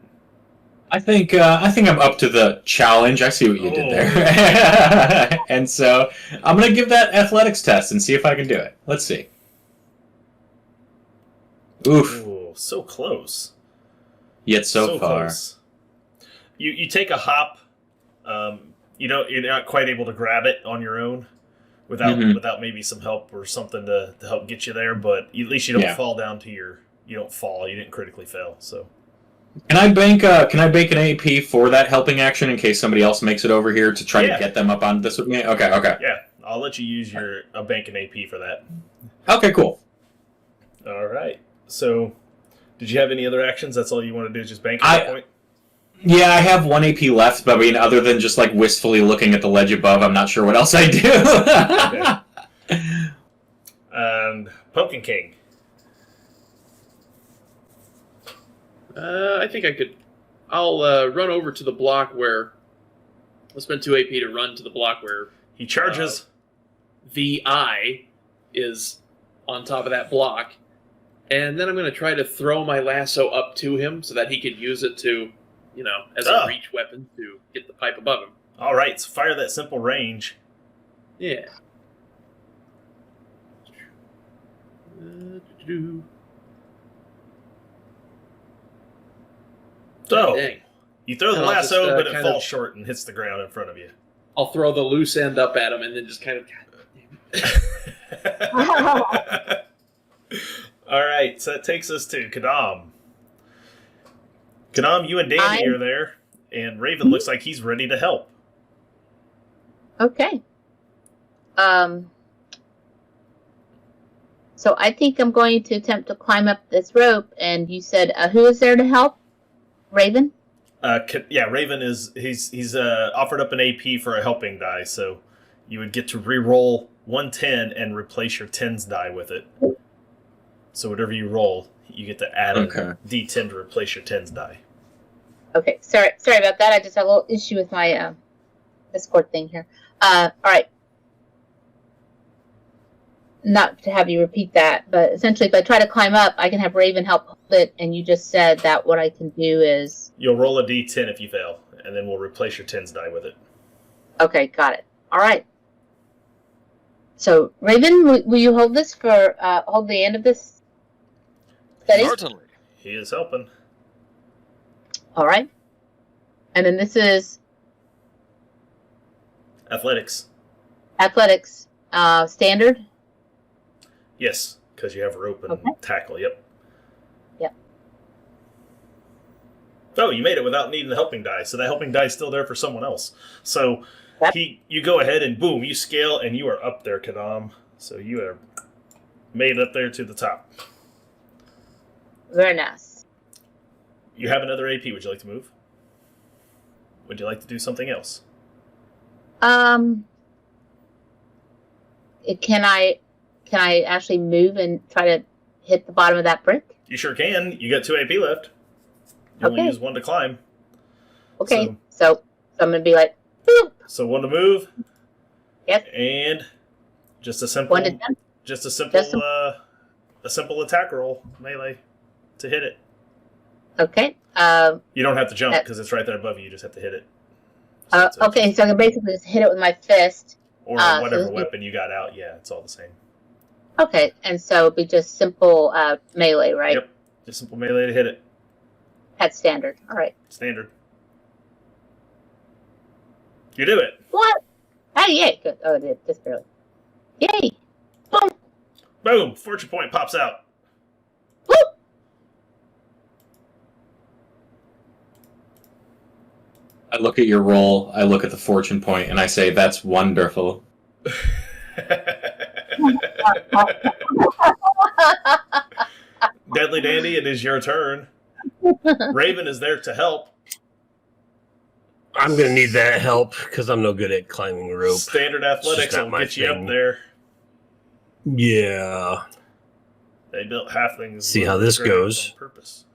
I think I'm up to the challenge. I see what you did there. And so I'm going to give that athletics test and see if I can do it. Let's see. Oof. Ooh, so close. Yet so far. Close. You take a hop. You're not quite able to grab it on your own without maybe some help or something to help get you there. But at least you don't fall down to you don't fall. You didn't critically fail. So Can I bank an AP for that helping action in case somebody else makes it over here to try to get them up on this with me? Okay. Yeah, I'll let you use a bank and AP for that. Okay, cool. All right. So, did you have any other actions? That's all you want to do is just bank at that point? Yeah, I have 1 AP left, but I mean, other than just like wistfully looking at the ledge above, I'm not sure what else I do. Okay. And Pumpkin King. I think I could. I'll run over to the block where. I'll spend 2 AP to run to the block where He charges. VI is on top of that block, and then I'm going to try to throw my lasso up to him so that he could use it to, as a reach weapon to get the pipe above him. All right, so fire that simple range. Yeah. So, Dang. you throw the And I'll lasso, just, but it kind falls of- short and hits the ground in front of you. I'll throw the loose end up at him and then just kind of. All right, so that takes us to Kadam. Kadam, you and Danny are there, and Raven looks like he's ready to help. Okay. So I think I'm going to attempt to climb up this rope, and you said who is there to help? Raven? Raven he's offered up an AP for a helping die, so you would get to re-roll 110 and replace your 10's die with it. So whatever you roll, you get to add a D10 to replace your 10's die. Okay, sorry about that. I just have a little issue with my Discord thing here. All right. Not to have you repeat that, but essentially if I try to climb up, I can have Raven help hold it, and you just said that what I can do is... You'll roll a D10 if you fail, and then we'll replace your 10's die with it. Okay, got it. All right. So, Raven, will you hold this for, hold the end of this study? Certainly. He is helping. All right. And then this is... Athletics. Standard? Yes, because you have rope and tackle, yep. Oh, you made it without needing the helping die, so that helping die is still there for someone else. So you go ahead and boom, you scale and you are up there, Kadam. So you are made up there to the top. Very nice. You have another AP. Would you like to move? Would you like to do something else? Can I actually move and try to hit the bottom of that brick? You sure can. You got 2 AP left. You only use 1 to climb. Okay, so I'm going to be like, boop. So 1 to move. Yes. And just a simple, 1 to jump. a simple attack roll, melee, to hit it. Okay. You don't have to jump because it's right there above you. You just have to hit it. Okay, so I can basically just hit it with my fist. Or whatever weapon you got out. Yeah, it's all the same. Okay, and so it'd be just simple melee, right? Yep, just simple melee to hit it. That's standard. All right. Standard. You do it. What? Oh, yay. Good. Oh, it did. Just barely. Yay. Boom. Boom. Fortune point pops out. Whoop. I look at your roll, I look at the fortune point, and I say, that's wonderful. Deadly Dandy, it is your turn. Raven is there to help. I'm going to need that help because I'm no good at climbing a rope. Standard athletics will get you up there. Yeah. They built halflings. See how this goes. On purpose.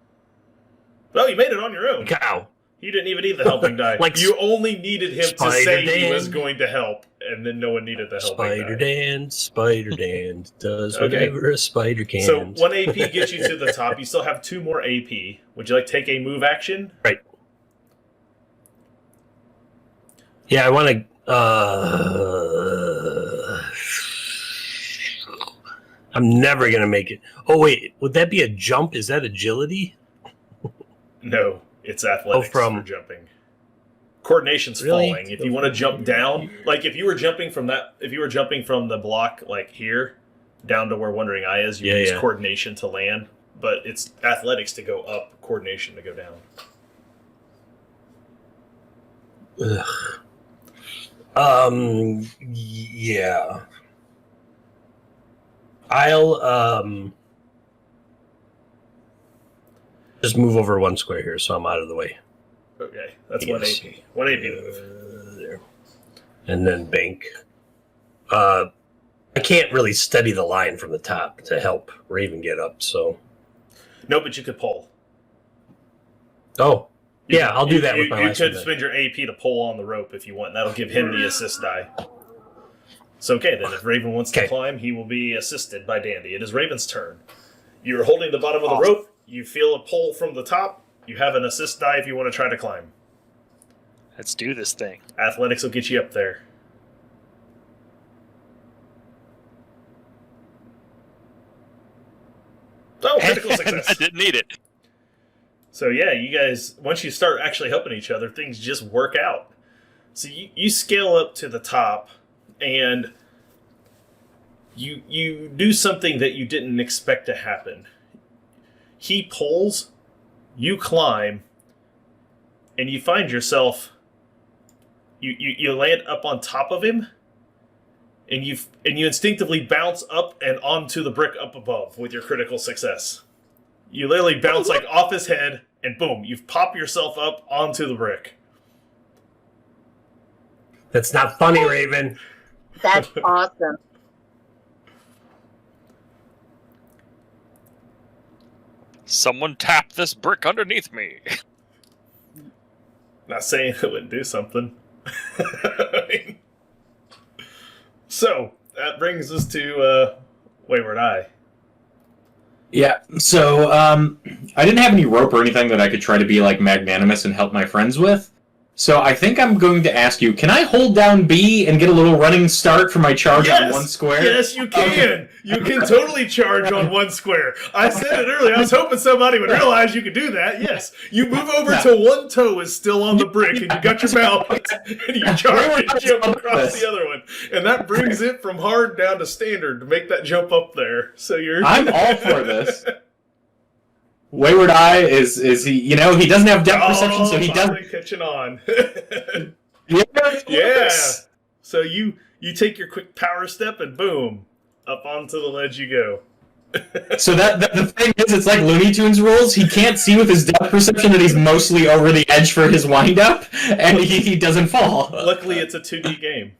Well, you made it on your own. Cow. You didn't even need the helping die. You only needed him to say he was going to help, and then no one needed the helping Spider Dan does whatever a spider can. So 1 AP gets you to the top. You still have 2 more AP. Would you like to take a move action? Right. Yeah, I want to... I'm never going to make it. Oh, wait. Would that be a jump? Is that agility? No. It's athletics for jumping. Coordination's Really? falling. If you want to jump down, like if you were jumping from the block like here down to where Wandering Eye is, you use coordination to land, but it's athletics to go up, coordination to go down. Yeah. I'll just move over 1 square here, so I'm out of the way. Okay, that's 1 AP. 1 AP to move. There. And then bank. I can't really steady the line from the top to help Raven get up, so. No, but you could pull. Oh, yeah, I'll do that with my last You could one. spend your AP to pull on the rope if you want. That'll give him the assist die. So, okay, then if Raven wants to climb, he will be assisted by Dandy. It is Raven's turn. You're holding the bottom of the rope. You feel a pull from the top. You have an assist die if you want to try to climb. Let's do this thing. Athletics will get you up there. Oh, critical success. I didn't need it. So yeah, you guys, once you start actually helping each other, things just work out. So you scale up to the top, and you do something that you didn't expect to happen. He pulls, you climb, and you find yourself, you land up on top of him, and you instinctively bounce up and onto the brick up above with your critical success. You literally bounce like off his head, and boom, you've popped yourself up onto the brick. That's not funny, Raven. That's awesome. Someone tap this brick underneath me. Not saying it wouldn't do something. So, that brings us to Wayward Eye. Yeah, so I didn't have any rope or anything that I could try to be like magnanimous and help my friends with. So I think I'm going to ask you, can I hold down B and get a little running start for my charge on 1 square? Yes, you can. Okay. You can totally charge on 1 square. I said it earlier. I was hoping somebody would realize you could do that. Yes. You move over till 1 toe is still on the brick, and you got your balance, and you charge and jump across the other one. And that brings it from hard down to standard to make that jump up there. So you're... I'm all for this. Wayward Eye is he? You know, he doesn't have depth perception, so he doesn't. Catching on. Yeah. So you take your quick power step and boom, up onto the ledge you go. So that the thing is, it's like Looney Tunes rules. He can't see with his depth perception that he's mostly over the edge for his wind up, and he doesn't fall. Luckily, it's a 2D game.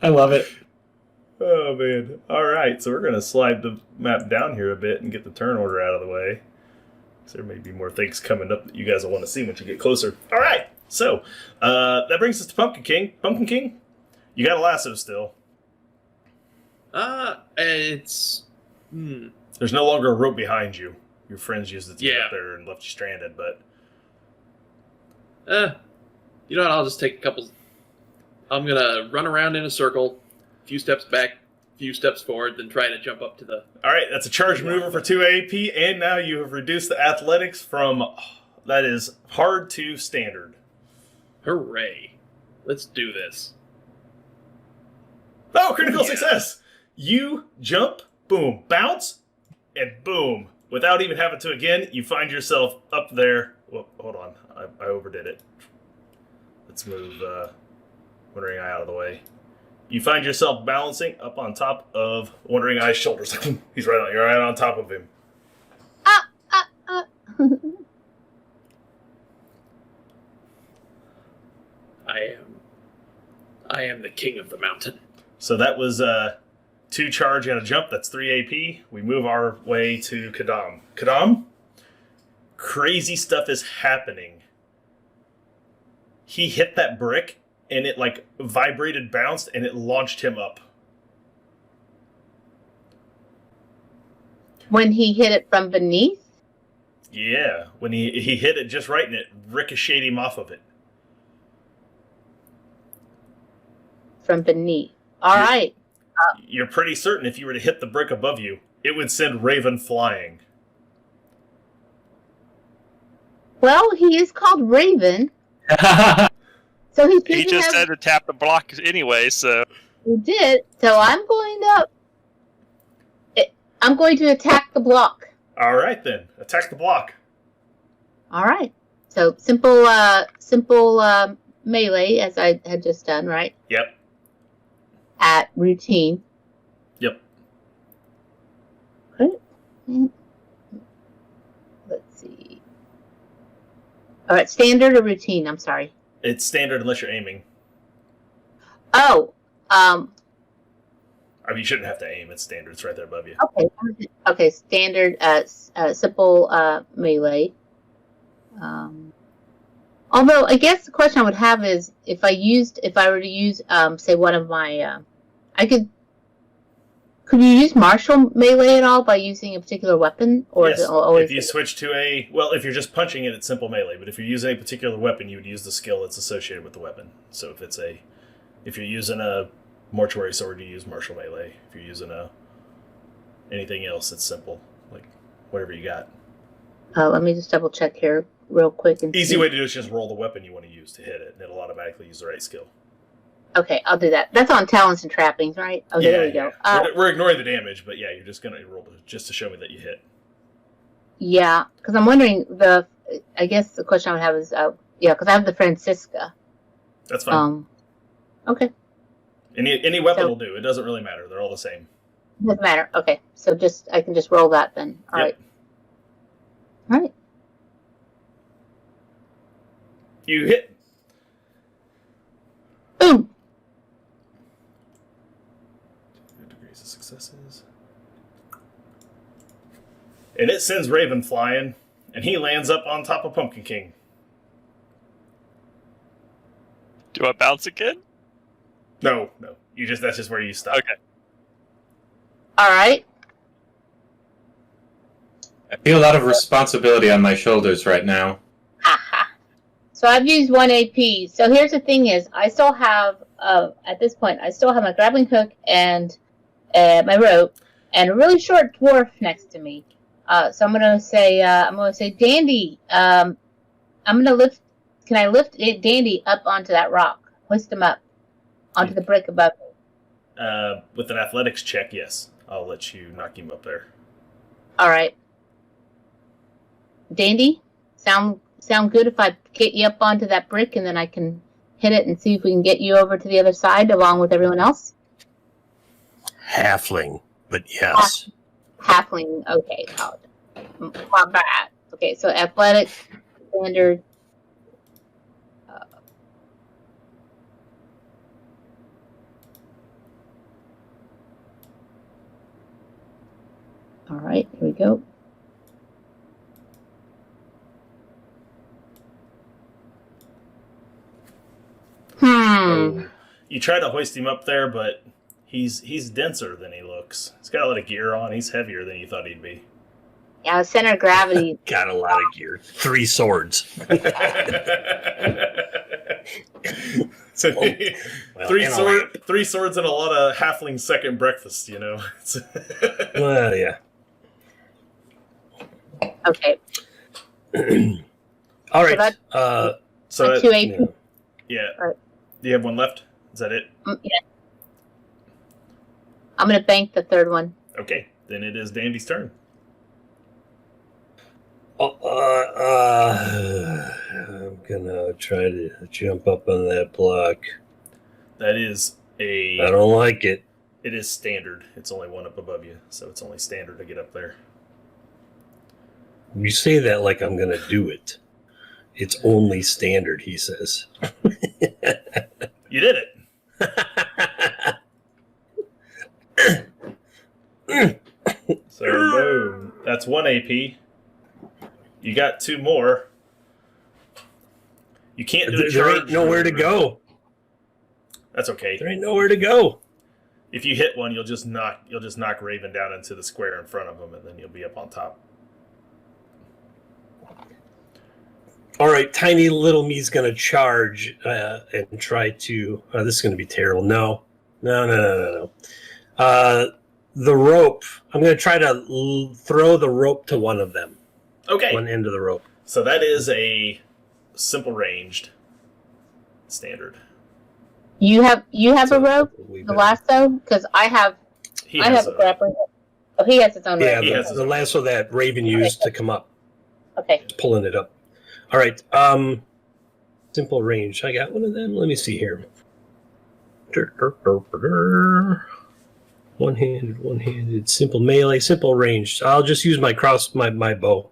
I love it. Oh, man. All right, so we're going to slide the map down here a bit and get the turn order out of the way. So there may be more things coming up that you guys will want to see once you get closer. All right, so that brings us to Pumpkin King. Pumpkin King, you got a lasso still. It's... There's no longer a rope behind you. Your friends used it to get up there and left you stranded, but... You know what, I'll just take a couple... I'm going to run around in a circle, a few steps back, a few steps forward, then try to jump up to the... All right, that's a charge maneuver for 2 AP, and now you have reduced the athletics from... that is hard to standard. Hooray. Let's do this. Oh, critical success! You jump, boom, bounce, and boom. Without even having to again, you find yourself up there. Whoa, hold on, I overdid it. Let's move Wandering Eye out of the way. You find yourself balancing up on top of Wandering Eye's shoulders. You're right on top of him. I am the king of the mountain. So that was 2 charge and a jump. That's 3 AP. We move our way to Kadam. Kadam, crazy stuff is happening. He hit that brick, and it like vibrated, bounced, and it launched him up. When he hit it from beneath? Yeah, when he hit it just right, and it ricocheted him off of it. From beneath. All right. You're pretty certain if you were to hit the brick above you, it would send Raven flying. Well, he is called Raven, so He didn't just have. had to tap the block anyway, so He did. So I'm going to attack the block. All right, then. Attack the block. All right. So simple melee, as I had just done, right? Yep. At routine. Yep. Okay. Let's see. All right, standard or routine? I'm sorry. It's standard unless you're aiming. Oh, I mean, you shouldn't have to aim. It's standard. It's right there above you. okay. Okay, standard, simple melee. Although I guess the question I would have is if I were to use, say, one of my, could you use martial melee at all by using a particular weapon, or Yes. is it always? If you switch to if you're just punching it, it's simple melee. But if you're using a particular weapon, you would use the skill that's associated with the weapon. So if you're using a mortuary sword, you use martial melee. If you're using anything else, it's simple, like whatever you got. Let me just double check here real quick. And Easy see. way to do it is just roll the weapon you want to use to hit it, and it'll automatically use the right skill. Okay, I'll do that. That's on talents and trappings, right? Okay, there we go. We're ignoring the damage, but yeah, you're just gonna roll just to show me that you hit. Yeah, because I'm wondering I guess the question I would have is, because I have the Francisca. That's fine. Okay, Any weapon will do. It doesn't really matter. They're all the same. doesn't matter. Okay, so I can just roll that then. All right. All right. You hit. Boom. Degrees of successes. And it sends Raven flying, and he lands up on top of Pumpkin King. do I bounce again? No. That's just where you stop. Okay. All right. I feel a lot of responsibility on my shoulders right now. Haha. So I've used 1 AP. So here's the thing is, I still have, at this point, I still have my grappling hook and my rope and a really short dwarf next to me. So I'm gonna say, Dandy, can I lift Dandy up onto that rock? Hoist him up onto the brick above me. With an athletics check, yes. I'll let you knock him up there. All right. Dandy, sound good if I get you up onto that brick and then I can hit it and see if we can get you over to the other side along with everyone else? Halfling, but yes. Halfling, okay. My bad. Okay, so athletics, standard. All right, here we go. You try to hoist him up there, but he's denser than he looks. He's got a lot of gear on. He's heavier than you thought he'd be. Yeah, center of gravity. Got a lot of gear. 3 swords. So, Well, three swords and a lot of halfling second breakfast, you know. Well, yeah. Okay. All right. So 2 AP. yeah. Right. Do you have one left? Is that it? Yeah. I'm gonna bank the third one. Okay, then it is Dandy's turn. I'm gonna try to jump up on that block. That is I don't like it. It is standard. It's only one up above you, so it's only standard to get up there. You say that like I'm gonna do it. It's only standard, he says. You did it. So boom. That's 1 AP. You got 2 more. You can't do a There charge. ain't nowhere to go. That's okay. There ain't nowhere to go. If you hit one, you'll just knock Raven down into the square in front of him, and then you'll be up on top. All right, tiny little me's gonna charge and try to. This is gonna be terrible. No. The rope. I'm gonna try to throw the rope to one of them. Okay. One end of the rope. So that is a simple ranged standard. You have a rope, We the better- lasso, because I have He I has have a grappling hook. Oh, he has his own Yeah, rope. He has his the own. lasso that Raven used to come up, Okay. pulling it up. All right. Simple range. I got one of them. Let me see here. One-handed, simple melee, simple range. I'll just use my my bow.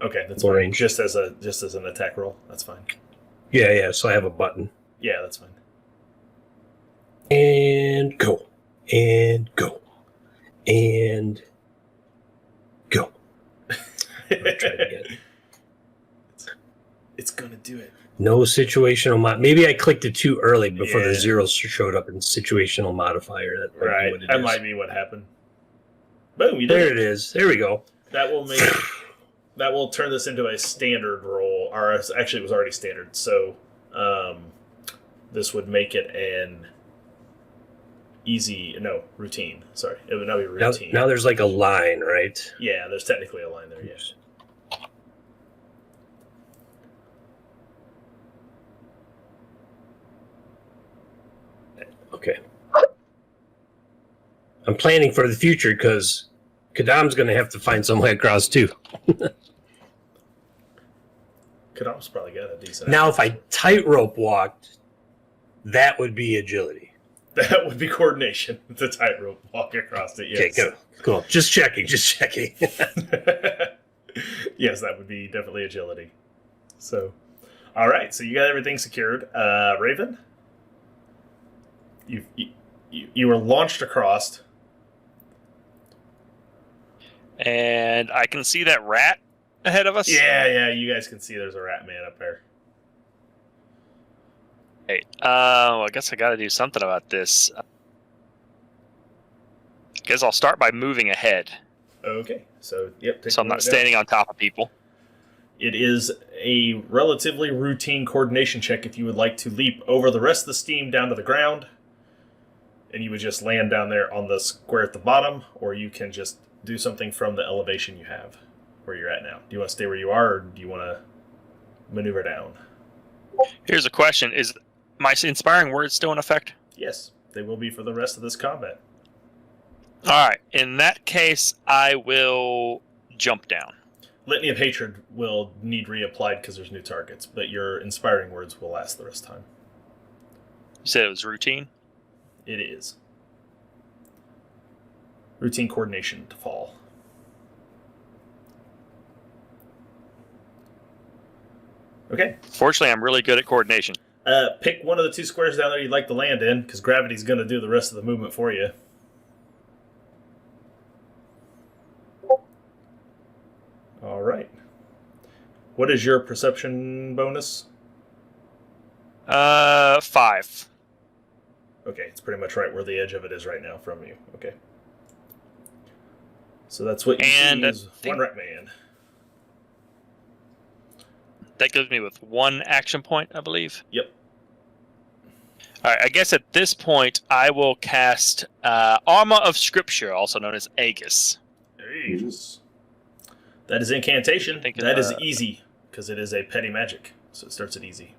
Okay, that's Full fine. range. Just as an attack roll, that's fine. Yeah. So I have a button. Yeah, that's fine. And go. And go. And go. Try it again. It's gonna do it. No situational maybe I clicked it too early before Yeah. the zeros showed up in situational modifier. That might be Right, what it that is. might be what happened. Boom! You did There it. it is. There we go. That will turn this into a standard roll. Or actually, it was already standard. So this would make it an routine. Sorry, it would now be routine. Now there's like a line, right? Yeah, there's technically a line there. Yes. Okay. I'm planning for the future because Kadam's going to have to find some way across too. Kadam's probably got a decent. Now, if I tightrope walked, that would be agility. That would be coordination. The tightrope walk across it. Okay, Yes. cool. Just checking. Yes, that would be definitely agility. So, all right. So you got everything secured. Raven, you were launched across. And I can see that rat ahead of us. Yeah. You guys can see there's a rat man up there. Hey, I guess I got to do something about this. I guess I'll start by moving ahead, Okay. So yep. take so I'm a not note down. standing on top of people. It is a relatively routine coordination check if you would like to leap over the rest of the steam down to the ground, and you would just land down there on the square at the bottom, or you can just do something from the elevation you have where you're at now. Do you want to stay where you are, or do you want to maneuver down? Here's a question: is my inspiring words still in effect? Yes, they will be for the rest of this combat. All right. In that case, I will jump down. Litany of Hatred will need reapplied because there's new targets, but your inspiring words will last the rest of the time. You said it was routine. It is. Routine coordination to fall. Okay. Fortunately, I'm really good at coordination. Pick one of the two squares down there you'd like to land in, because gravity's going to do the rest of the movement for you. All right. What is your perception bonus? 5. Okay, it's pretty much right where the edge of it is right now from you. Okay. So that's what you And see I is think- one rat man. That gives me with 1 action point, I believe. Yep. All right. I guess at this point, I will cast Armor of Scripture, also known as Aegis. Jeez. That is incantation. I think That is it's, easy, because it is a petty magic. So it starts at easy.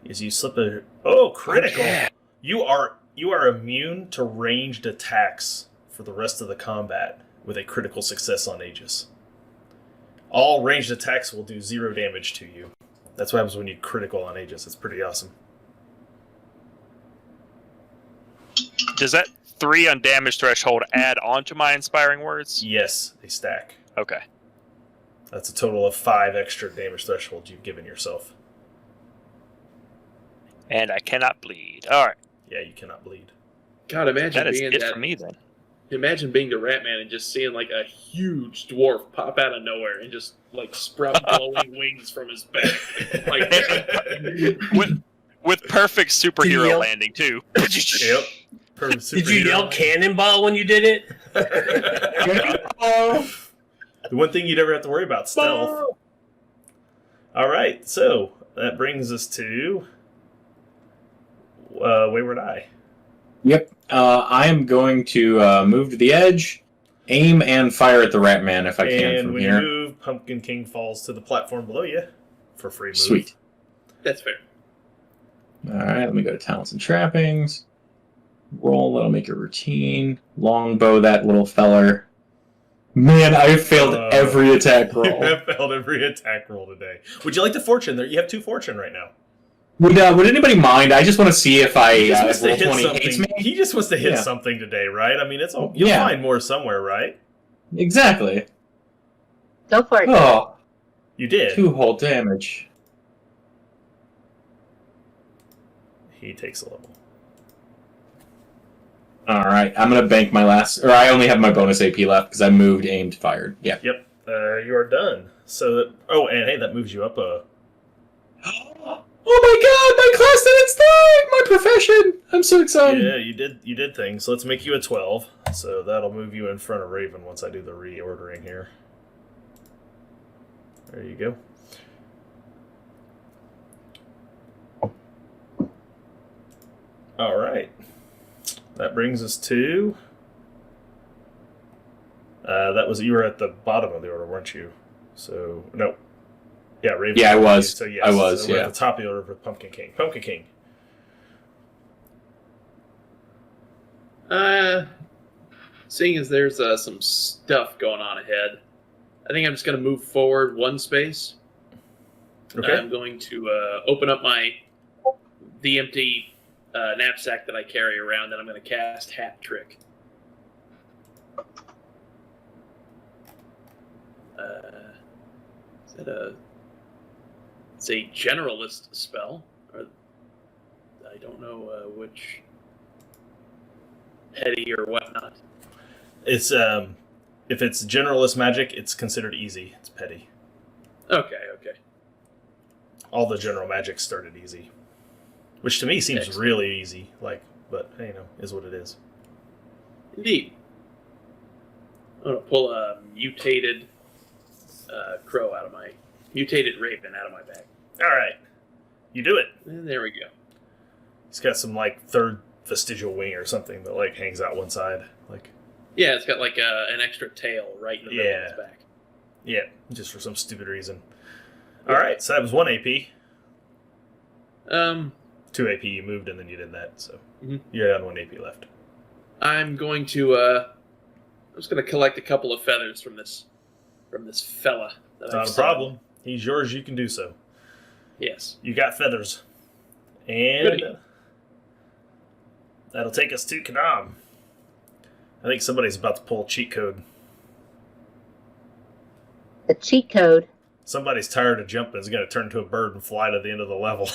As you slip a... Oh, critical! Yeah. You are immune to ranged attacks for the rest of the combat with a critical success on Aegis. All ranged attacks will do 0 damage to you. That's what happens when you critical on Aegis. It's pretty awesome. Does that 3 on damage threshold add on to my inspiring words? Yes, they stack. Okay. That's a total of 5 extra damage thresholds you've given yourself. And I cannot bleed. All right. Yeah, you cannot bleed. God, imagine That is being it that. for me then. Imagine being the Rat Man and just seeing like a huge dwarf pop out of nowhere and just like sprout glowing wings from his back. Like, with perfect superhero yell- landing too. Yep. Did you yell cannonball when you did it? The one thing you never have to worry about, stealth. All right, so that brings us to Wayward Eye. Yep. I am going to move to the edge aim and fire at the Rat Man if I can And from when here. you move, Pumpkin King falls to the platform below you for free move. Sweet. That's fair. Alright, let me go to Talents and Trappings. Roll, that'll make a routine. Longbow that little feller. Man, I failed every attack roll. You have failed every attack roll today. Would you like the fortune? There, you have 2 fortune right now. Would anybody mind? I just want to see if I He just wants to roll hit 20 something. hates me. He just wants to hit Yeah. something today, right? I mean, it's all, you'll Yeah. find more somewhere, right? Exactly. Go for it. Oh, You did. 2 whole damage. He takes a level. Alright, I'm going to bank my last... Or I only have my bonus AP left because I moved, aimed, fired. Yeah. Yep. You are done. So that, oh, and hey, that moves you up a... Oh my god, my class didn't start! My profession! I'm so excited. Yeah, you did things. So let's make you a 12. So that'll move you in front of Raven once I do the reordering here. There you go. All right. That brings us to... that was, you were at the bottom of the order, weren't you? So, no. Yeah, Raven. Yeah, I was. So, yes. I was, so we're yeah. at the top of the order for Pumpkin King. Pumpkin King. Seeing as there's some stuff going on ahead, I think I'm just going to move forward 1 space. Okay. I'm going to open up the empty knapsack that I carry around, and I'm going to cast Hat Trick. Is that it's a generalist spell. Or, I don't know which petty or whatnot. It's, if it's generalist magic, it's considered easy. It's petty. Okay. All the general magic started easy. Which to me seems Excellent. really easy. Like, but, you know, is what it is. Indeed. I'm going to pull a mutated mutated raven out of my bag. All right. You do it. And there we go. He's got some, like, third vestigial wing or something that, like, hangs out one side. Like, Yeah, it's got like an extra tail right in the middle of its back. yeah, just for some stupid reason. All right, so that was 1 AP. 2 AP you moved, and then you did that, so you're down 1 AP left. I'm going to I'm just going to collect a couple of feathers from this fella. That Not I've a summoned. problem. He's yours, you can do so. Yes. You got feathers. And Goody. that'll take us to Kadam. I think somebody's about to pull a cheat code. The cheat code. Somebody's tired of jumping and is going to turn into a bird and fly to the end of the level.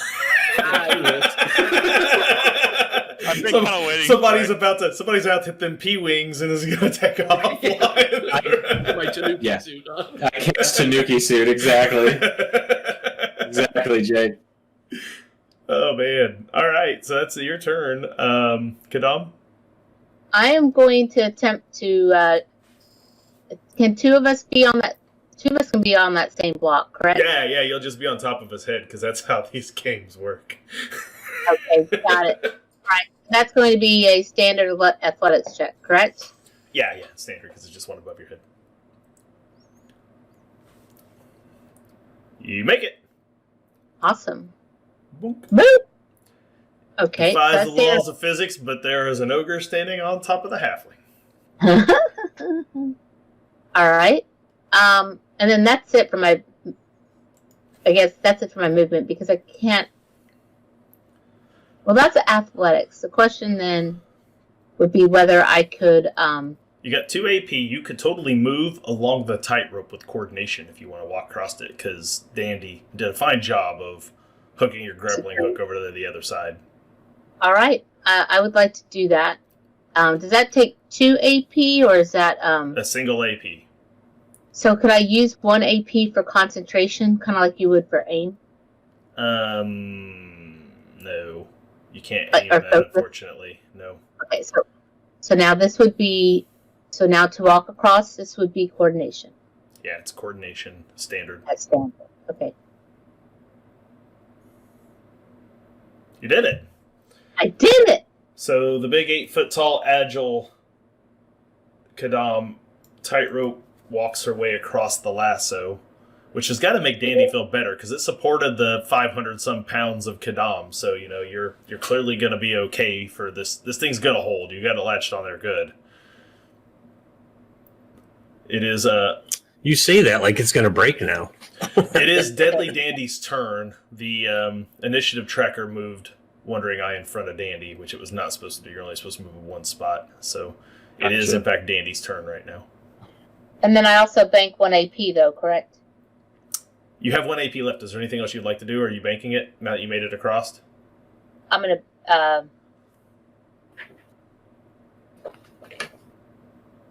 I've been kind of waiting. Somebody's out to hit them P-wings and is going to take off flying. My Tanuki Yeah. suit on. I cast Tanuki suit, exactly. Exactly, Jake. Oh, man. All right, so that's your turn. Kadam? I am going to attempt to. Can 2 of us be on that? 2 of us can be on that same block, correct? Yeah, you'll just be on top of his head because that's how these games work. Okay, got it. Right. That's going to be a standard athletics check, correct? Yeah, standard because it's just one above your head. You make it. Awesome. Boop. Boop. Okay. Defies so the laws of physics, but there is an ogre standing on top of the halfling. All right. And then that's it for my. I guess that's it for my movement because I can't. Well, that's athletics. The question then would be whether I could. You got 2 AP. You could totally move along the tightrope with coordination if you want to walk across it, because Dandy did a fine job of hooking your grappling hook over to the other side. All right. I would like to do that. Does that take 2 AP or is that A single AP. So could I use 1 AP for concentration, kind of like you would for aim? No. You can't But- aim or that, focus? unfortunately. No. Okay, so now this would be. So now to walk across, this would be coordination. Yeah, it's coordination standard. That's standard. Okay. You did it. I did it! So the big 8-foot tall, agile Kadam Tightrope walks her way across the lasso, which has got to make Dandy feel better because it supported the 500 some pounds of Kadam. So you're clearly going to be okay for this. This thing's going to hold. You got it latched on there good. It is You say that like it's going to break now. It is Deadly Dandy's turn. The initiative tracker moved Wandering Eye in front of Dandy, which it was not supposed to do. You're only supposed to move in one spot. So it is, in fact, Dandy's turn right now. And then I also bank 1 AP, though, correct? You have 1 AP left. Is there anything else you'd like to do? Or are you banking it now that you made it across? I'm going to...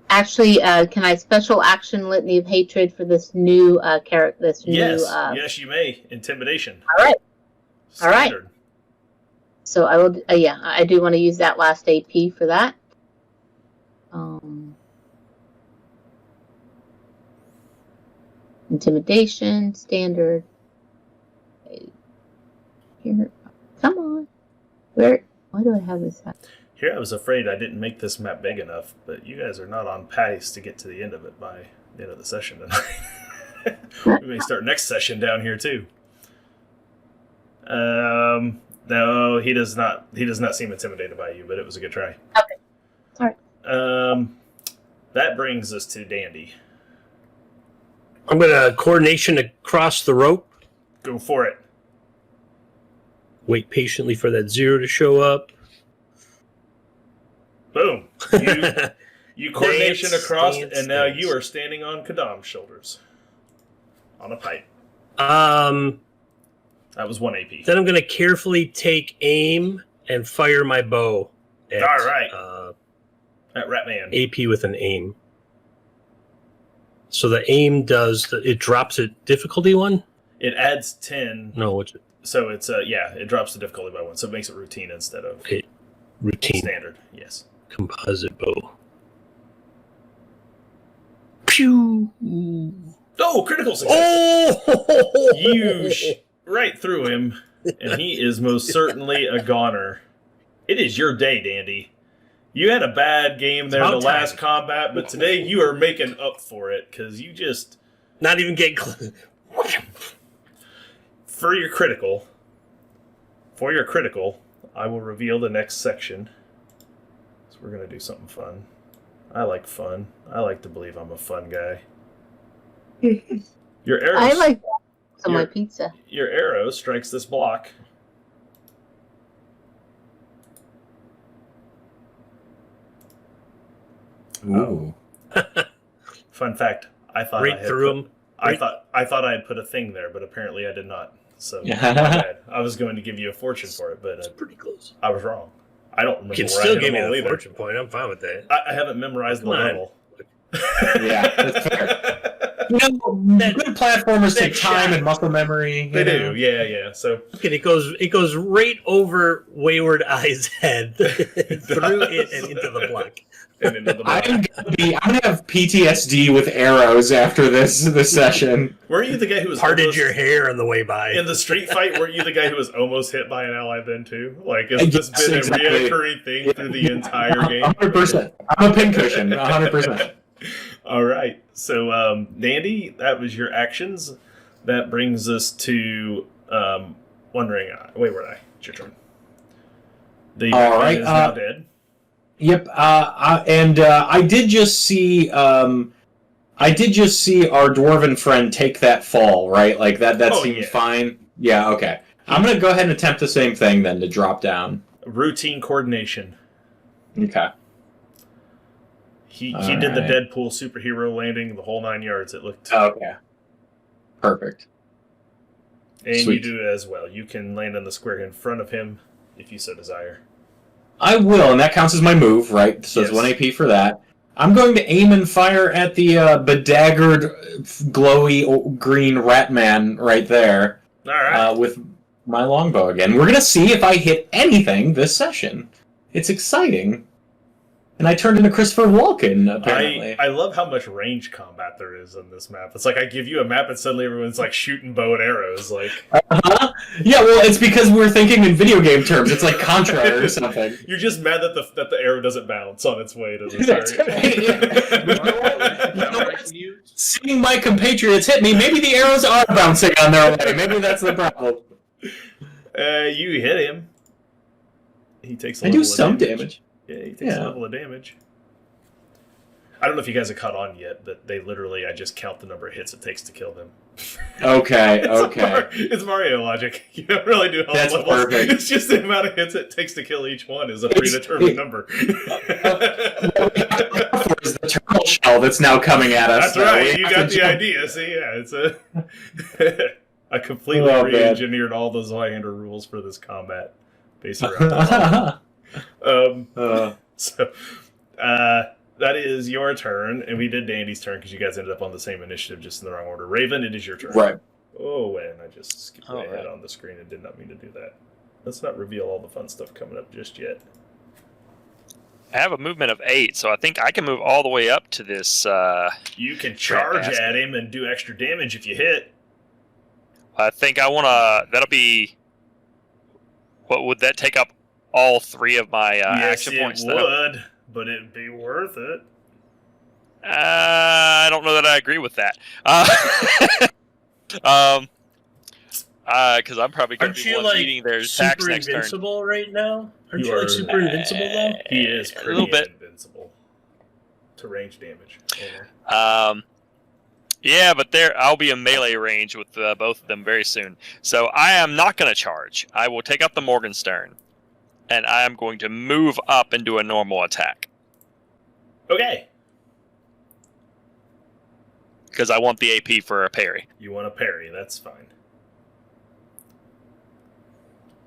Actually, can I special action Litany of Hatred for this new character? Yes, you may. Intimidation. All right. Standard. So I will. I do want to use that last AP for that. Intimidation, standard. Here, come on. Why do I have this at? Here, I was afraid I didn't make this map big enough, but you guys are not on pace to get to the end of it by the end of the session tonight. We may start next session down here too. No, he does not. He does not seem intimidated by you, but it was a good try. Okay, sorry. That brings us to Dandy. I'm going to coordination across the rope. Go for it. Wait patiently for that 0 to show up. Boom. You coordination across, and now you are standing on Kadam's shoulders. On a pipe. That was 1 AP. Then I'm going to carefully take aim and fire my bow. All right. At Ratman. AP with an aim. So the aim it drops a difficulty 1? It adds 10. No, what's it? So it's, it drops the difficulty by 1. So it makes it routine instead of routine. Standard, yes. Composite bow. Pew! Oh, critical success! Oh! You right through him, and he is most certainly a goner. It is your day, Dandy. You had a bad game there in the last combat, but today you are making up for it, because you just... Not even getting close. For your critical, I will reveal the next section. So we're going to do something fun. I like fun. I like to believe I'm a fun guy. Your arrow. I like that on my pizza. Your arrow strikes this block. Ooh. Fun fact: I thought Right through him. I thought I had put a thing there, but apparently I did not. So my bad. I was going to give you a fortune for it, but It's pretty close. I was wrong. I don't remember. You can where still I give me the either. fortune point. I'm fine with that. I haven't memorized the Come on. level. Yeah, that's fair. Good platformers take time and muscle memory. They do, yeah. So Okay, it goes right over Wayward Eye's head, through it and into the block. and into the block. I'm gonna have PTSD with arrows after this session. Weren't you the guy who was Parted almost, your hair on the way by. in the street fight? Weren't you the guy who was almost hit by an ally then too? Like, has Yes, this been exactly. a reoccurring thing through the entire game? 100%. I'm a pincushion. 100%. All right. So, Dandy, that was your actions. That brings us to Wandering Eye. Wayward Eye. It's your turn. The All right, is now dead. Yep. I did just see. I did just see our dwarven friend take that fall. Right. Like that. That Oh, seemed yeah. fine. Yeah. Okay. I'm gonna go ahead and attempt the same thing then to drop down. Routine coordination. Okay. He All did the right. Deadpool superhero landing the whole 9 yards. It looked. Okay. Perfect. And you Sweet. do it as well. You can land on the square in front of him if you so desire. I will, and that counts as my move, right? So Yes. it's 1 AP for that. I'm going to aim and fire at the bedaggered, glowy green rat man right there All right. with my longbow again. We're going to see if I hit anything this session. It's exciting. And I turned into Christopher Walken, apparently. I love how much range combat there is on this map. It's like I give you a map and suddenly everyone's like shooting bow and arrows. Like, Uh-huh. Yeah, well, it's because we're thinking in video game terms. It's like Contra or something. You're just mad that the arrow doesn't bounce on its way to the That's target. right. Seeing my compatriots hit me, maybe the arrows are bouncing on their way. Maybe that's the problem. You hit him. He takes a I level do some of damage. Yeah, he takes a level of damage. I don't know if you guys have caught on yet, but I just count the number of hits it takes to kill them. Okay, It's Mario logic. You don't really do health That's levels. perfect. It's just the amount of hits it takes to kill each one is a predetermined number. There's the turtle shell that's now coming at us. That's right. You got the idea. See, yeah, it's a... I completely re-engineered all the Zweihander rules for this combat based around that. That is your turn, and we did Dandy's turn because you guys ended up on the same initiative, just in the wrong order. Raven, it is your turn. Right. Oh, and I just skipped way ahead on the screen and did not mean to do that. Let's not reveal all the fun stuff coming up just yet. I have a movement of 8, so I think I can move all the way up to this. You can charge at him and do extra damage if you hit. I think I want to. That'll be. What would that take up? All 3 of my action points. Yes, it would, but it'd be worth it. I don't know that I agree with that. Because I'm probably going to be one eating their attacks next turn. Invincible right now? Aren't you like super invincible though? He is pretty invincible to range damage. Yeah, but I'll be in melee range with both of them very soon. So I am not going to charge. I will take up the Morgenstern, and I am going to move up and do a normal attack. Okay. Because I want the AP for a parry. You want a parry, that's fine.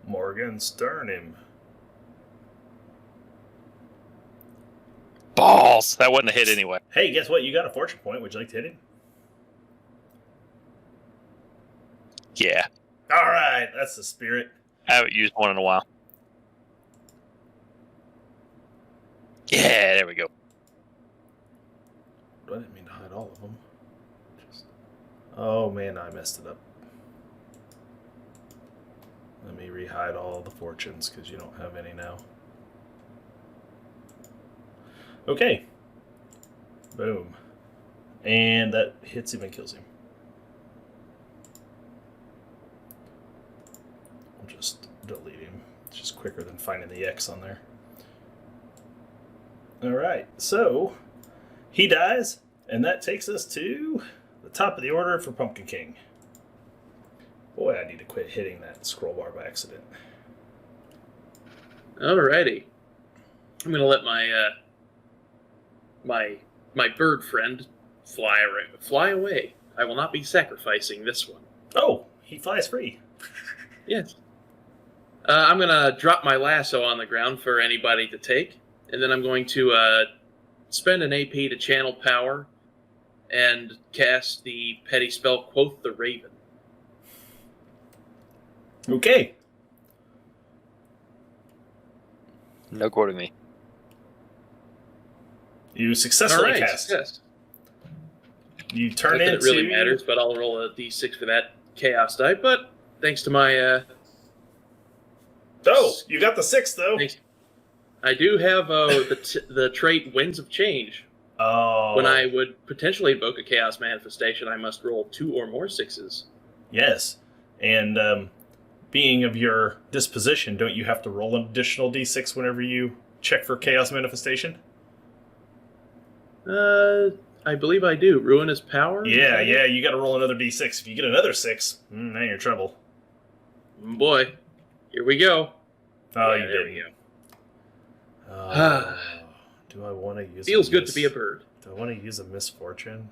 Morgenstern him. Balls! That wasn't a hit anyway. Hey, guess what? You got a fortune point. Would you like to hit him? Yeah. Alright, that's the spirit. I haven't used one in a while. Yeah, there we go. I didn't mean to hide all of them. Oh man, I messed it up. Let me re-hide all the fortunes because you don't have any now. Okay. Boom. And that hits him and kills him. I'll just delete him. It's just quicker than finding the X on there. Alright, so he dies, and that takes us to the top of the order for Pumpkin King. Boy, I need to quit hitting that scroll bar by accident. Alrighty. I'm gonna let my bird friend fly away. I will not be sacrificing this one. Oh, he flies free. Yes. I'm gonna drop my lasso on the ground for anybody to take, and then I'm going to spend an AP to channel power and cast the petty spell Quoth the Raven. Okay. No quoting me. You successfully cast. Yes. You turn Not that into... it really matters, but I'll roll a d6 for that chaos die. But thanks to my... Oh, you got the 6, though. Thanks. I do have the trait Winds of Change. Oh. When I would potentially invoke a chaos manifestation, I must roll 2 or more 6s. Yes. And being of your disposition, don't you have to roll an additional d6 whenever you check for chaos manifestation? I believe I do. Ruinous Power? Yeah, you got to roll another d6. If you get another 6, now you're in trouble. Boy, here we go. Oh, yeah, you there did. we go. Do I want to use? Feels good to be a bird. Do I want to use a misfortune?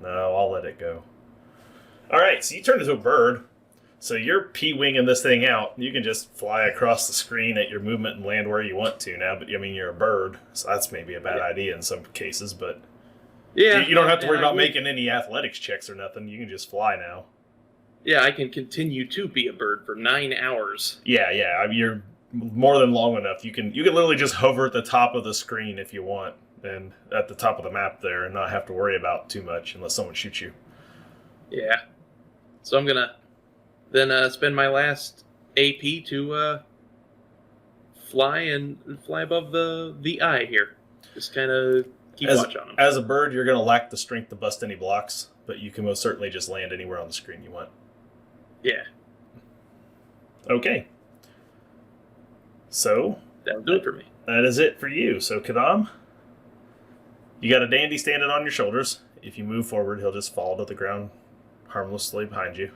No, I'll let it go. All right, so you turn into a bird. So you're P-winging this thing out. You can just fly across the screen at your movement and land where you want to now. But I mean, you're a bird, so that's maybe a bad idea in some cases. But yeah, you don't have to worry about making any athletics checks or nothing. You can just fly now. Yeah, I can continue to be a bird for 9 hours. Yeah. I mean, you're more than long enough. You can literally just hover at the top of the screen if you want, and at the top of the map there, and not have to worry about too much unless someone shoots you. Yeah. So I'm gonna then spend my last AP to fly above the eye here. Just kind of keep watch on them. As a bird, you're going to lack the strength to bust any blocks, but you can most certainly just land anywhere on the screen you want. Yeah. Okay. So That'll do it for me. that is it for you. So Kadam, you got a dandy standing on your shoulders. If you move forward, he'll just fall to the ground harmlessly behind you.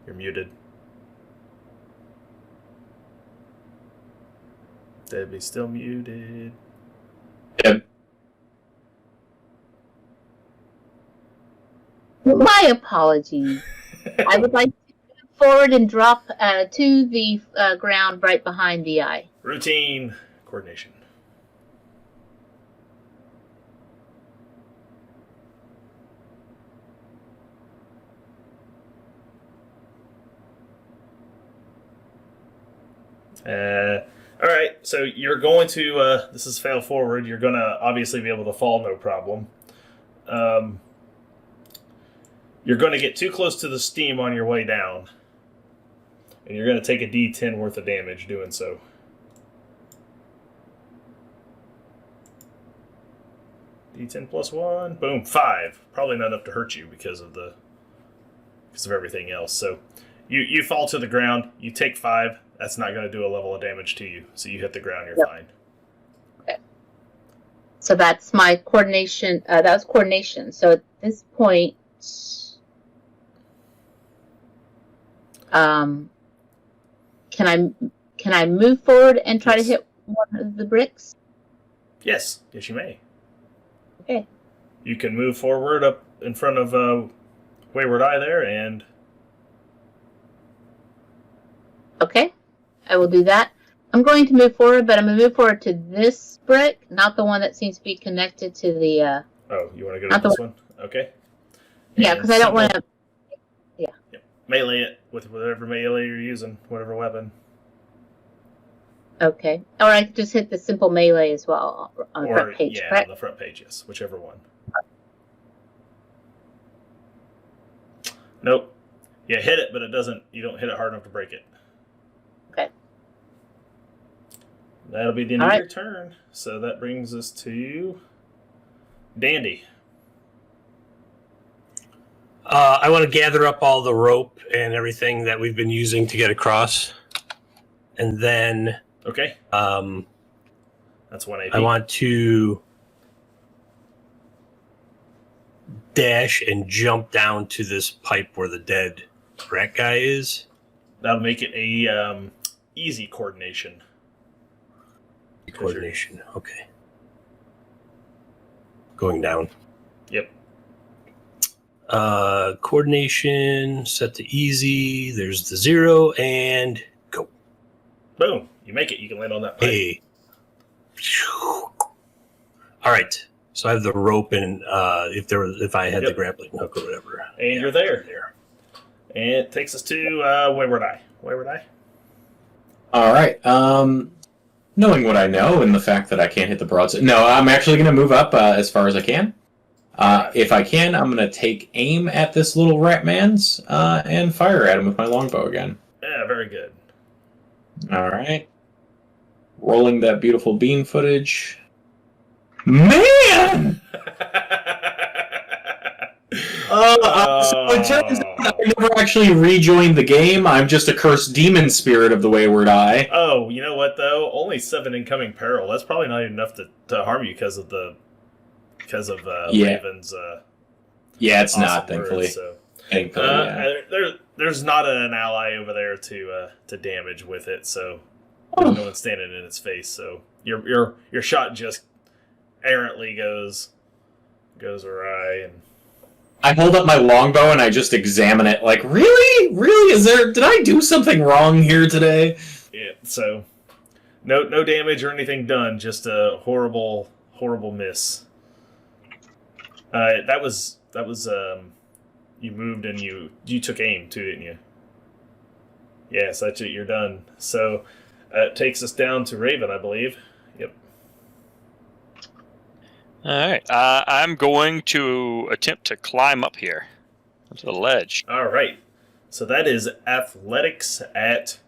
You're muted. Debbie's still muted. Yep. My apologies. I would like to move forward and drop to the ground right behind the eye. Routine coordination. All right, so you're going to, this is fail forward, you're going to obviously be able to fall no problem. You're going to get too close to the steam on your way down, and you're going to take a D10 worth of damage doing so. D10 plus 1, boom, 5. Probably not enough to hurt you because of everything else. So you fall to the ground, you take 5. That's not going to do a level of damage to you. So you hit the ground, you're fine. Okay. So that's my coordination. That was coordination. So at this point, can I move forward and try to hit one of the bricks? Yes, you may. Okay. You can move forward up in front of Wayward Eye there, and okay. I will do that. I'm going to move forward, but I'm going to move forward to this brick, not the one that seems to be connected to the... oh, you want to go to this one? Okay. Yeah, because I don't want to... Yeah. Melee it with whatever melee you're using, whatever weapon. Okay. Or I could just hit the simple melee as well on the front page, yeah, correct? on the front page, yes. Whichever one. Nope. You hit it, but you don't hit it hard enough to break it. Okay. That'll be the end of your turn. So that brings us to Dandy. I want to gather up all the rope and everything that we've been using to get across. And then Okay. That's 1 AP. I want to dash and jump down to this pipe where the dead rat guy is. That'll make it a easy coordination. Coordination, okay. Going down. Yep. Coordination, set to easy. There's the 0, and go. Boom. You make it. You can land on that pipe. Hey. All right. So I have the rope, and if I had the grappling hook or whatever. And you're there. And it takes us to Wayward Eye. Wayward Eye. All right. Knowing what I know and the fact that I can't hit the broadside, no, I'm actually going to move up as far as I can. If I can, I'm going to take aim at this little rat man's and fire at him with my longbow again. Yeah, very good. All right. Rolling that beautiful beam footage. Man! So it turns out I never actually rejoined the game. I'm just a cursed demon spirit of the Wayward Eye. Oh, you know what though? Only 7 incoming peril. That's probably not even enough to harm you because of Raven's. Yeah, it's awesome not, thankfully. Words, so. Thankfully, yeah. There's not an ally over there to damage with it, so there's no one standing in its face. So your shot just errantly goes awry, and I hold up my longbow and I just examine it. Like, really? Did I do something wrong here today? yeah. So no damage or anything done. Just a horrible miss. That was you moved and you took aim too, didn't you? Yes, that's it. You're done. So it takes us down to Raven, I believe. Yep. All right. I'm going to attempt to climb up here to the ledge. All right. So that is athletics at.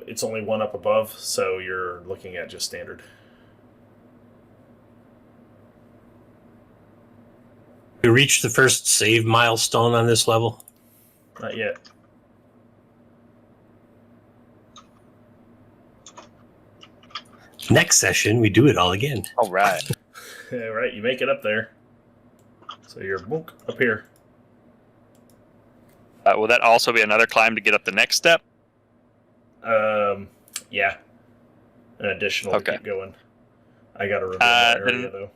It's only one up above, so you're looking at just standard. We reached the first save milestone on this level. Not yet. Next session, we do it all again. All right. Yeah, right. You make it up there. So you're boink, up here. Will that also be another climb to get up the next step? Yeah. An additional to Okay. keep going. I got to reveal my area, though.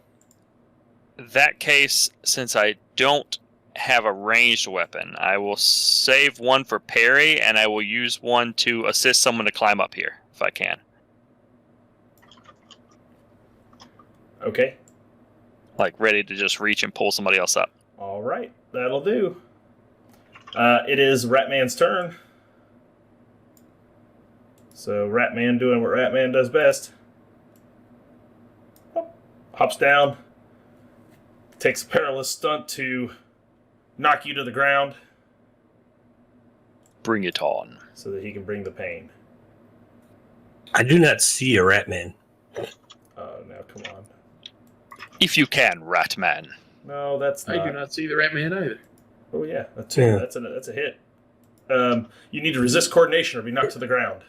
In that case, since I don't have a ranged weapon, I will save one for parry, and I will use one to assist someone to climb up here, if I can. Okay. Like, ready to just reach and pull somebody else up. All right. That'll do. It is Ratman's turn. So Ratman doing what Ratman does best. Hops down. Takes a perilous stunt to knock you to the ground Bring it on. so that he can bring the pain. I do not see a rat man. Now come on. If you can, Ratman. No, that's not. I do not see the Rat Man either. Oh yeah, that's Yeah. that's a hit. You need to resist coordination or be knocked to the ground.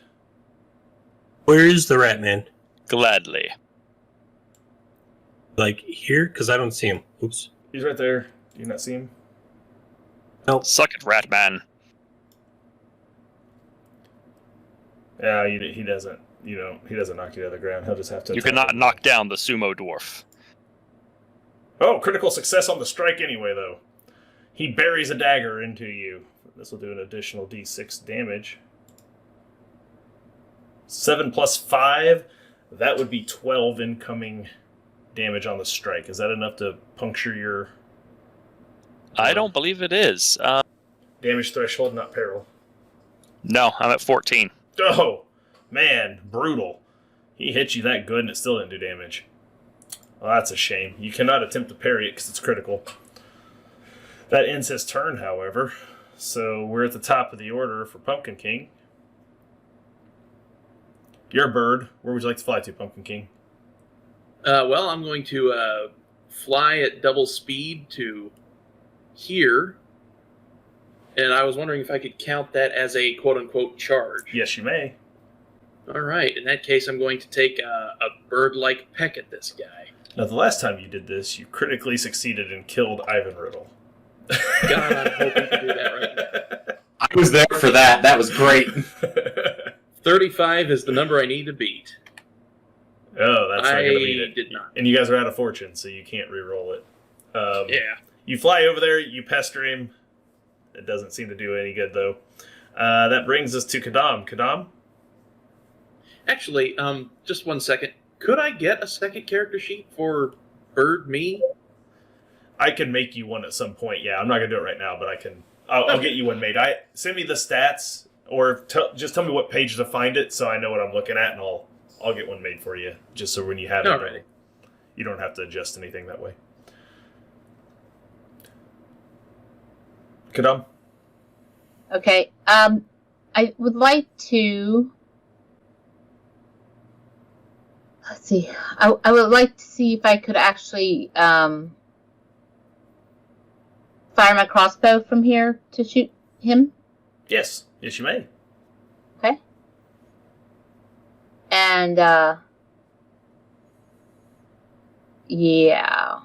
Where is the rat man? Gladly. Like here? Because I don't see him. Oops. He's right there. Do you not see him? Suck it, Ratman. Yeah, he doesn't. He doesn't knock you to the ground. He'll just have to. You attack cannot you. knock down the sumo dwarf. Oh, critical success on the strike anyway, though. He buries a dagger into you. This will do an additional d6 damage. 7 plus 5. That would be 12 incoming damage on the strike. Is that enough to puncture your I don't believe it is. damage threshold, not peril? No, I'm at 14. Oh, man, brutal. He hit you that good and it still didn't do damage. Well, that's a shame. You cannot attempt to parry it because it's critical. That ends his turn, however. So we're at the top of the order for Pumpkin King. You're a bird. Where would you like to fly to, Pumpkin King? Well, I'm going to fly at double speed to here. And I was wondering if I could count that as a quote-unquote charge. Yes, you may. All right. In that case, I'm going to take a bird-like peck at this guy. Now, the last time you did this, you critically succeeded and killed Ivan Riddle. God, I'm hoping to do that right now. I was there for that. That was great. 35 is the number I need to beat. Oh, that's not going to I beat it. did not. And you guys are out of fortune, so you can't re-roll it. Yeah. You fly over there, you pester him. It doesn't seem to do any good, though. That brings us to Kadam. Kadam? Actually, just 1 second. Could I get a second character sheet for Bird Me? I can make you one at some point. Yeah, I'm not going to do it right now, but I can. I'll get you one made. Send me the stats, or just tell me what page to find it so I know what I'm looking at, and I'll get one made for you, just so when you have it, Alrighty. you don't have to adjust anything that way. Kadam? Okay. I would like to. Let's see. I would like to see if I could actually fire my crossbow from here to shoot him. Yes. Yes, you may. Okay. And yeah.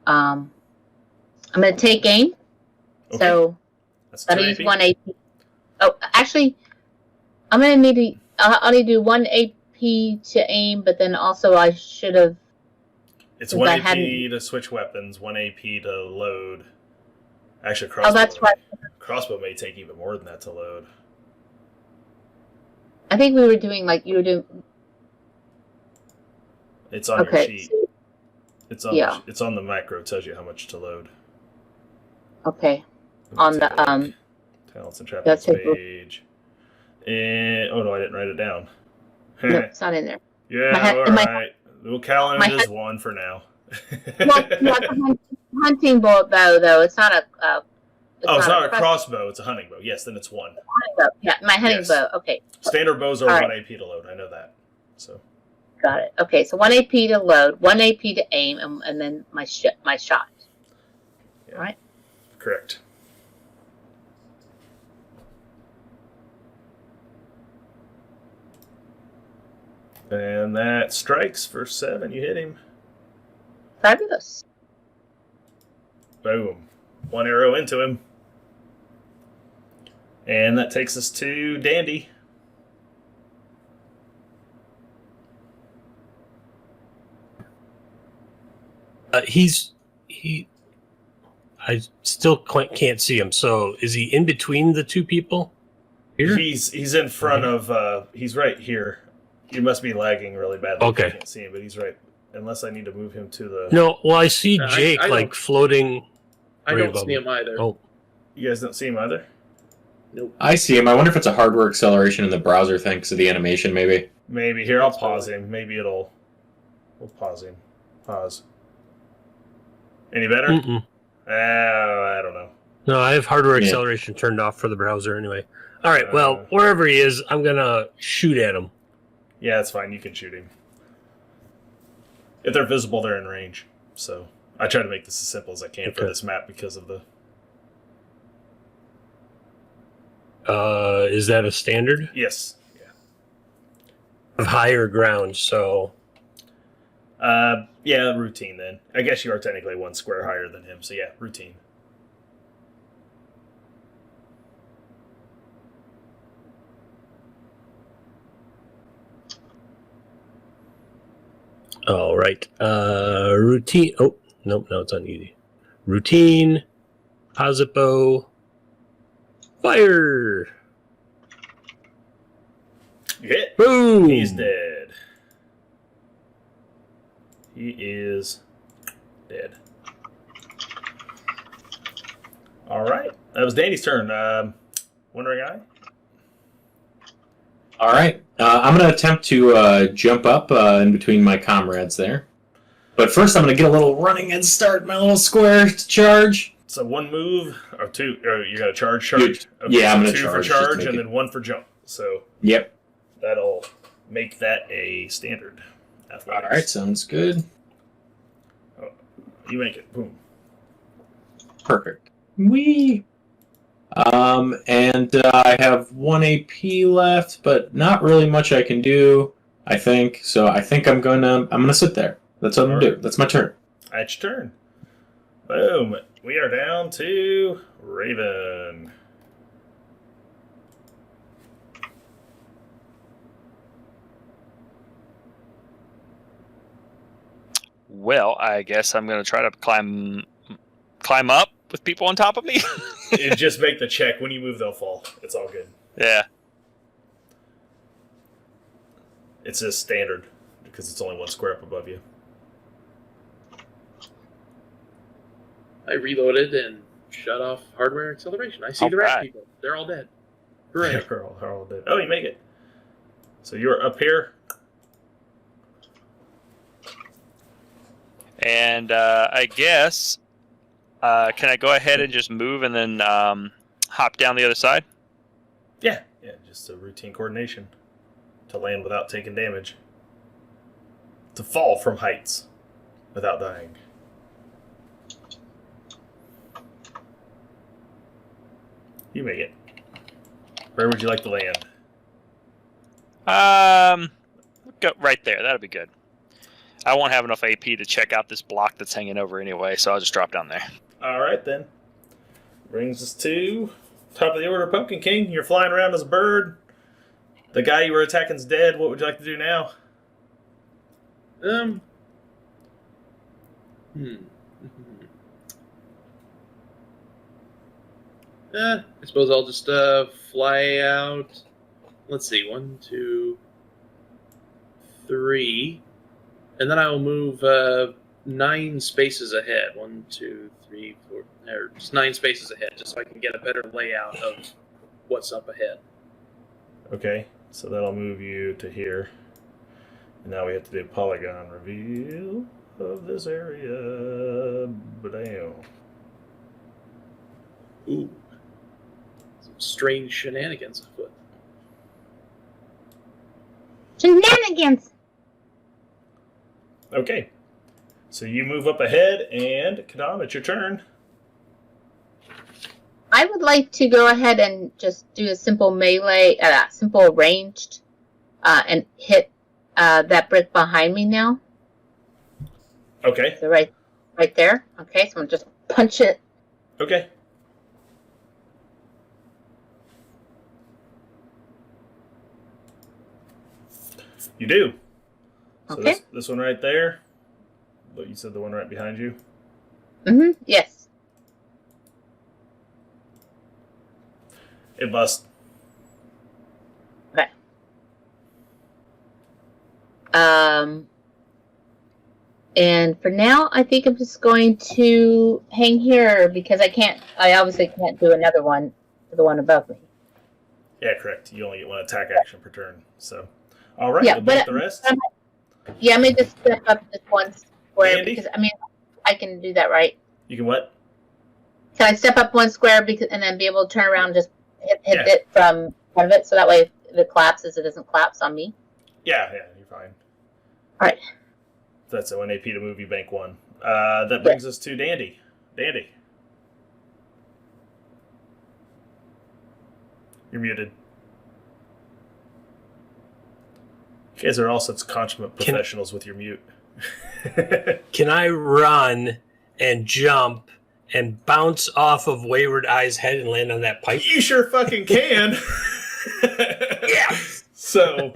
I'm gonna take aim. Okay. So That's I'll 2 use AP. 1 AP. Oh, actually, I'm gonna need to. I'll need to do 1 AP to aim, but then also I should have. It's Since 1 I AP hadn't- to switch weapons, 1 AP to load. Actually, Oh, that's right. Crossbow may take even more than that to load. I think we were doing like you were doing. It's on your Okay. sheet. It's on. Yeah. It's on the macro. It tells you how much to load. Okay. Let me On the take talents and let's trappings take a look. page. And oh no, I didn't write it down. No, it's not in there. Yeah, My head- all in my- right. We'll count my it as head- 1 for now. Well, yeah, it's a hunting bow, though. It's not a. It's not a crossbow. It's a hunting bow. Yes, then it's 1. Hunting bow. Yeah, my hunting Yes. bow. Okay. Standard bows are All 1 right. AP to load. I know that. So Got it. Okay, so 1 AP to load, 1 AP to aim, and then my shot. Yeah. All right. Correct. And that strikes for 7. You hit him. Fabulous. Boom. 1 arrow into him. And that takes us to Dandy. I still can't see him. So is he in between the two people? Here? He's in front of. He's right here. You must be lagging really badly. Okay. I can't see him, but he's right. Unless I need to move him to the. No. Well, I see I Jake don't- floating. I Right don't above see him either. Oh, You guys don't see him either. Nope. I see him. I wonder if it's a hardware acceleration in the browser thing because of the animation, maybe. Maybe here. I'll pause him. Maybe it'll. We'll pause him. Pause. Any better? mm-mm. I don't know. No, I have hardware Yeah. acceleration turned off for the browser anyway. All right. Well, wherever he is, I'm gonna shoot at him. Yeah, that's fine. You can shoot him. If they're visible, they're in range. So I try to make this as simple as I can for Okay. this map because of the. Is that a standard Yes. Yeah. of higher ground? So Yeah, routine then. I guess you are technically 1 square higher than him. So yeah, routine. all right. Routine. Oh, nope. No, it's on easy. Routine. Positbo. Fire. You hit. Boom. He's dead. He is dead. All right. That was Danny's turn. Wandering Eye? All right. I'm going to attempt to jump up in between my comrades there. But first, I'm going to get a little running and start my little square to charge. So 1 move, or 2, or you got a charge? Yeah, Okay, I'm so gonna 2 for charge, just to charge, make and it- then 1 for jump. So Yep. that'll make that a standard athletics. All right, sounds good. You make it. Boom. Perfect. Wee. And I have 1 AP left, but not really much I can do, I think. So I think I'm gonna sit there. That's what I'm gonna do. That's my turn. That's your turn. Boom. We are down to Raven. Well, I guess I'm going to try to climb up with people on top of me. You just make the check. When you move, they'll fall. It's all good. Yeah. It's a standard because it's only 1 square up above you. I reloaded and shut off hardware acceleration. I see the rat Alright. people. They're all dead. Hooray. They're all dead. Oh, you make it. So you're up here. And I guess, can I go ahead and just move and then hop down the other side? Yeah, just a routine coordination to land without taking damage. To fall from heights without dying. You make it. Where would you like to land? Go right there. That'll be good. I won't have enough AP to check out this block that's hanging over anyway, so I'll just drop down there. All right, then. Brings us to top of the order, Pumpkin King. You're flying around as a bird. The guy you were attacking's dead. What would you like to do now? I suppose I'll just fly out. Let's see, 1, 2, 3, and then I will move 9 spaces ahead. 1, 2, 3, 4, or just 9 spaces ahead, just so I can get a better layout of what's up ahead. Okay, so that'll move you to here. And now we have to do polygon reveal. of this area. Bam. Ooh. Some strange shenanigans afoot. Shenanigans! Okay. So you move up ahead, and Kadam, it's your turn. I would like to go ahead and just do a simple melee, simple ranged, and hit that brick behind me now. Okay. So right there. Okay, so I'm gonna just punch it. Okay. You do. So Okay. this one right there. But you said the one right behind you. Mm-hmm. Yes. It busts. Okay. And for now, I think I'm just going to hang here because I obviously can't do another one to the one above me. Yeah, correct. You only get one attack action per turn. So, all right. Yeah, We'll but make the rest. I may just step up this one square Andy? because, I can do that, right? You can what? Can I step up one square and then be able to turn around and just hit Yeah. it from front of it so that way if it collapses, it doesn't collapse on me? Yeah, you're fine. All right. That's a 1 AP to move. You bank 1. That brings us to Dandy. Dandy. You're muted. You guys are all such consummate professionals with your mute. Can I run and jump and bounce off of Wayward Eye's head and land on that pipe? You sure fucking can. Yeah. So,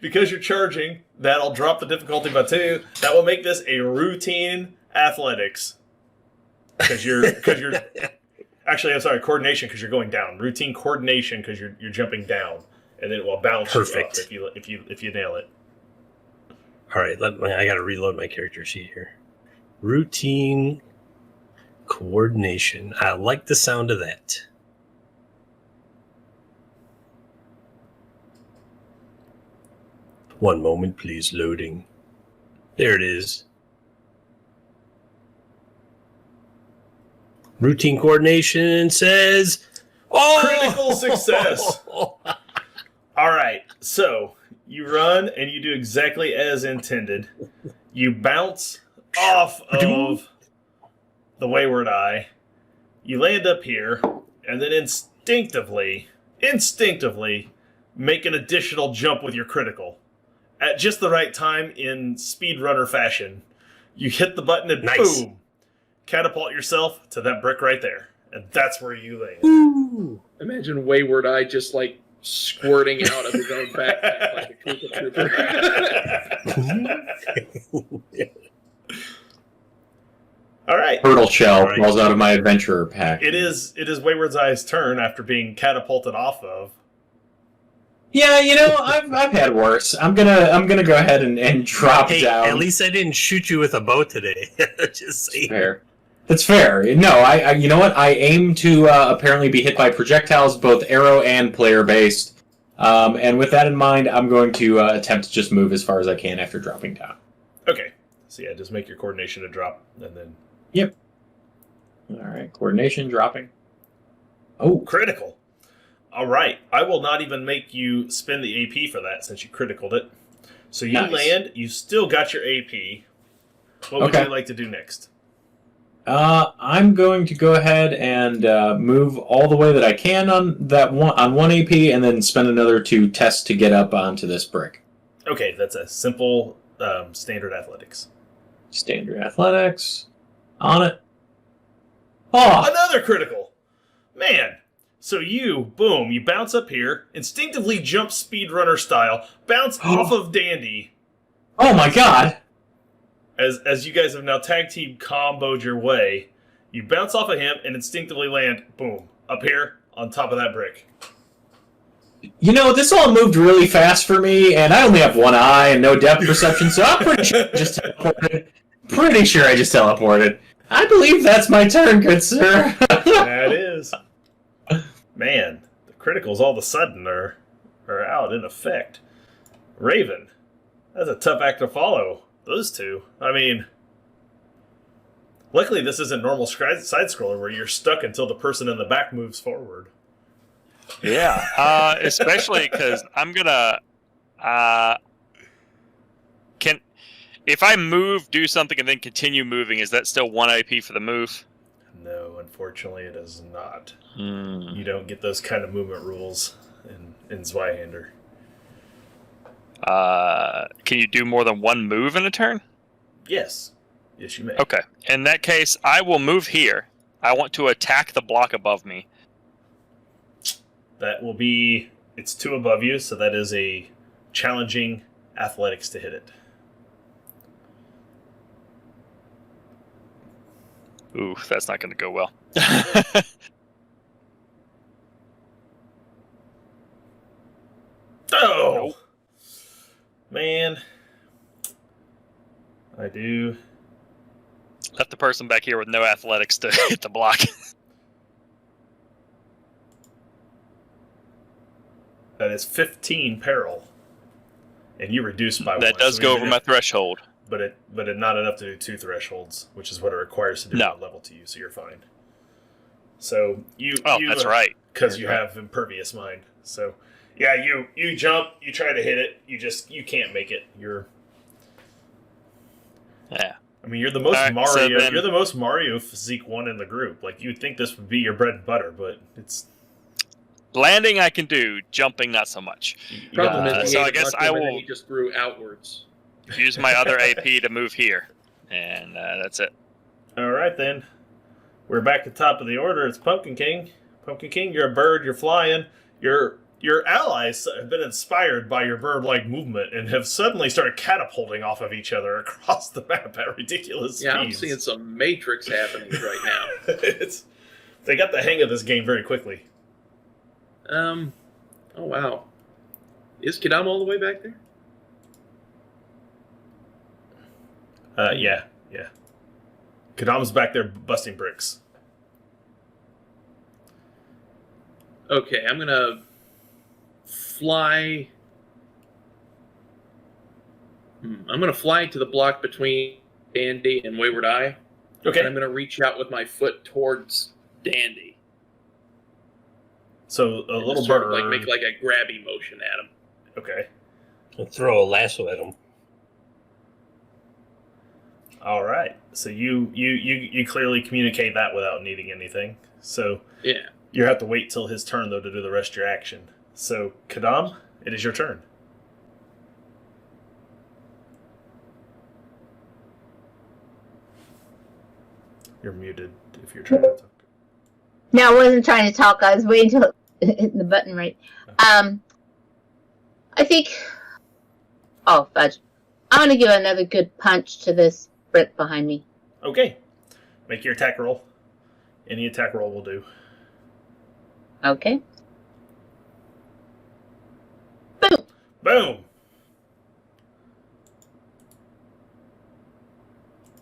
because you're charging, that'll drop the difficulty by 2. That will make this a routine athletics. Because you're actually, I'm sorry, coordination because you're going down. Routine coordination because you're jumping down, and then it will bounce Perfect. you up if you nail it. All right, I got to reload my character sheet here. Routine coordination. I like the sound of that. One moment, please. Loading. There it is. Routine coordination says, "Oh, Critical success." All right, so you run and you do exactly as intended. You bounce off of the Wayward Eye. You land up here, and then instinctively make an additional jump with your critical. At just the right time, in speedrunner fashion, you hit the button and Nice. boom, catapult yourself to that brick right there, and that's where you land. Ooh. Imagine Wayward Eye just like squirting out of his own backpack like a Koopa Trooper. All right. Turtle shell All right. falls out of my adventurer pack. It is Wayward's Eye's turn after being catapulted off of. Yeah, I've had worse. I'm gonna go ahead and drop Hey, down. at least I didn't shoot you with a bow today. Just saying. Fair. That's fair. No, I you know what? I aim to apparently be hit by projectiles, both arrow and player based. And with that in mind, I'm going to attempt to just move as far as I can after dropping down. Okay. So yeah, just make your coordination a drop, and then Yep. All right, coordination dropping. Oh, critical. All right. I will not even make you spend the AP for that since you criticaled it. So you Nice. land. You still got your AP. What would Okay. you like to do next? I'm going to go ahead and move all the way that I can on one AP, and then spend another 2 tests to get up onto this brick. Okay, that's a simple standard athletics. Standard athletics. On it. Oh! Another critical. Man. So you bounce up here, instinctively jump speedrunner style, bounce off of Dandy, Oh my god! as you guys have now tag team comboed your way. You bounce off of him and instinctively land, boom, up here on top of that brick. This all moved really fast for me, and I only have one eye and no depth perception, so I'm pretty sure I just teleported. Pretty sure I just teleported. I believe that's my turn, good sir. That is. Man, the criticals all of a sudden are out in effect. Raven, that's a tough act to follow. those two. I mean, luckily this isn't normal side-scroller where you're stuck until the person in the back moves forward. Yeah, especially because I'm gonna if I move, do something, and then continue moving, is that still 1 AP for the move? No, unfortunately, it is not. Hmm. You don't get those kind of movement rules in Zweihander. Can you do more than 1 move in a turn? Yes. Yes, you may. Okay. In that case, I will move here. I want to attack the block above me. That will be... It's 2 above you, so that is a challenging athletics to hit it. Ooh, that's not going to go well. Oh! Nope. Man. I do... Left the person back here with no athletics to hit the block. That is 15 peril. And you reduce by 1. That does so go even over my threshold. But it not enough to do 2 thresholds, which is what it requires to do No. a level to you, so you're fine. So you That's right. Because you have impervious mind. So yeah, you jump, you try to hit it, you can't make it. Yeah. I mean, you're the most Alright, Mario. so then- You're the most Mario physique one in the group. Like you'd think this would be your bread and butter, but it's Landing I can do, jumping not so much. you Problem got is, the so he I ate a guess mushroom I and then will- he just grew outwards. Use my other AP to move here. And that's it. All right, then. We're back at the top of the order. It's Pumpkin King. Pumpkin King, you're a bird. You're flying. Your allies have been inspired by your bird-like movement and have suddenly started catapulting off of each other across the map at ridiculous Yeah, I'm speeds. seeing some Matrix happening right now. They got the hang of this game very quickly. Oh wow. Is Kidam all the way back there? Yeah. Kadam's back there busting bricks. Okay, I'm gonna fly. I'm gonna fly to the block between Dandy and Wayward Eye. Okay. And I'm gonna reach out with my foot towards Dandy. So a And little just sort bird. of like make like a grabby motion at him. Okay. And throw a lasso at him. All right. So you clearly communicate that without needing anything. So Yeah. you have to wait till his turn though to do the rest of your action. So Kadam, it is your turn. You're muted if you're trying to talk. No, I wasn't trying to talk. I was waiting till hit the button right. I think. Oh, fudge! I'm gonna give another good punch to this brick behind me. Okay. Make your attack roll. Any attack roll will do. Okay. Boom!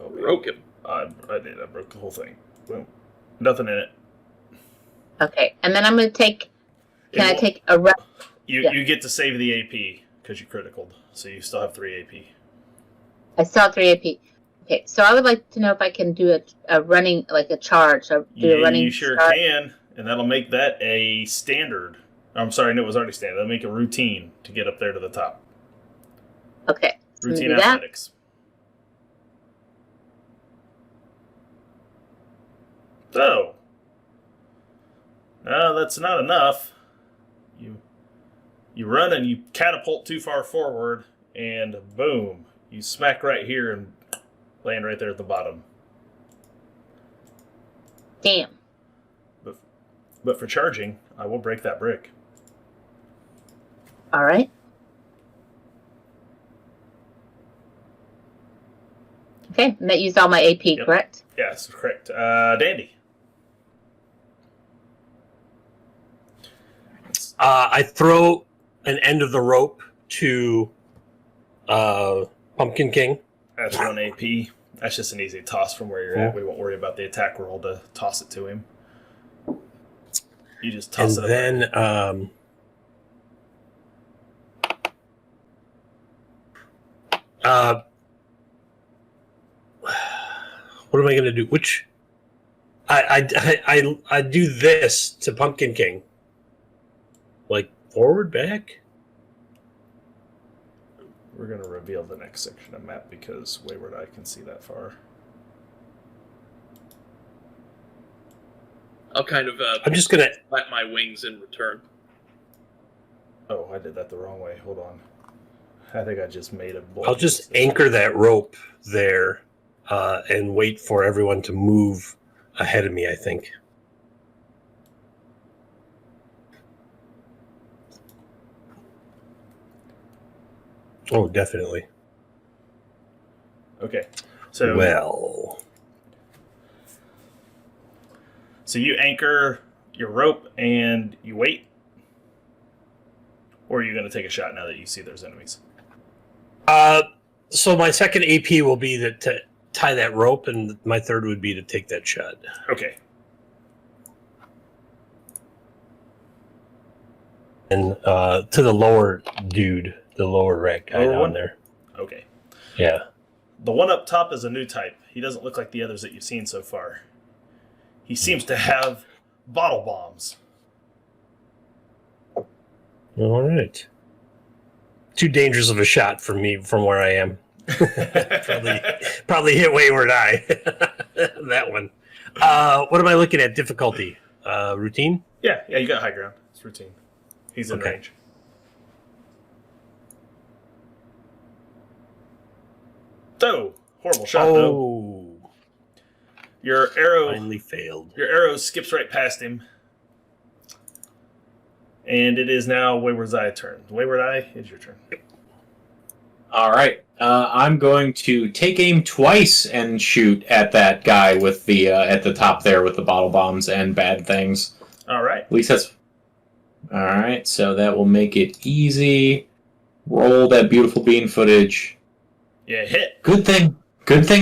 Oh, Broke him. I did. I broke the whole thing. Boom. Nothing in it. Okay, and then I'm gonna take. Can I It take a run? You get to save the AP because you criticaled, so you still have 3 AP. I saw 3 AP. Okay, so I would like to know if I can do a running, like a charge. So do a running. You sure charge. can, and that'll make that a standard. I'm sorry, no, it was already standard. That'll make a routine to get up there to the top. Okay. so I'm gonna Routine do that. athletics. So, no, that's not enough. You run and you catapult too far forward, and boom, you smack right here and land right there at the bottom. Damn. But for charging, I will break that brick. All right. Okay, and that used all my AP, Yep. correct? Yes, correct. Dandy. I throw an end of the rope to Pumpkin King. That's 1 AP. That's just an easy toss from where you're at. We won't worry about the attack roll to toss it to him. You just toss And it then What am I going to do? Which I do this to Pumpkin King. Like forward, back. We're going to reveal the next section of map because Wayward Eye can see that far. I'll kind of I'm just going to... flap my wings in return. Oh, I did that the wrong way. Hold on. I think I just made a... I'll just anchor that rope there and wait for everyone to move ahead of me, I think. Oh, definitely. Okay. So, well... So you anchor your rope and you wait? Or are you going to take a shot now that you see there's enemies? So my second AP will be to tie that rope, and my third would be to take that shot. Okay. And to the lower dude, the lower rat guy Lower down one? there. Okay. Yeah. The one up top is a new type. He doesn't look like the others that you've seen so far. He seems to have bottle bombs. All right. Too dangerous of a shot for me from where I am. Probably hit Wayward Eye. That one. What am I looking at? Difficulty. Routine? Yeah, you got high ground. It's routine. He's in Okay. range. So, horrible shot though. Oh, Your arrow finally failed. Your arrow skips right past him. And it is now Wayward's Eye turn. Wayward Eye, it's your turn. All right. I'm going to take aim twice and shoot at that guy with the at the top there with the bottle bombs and bad things. All right. At least that's... All right, so that will make it easy. Roll that beautiful bean footage. Yeah, hit. Good thing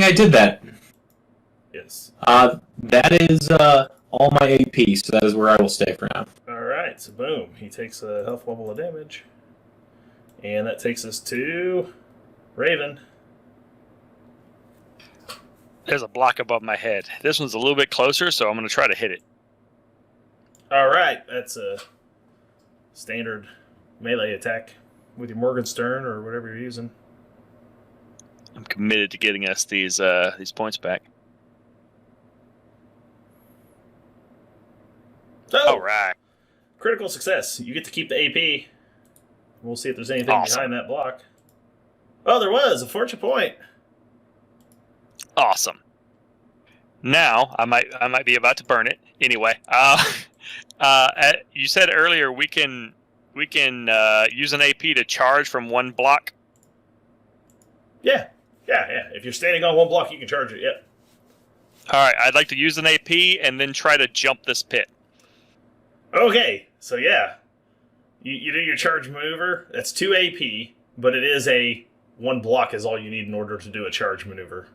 I did that. Yes. That is all my AP, so that is where I will stay for now. All right, so boom. He takes a health level of damage. And that takes us to Raven. There's a block above my head. This one's a little bit closer, so I'm going to try to hit it. All right, that's a standard melee attack with your Morgenstern or whatever you're using. I'm committed to getting us these points back. So, All right. critical success. You get to keep the AP. We'll see if there's anything Awesome. behind that block. Oh, there was a fortune point. Awesome. Now I might be about to burn it. Anyway, you said earlier we can use an AP to charge from one block. Yeah. If you're standing on one block, you can charge it. Yeah. All right, I'd like to use an AP and then try to jump this pit. Okay, so yeah, you do your charge maneuver. That's 2 AP, but it is a one block is all you need in order to do a charge maneuver.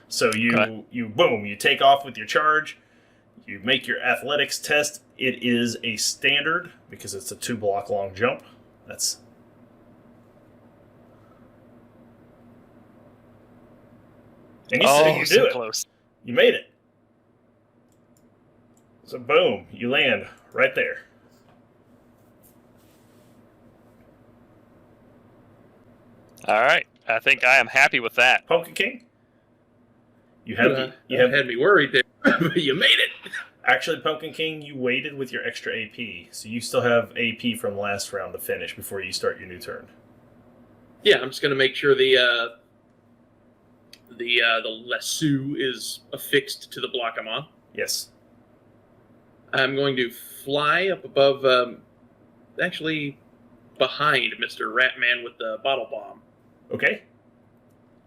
So you take off with your charge. You make your athletics test. It is a standard because it's a 2 block long jump. That's and you so do it. close. You made it. So boom, you land right there. All right, I think I am happy with that. Pumpkin King. You You had me worried there, but you made it. Actually, Pumpkin King, you waited with your extra AP, so you still have AP from last round to finish before you start your new turn. Yeah, I'm just going to make sure the lasso is affixed to the block I'm on. Yes. I'm going to fly up above, actually behind Mr. Ratman with the bottle bomb. Okay.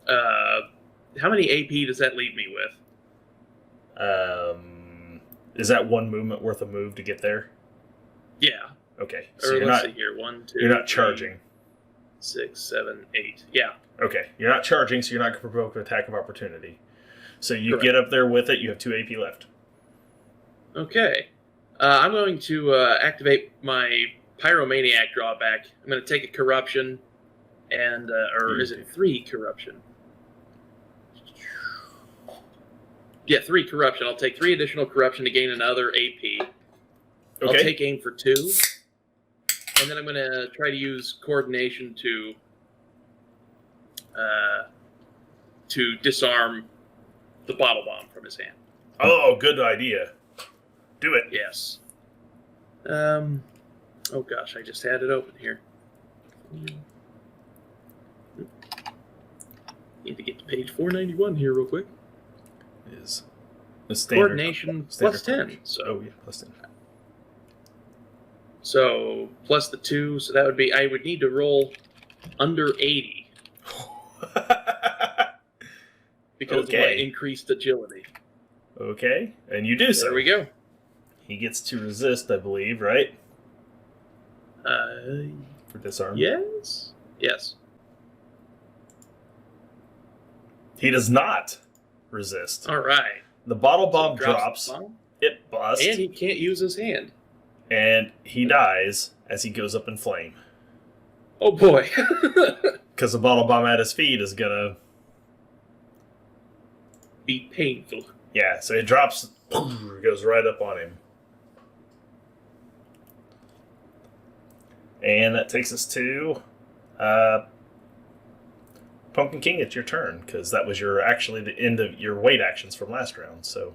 How many AP does that leave me with? Is that one movement worth a move to get there? Yeah. Okay. So Or you're let's not see here. 1, 2, you're not 3, charging. 6, 7, 8. Yeah. Okay. You're not charging, so you're not going to provoke an attack of opportunity. So you Correct. get up there with it. You have 2 AP left. Okay. I'm going to activate my Pyromaniac drawback. I'm going to take a corruption, or is it 3 corruption? Yeah, 3 corruption. I'll take 3 additional corruption to gain another AP. I'll Okay. take aim for 2. And then I'm going to try to use coordination to disarm the bottle bomb from his hand. Oh, good idea. Do it. Yes. Oh gosh, I just had it open here. Need to get to page 491 here real quick. Is a standard Coordination standard plus 10. coordination. So, Oh yeah, plus 10. so plus the 2, so that would be, I would need to roll under 80 because of my Okay. increased agility. Okay, and you do so. There we go. He gets to resist, I believe, right? For disarm. Yes. Yes. He does not resist. All right. The bottle bomb So drops. the bomb, It busts. and he can't use his hand. And he dies as he goes up in flame. Oh boy. Because the bottle bomb at his feet is gonna... Be painful. Yeah, so it drops, goes right up on him. And that takes us to... Pumpkin King, it's your turn, because that was actually the end of your wait actions from last round, so...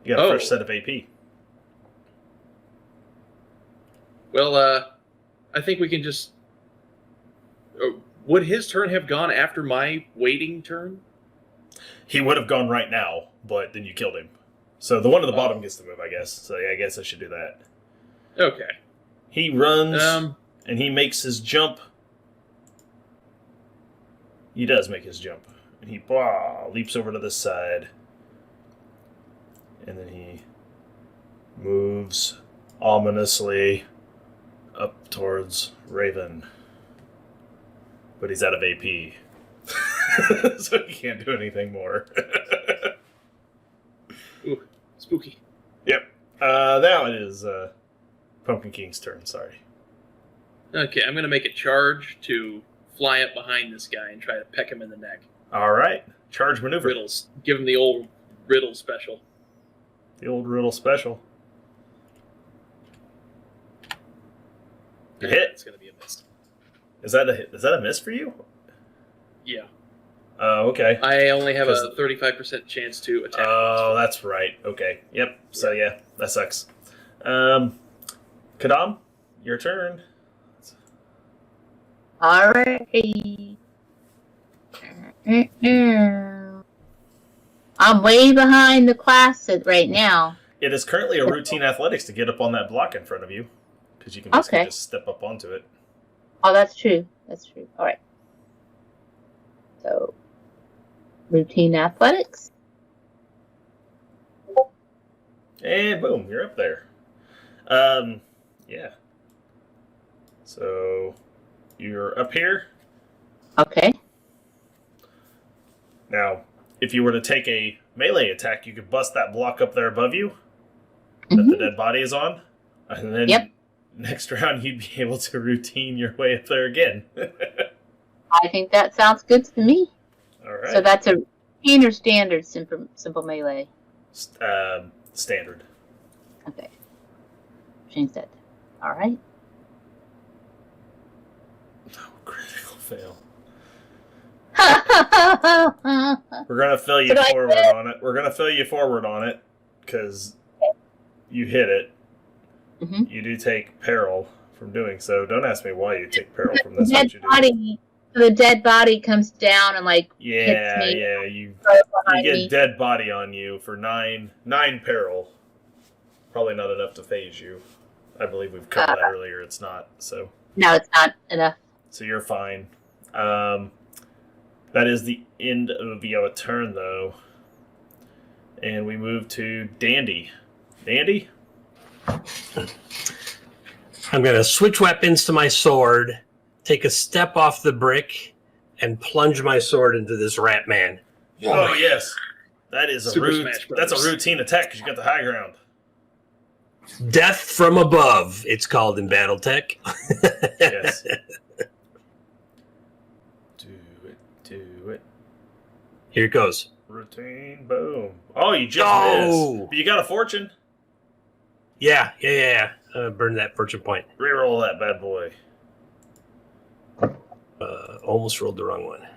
You got a fresh set of AP. Well, I think we can just... would his turn have gone after my waiting turn? He would have gone right now, but then you killed him. So the one at the bottom gets to move, I guess. So yeah, I guess I should do that. Okay. He runs, and he makes his jump. He does make his jump. And he leaps over to this side. And then he moves ominously up towards Raven. But he's out of AP. So he can't do anything more. Ooh, spooky. Yep. Now it is Pumpkin King's turn, sorry. Okay, I'm going to make a charge to fly up behind this guy and try to peck him in the neck. Alright. Charge maneuver. Riddles. Give him the old riddle special. The old riddle special. You hit. It's going to be a miss. Is that a hit? Is that a miss for you? Yeah. Oh, okay. I only have a 'Cause- 35% chance to attack. Oh, that's right. Okay. Yep. So yeah, that sucks. Kadam, your turn. Alright. I'm way behind the class right now. It is currently a routine athletics to get up on that block in front of you, because you can basically Okay. just step up onto it. Oh, that's true. That's true. Alright. So, routine athletics. And boom, you're up there. Yeah. So you're up here. Okay. Now, if you were to take a melee attack, you could bust that block up there above you that Mhm. the dead body is on. And then Yep. next round, you'd be able to routine your way up there again. I think that sounds good to me. All right. So that's a routine or standard simple melee. Standard. Okay. Change that. Alright. Oh, critical fail. Mhm. We're gonna fill you Did I forward hit it? on it. We're gonna fill you forward on it because you hit it. You do take peril from doing so. Don't ask me why you take peril from this. What you do. The dead body comes down and Yeah, hits me. yeah. You Behind get me. dead body on you for nine peril. Probably not enough to phase you. I believe we've covered that earlier. It's not. So No, it's not enough. you're fine. That is the end of your turn, though. And we move to Dandy. Dandy? I'm going to switch weapons to my sword, take a step off the brick, and plunge my sword into this rat man. Oh, yes. That is Super Smash Brothers. That's a routine attack because you got the high ground. Death from above, it's called in Battletech. Yes. Do it. Here it goes. Routine. Boom. Oh, you just No! missed. But you got a fortune. Yeah. Burn that fortune point. Reroll that bad boy. Almost rolled the wrong one.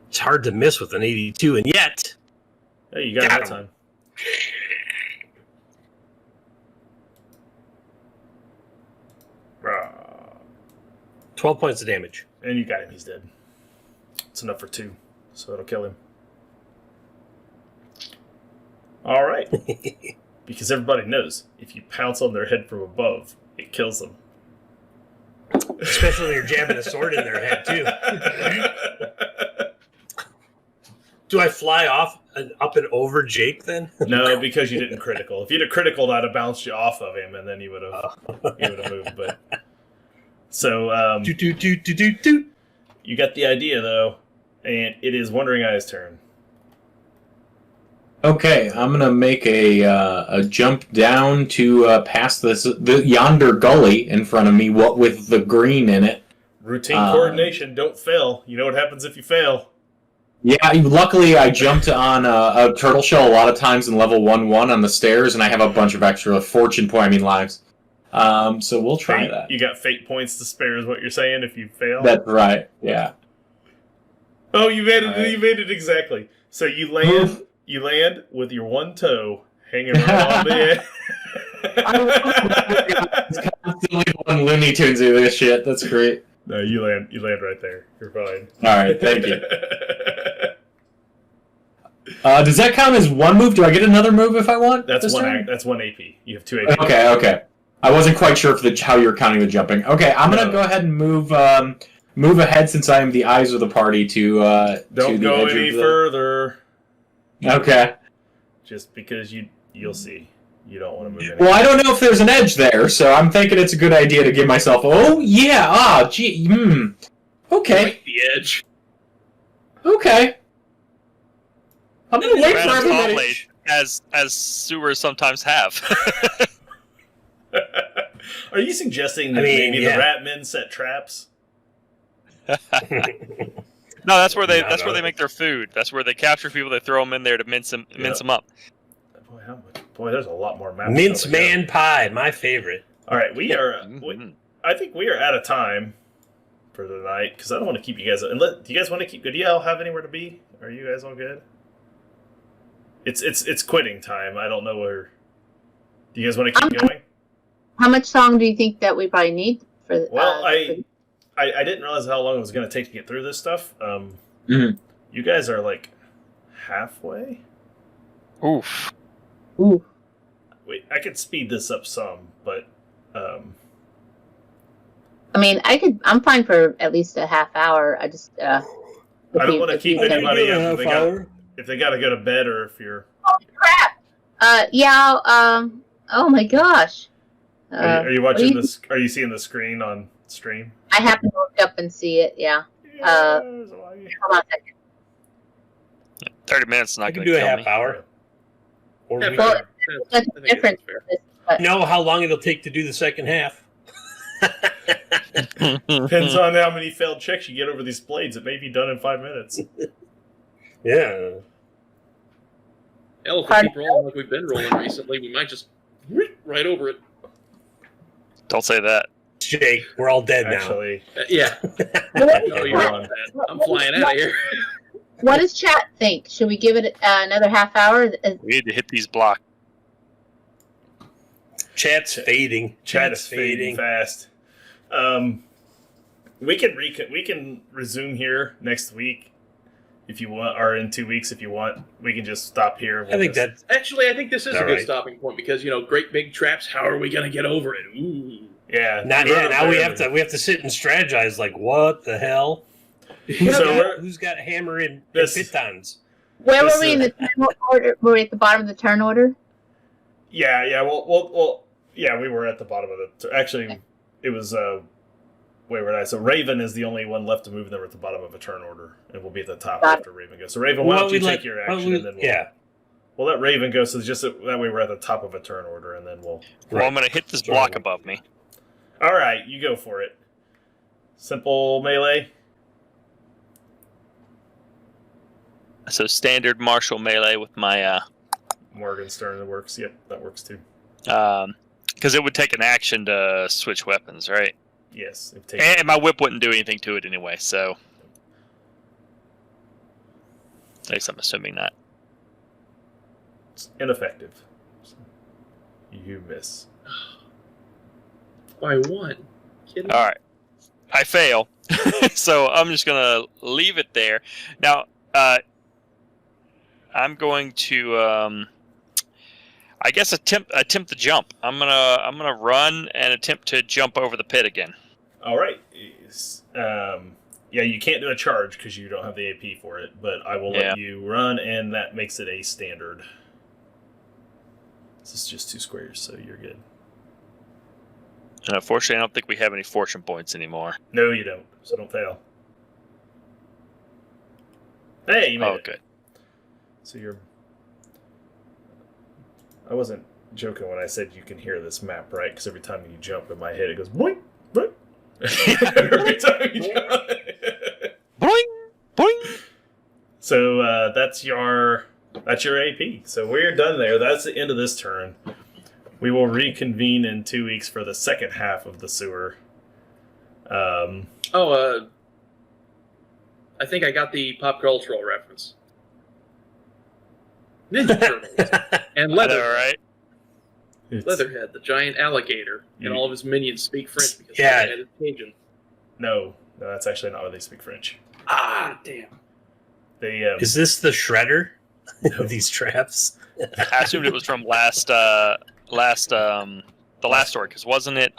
It's hard to miss with an 82, and yet... Hey, you got it that time. 12 points of damage. And you got him. He's dead. It's enough for 2, so it'll kill him. All right. Because everybody knows if you pounce on their head from above, it kills them. Especially when you're jabbing a sword in their head, too. Do I fly off and up and over Jake then? No, because you didn't critical. If you'd have critical, I'd have bounced you off of him, and then you would have moved. But so you got the idea though, and it is Wandering Eye's turn. Okay, I'm gonna make a jump down to past the yonder gully in front of me. What with the green in it? Routine coordination. Don't fail. You know what happens if you fail. Yeah, luckily I jumped on a turtle shell a lot of times in level 1-1 on the stairs, and I have a bunch of extra lives. So we'll try that. You got fate points to spare, is what you're saying. If you fail, that's right. Yeah. Oh, you made it! Right. You made it exactly. So you land. You land with your one toe hanging right on the edge. It's constantly one Looney Tunes do this shit. That's great. No, you land right there. You're fine. All right, thank you. Does that count as one move? Do I get another move if I want? That's one. That's one AP. You have 2 AP. Okay. I wasn't quite sure if how you're counting the jumping. Okay, I'm gonna go ahead and move ahead since I am the eyes of the party to don't to the go edge any of the... further. Okay. Just because you'll see. You don't want to move. Well, I don't know if there's an edge there, so I'm thinking it's a good idea to give myself. Oh yeah. Okay. Like the edge. Okay. I'm gonna wait for everybody. As sewers sometimes have. Are you suggesting that maybe the rat men set traps? No, that's where they make their food. That's where they capture people. They throw them in there to mince them up. Boy, there's a lot more maps. Mince man pie, my favorite. All right, we are. I think we are out of time for the night because I don't want to keep you guys. Do you guys want to keep? Do y'all have anywhere to be? Are you guys all good? It's quitting time. I don't know where. Do you guys want to keep going? How much song do you think that we probably need for? Well, I didn't realize how long it was going to take to get through this stuff. You guys are like halfway. Oof. Ooh. Wait, I could speed this up some, but I mean, I'm fine for at least a half hour. I just I don't want to keep anybody up if they got to go to bed or if you're. Oh crap! Yeah. Oh my gosh. Are you watching this? Are you seeing the screen on stream? I happen to look up and see it. Yeah. Hold on a second. 30 minutes is not going to do kill a half me. hour. Or Well, that's different. you know how long it'll take to do the second half. Depends on how many failed checks you get over these blades. It may be done in 5 minutes. Yeah. Hell, if we keep rolling like we've been rolling recently, we might just right over it. Don't say that. Jake, we're all dead Actually, yeah. No, you're on. I'm flying out of here. What does chat think? Should we give it another half hour? We need to hit these blocks. Chat's fading. Chat is fading fast. We can resume here next week if you want, or in 2 weeks if you want. We can just stop here. I think that actually, I think this is a good stopping point because great big traps. How are we going to get over it? Ooh. Yeah. Now we have to sit and strategize. Like, what the hell? Who's got hammer and pitons? Where were we in the turn order? Were we at the bottom of the turn order? Yeah. Well. Yeah, we were at the bottom of the. Actually, it was. Wait, where did I? So Raven is the only one left to move. And then we're at the bottom of a turn order, and we'll be at the top after Raven goes. So Raven, why don't you take your action, and then we'll let Raven go. So just that way we're at the top of a turn order, and then we'll. Well, I'm going to hit this block above me. All right, you go for it. Simple melee. So standard martial melee with my Morgenstern works. Yep, that works too. because it would take an action to switch weapons, right? Yes. It takes And my whip wouldn't do anything to it anyway, so at least I'm assuming not. It's ineffective. You miss. By one. Kidding? All right, I fail, so I'm just gonna leave it there. Now, I'm going to, I guess, attempt the jump. I'm gonna run and attempt to jump over the pit again. All right. Yeah, you can't do a charge because you don't have the AP for it, but I will let you run, and that makes it a standard. This is just 2 squares, so you're good. And unfortunately, I don't think we have any fortune points anymore. No, you don't, so don't fail. Hey, you made it. Good. So you're... I wasn't joking when I said you can hear this map, right? Because every time you jump in my head, it goes boing, boing. Every time you jump. Boing, boing. So that's your AP. So we're done there. That's the end of this turn. We will reconvene in 2 weeks for the second half of the sewer. I think I got the pop cultural reference. Ninja Turtles and Leatherhead. Right? Leatherhead, the giant alligator, and all of his minions speak French because Yeah. Leatherhead is Cajun. No, that's actually not why they speak French. Ah, damn. They Is this the shredder of these traps? I assumed it was from the last story, because wasn't it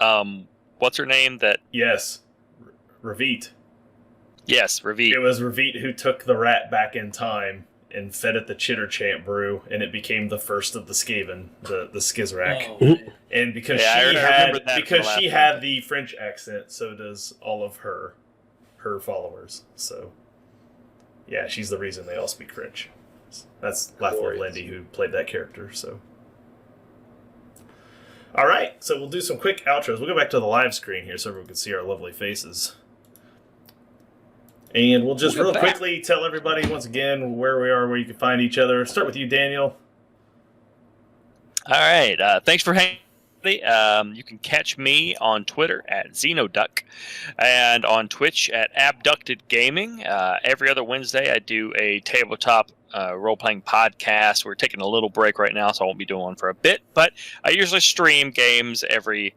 what's her name that? yes, Ravit. Yes, Ravit. It was Ravit who took the rat back in time and fed it the Chitter Champ brew, and it became the first of the Skaven, the Skizrak. Oh, man. And because Yeah, I remember that from the last she one. had the French accent, so does all of her followers. So yeah, she's the reason they all speak French. That's Lathor Glorious. Lindy who played that character. So all right, so we'll do some quick outros. We'll go back to the live screen here so everyone can see our lovely faces. And we'll just real quickly tell everybody once again where we are, where you can find each other. Start with you, Daniel. All right. Thanks for hanging. You can catch me on Twitter at Xenoduck and on Twitch at Abducted Gaming. Every other Wednesday, I do a tabletop role-playing podcast. We're taking a little break right now, so I won't be doing one for a bit. But I usually stream games every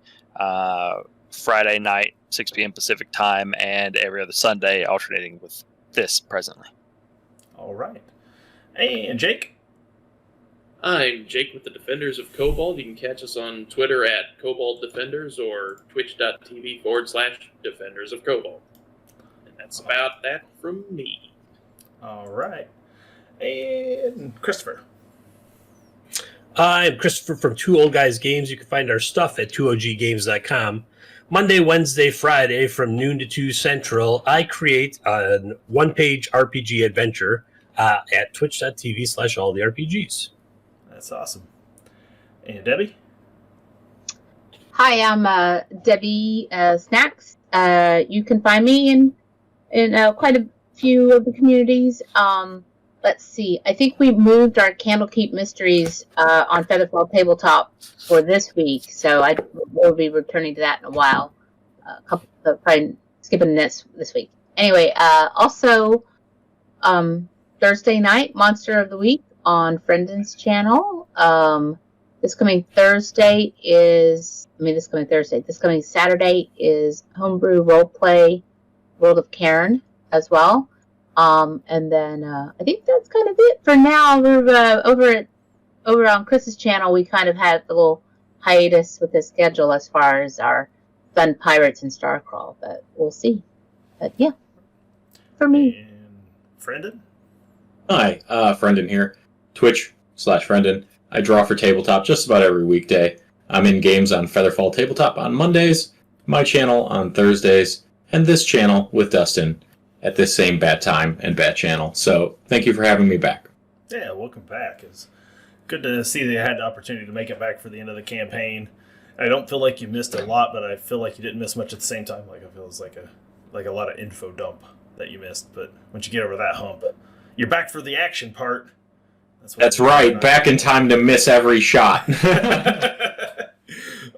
Friday night, 6 p.m. Pacific time, and every other Sunday, alternating with this presently. All right. And Jake? I'm Jake with the Defenders of Cobalt. You can catch us on Twitter at Cobalt Defenders or twitch.tv/Defenders of Cobalt. And that's about that from me. All right. And Christopher? I'm Christopher from Two Old Guys Games. You can find our stuff at 2oggames.com. Monday, Wednesday, Friday from noon to 2 Central, I create a one-page RPG adventure at twitch.tv/alltherpgs. That's awesome. And Debbie? Hi, I'm Debbie Snacks. You can find me in quite a few of the communities. Let's see. I think we moved our Candlekeep Mysteries on Featherfall Tabletop for this week, so I will be returning to that in a while. Probably skipping this week. Anyway, also Thursday night, Monster of the Week on Friendon's channel. This coming Saturday is Homebrew Roleplay World of Cairn as well. And then I think that's kind of it for now. We're over on Chris's channel. We kind of had a little hiatus with the schedule as far as our Sun Pirates and Starcrawl, but we'll see. But yeah, for me. And Frendon? Hi, Frendon here. Twitch/Frendon. I draw for tabletop just about every weekday. I'm in games on Featherfall Tabletop on Mondays, my channel on Thursdays, and this channel with Dustin at this same bat time and bat channel. So thank you for having me back. Yeah, welcome back. It's good to see that you had the opportunity to make it back for the end of the campaign. I don't feel like you missed a lot, but I feel like you didn't miss much at the same time. Like I feel it's like a lot of info dump that you missed. But once you get over that hump, You're back for the action part. That's right. Back in time to miss every shot.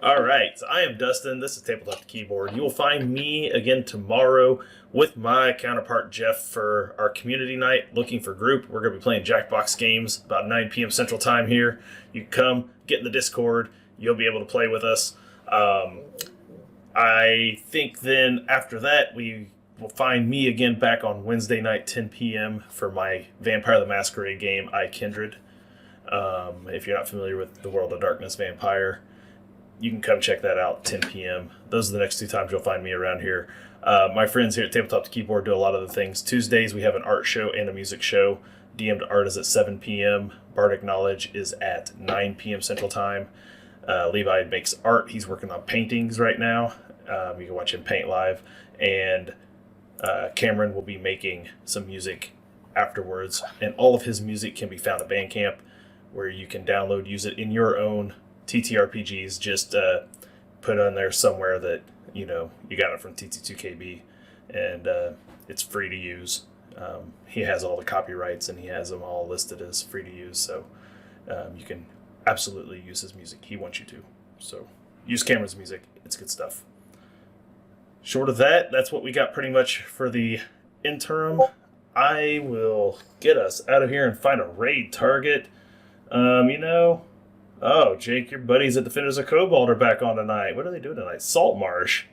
All right. So I am Dustin. This is Tabletop the Keyboard. You will find me again tomorrow with my counterpart Jeff for our community night. Looking for group. We're going to be playing Jackbox games about 9 p.m. Central Time here. You can come, get in the Discord. You'll be able to play with us. I think then after that we will find me again back on Wednesday night, 10 p.m. for my Vampire the Masquerade game, I Kindred. If you're not familiar with the World of Darkness Vampire, you can come check that out, 10 p.m. Those are the next 2 times you'll find me around here. My friends here at Tabletop the Keyboard do a lot of the things. Tuesdays we have an art show and a music show. DM'd Art is at 7 p.m. Bardic Knowledge is at 9 p.m. Central Time. Levi makes art. He's working on paintings right now. You can watch him paint live. And Cameron will be making some music afterwards. And all of his music can be found at Bandcamp, where you can download, use it in your own TTRPGs. Just put on there somewhere that you got it from TT2KB, and it's free to use. He has all the copyrights, and he has them all listed as free to use. So you can absolutely use his music. He wants you to. So use Cameron's music. It's good stuff. Short of that, that's what we got pretty much for the interim. I will get us out of here and find a raid target. Oh, Jake, your buddies at Defenders of Cobalt are back on tonight. What are they doing tonight? Salt Marsh.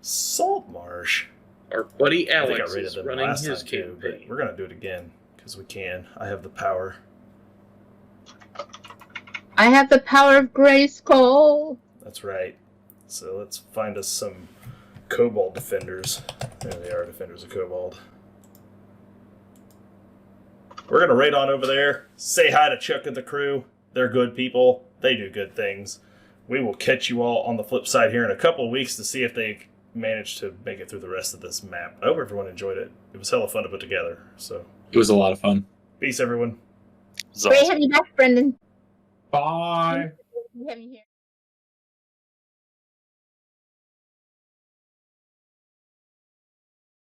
Salt Marsh. Our buddy I Alex think I raided is them running last his time too, but campaign. we're going to do it again because we can. I have the power. I have the power of Grayskull. That's right. So let's find us some Cobalt defenders. There they are, Defenders of Cobalt. We're going to raid on over there. Say hi to Chuck and the crew. They're good people. They do good things. We will catch you all on the flip side here in a couple of weeks to see if they manage to make it through the rest of this map. I hope everyone enjoyed it. It was hella fun to put together. So It was a lot of fun. peace, everyone. So- Great having you back, Brendan. Bye. Great having you here.